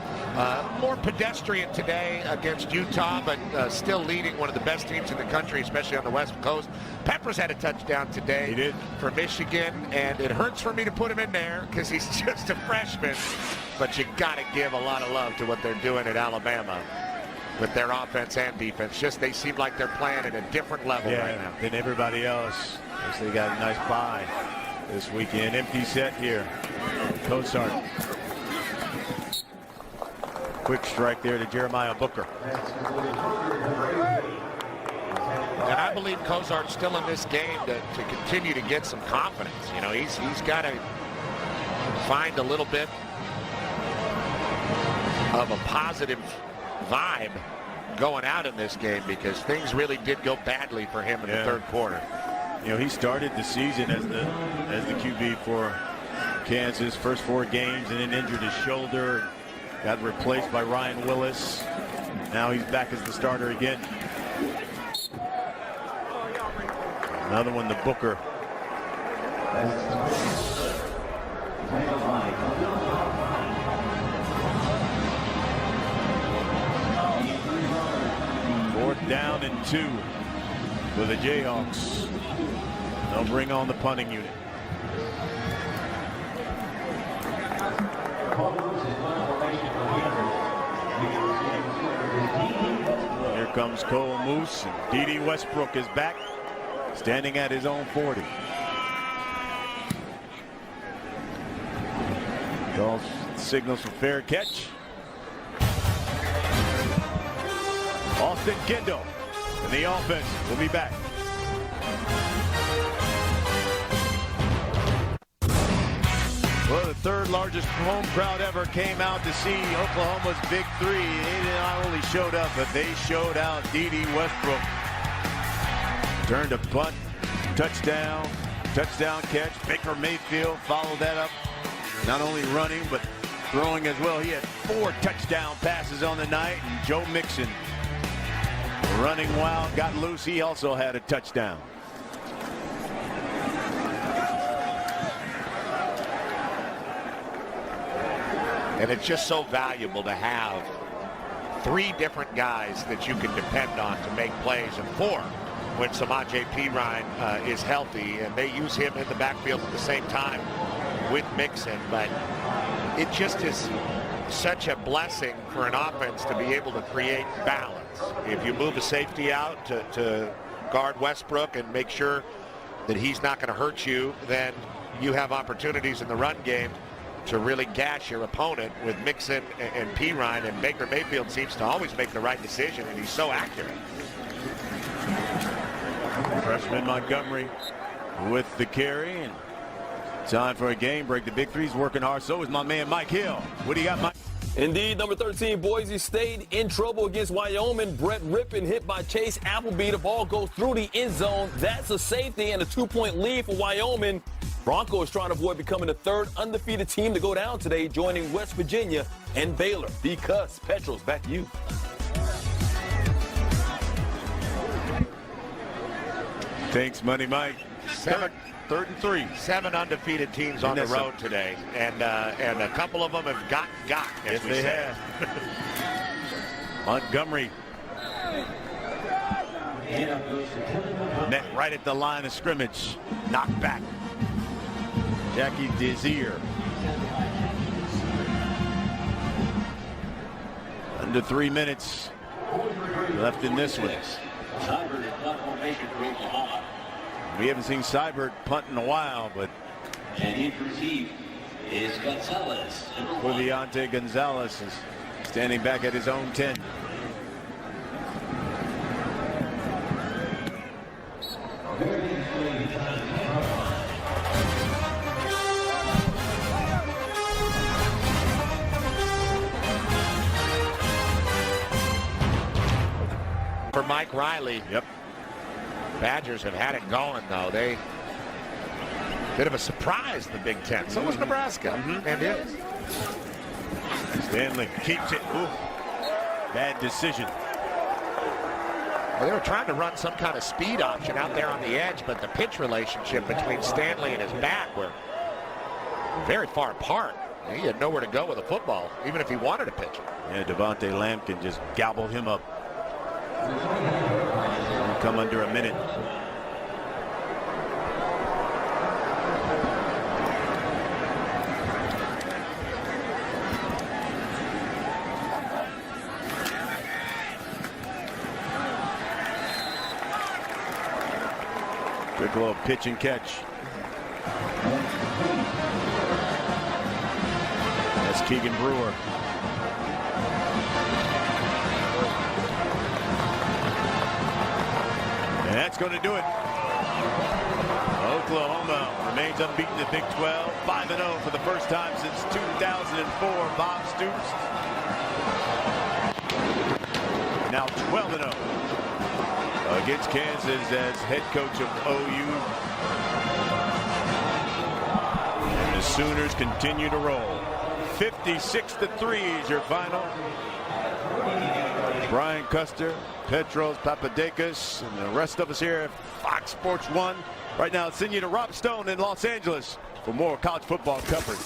more pedestrian today against Utah, but still leading one of the best teams in the country, especially on the West Coast. Peppers had a touchdown today. He did. For Michigan, and it hurts for me to put him in there because he's just a freshman, but you got to give a lot of love to what they're doing at Alabama with their offense and defense. Just they seem like they're playing at a different level right now than everybody else. Guess they got a nice bye this weekend. Empty set here. Cozart. Quick strike there to Jeremiah Booker. And I believe Cozart's still in this game to continue to get some confidence. You know, he's got to find a little bit of a positive vibe going out in this game because things really did go badly for him in the third quarter. You know, he started the season as the QB for Kansas, first 4 games, and then injured his shoulder, got replaced by Ryan Willis. Now he's back as the starter again. Another one to Booker. Fourth down and 2 for the Jayhawks. They'll bring on the punting unit. Here comes Cole Moose, and D.D. Westbrook is back, standing at his own 40. Calls signals for fair catch. Austin Kendall and the offense will be back. Well, the 3rd largest home crowd ever came out to see Oklahoma's Big 3. They not only showed up, but they showed out. D.D. Westbrook turned a punt, touchdown catch. Baker Mayfield followed that up, not only running, but throwing as well. He had 4 touchdown passes on the night, and Joe Mixon running wild, got loose. He also had a touchdown. And it's just so valuable to have 3 different guys that you can depend on to make plays, and 4 when Samaje Perine is healthy, and they use him in the backfield at the same time with Mixon. But it just is such a blessing for an offense to be able to create balance. If you move a safety out to guard Westbrook and make sure that he's not going to hurt you, then you have opportunities in the run game to really gash your opponent with Mixon and Perine, and Baker Mayfield seems to always make the right decision, and he's so accurate. Freshman Montgomery with the carry, and time for a game break. The Big Three's working hard. So is my man Mike Hill. What do you got, Mike? Indeed, number 13, Boise State in trouble against Wyoming. Brett Rippon hit by Chase Appleby. The ball goes through the end zone. That's a safety and a 2-point lead for Wyoming. Broncos trying to avoid becoming the 3rd undefeated team to go down today, joining West Virginia and Baylor. Because Petros, back to you. Thanks, Money Mike. 3rd and 3. 7 undefeated teams on the road today, and a couple of them have got. Yes, they have. Montgomery met right at the line of scrimmage. Knocked back. Jackie Desir. Under 3 minutes left in this one. We haven't seen Seibert punt in a while, but and he received is Gonzalez. Juliante Gonzalez is standing back at his own 10. For Mike Riley. Yep. Badgers have had it going, though. They bit of a surprise, the Big Ten. So was Nebraska. And is. Stanley keeps it. Ooh. Bad decision. Well, they were trying to run some kind of speed option out there on the edge, but the pitch relationship between Stanley and his back were very far apart. He had nowhere to go with a football, even if he wanted to pitch it. Yeah, Devontae Lampkin just gobbled him up. Come under a minute. Quick little pitch and catch. That's Keegan Brewer. And that's going to do it. Oklahoma remains unbeaten in the Big 12, 5-0 for the first time since 2004. Bob Stoops now 12-0 against Kansas as head coach of OU. And the Sooners continue to roll. 56-3 is your final. Brian Custer, Petros Papadakis, and the rest of us here at Fox Sports 1. Right now, I'll send you to Rob Stone in Los Angeles for more college football coverage.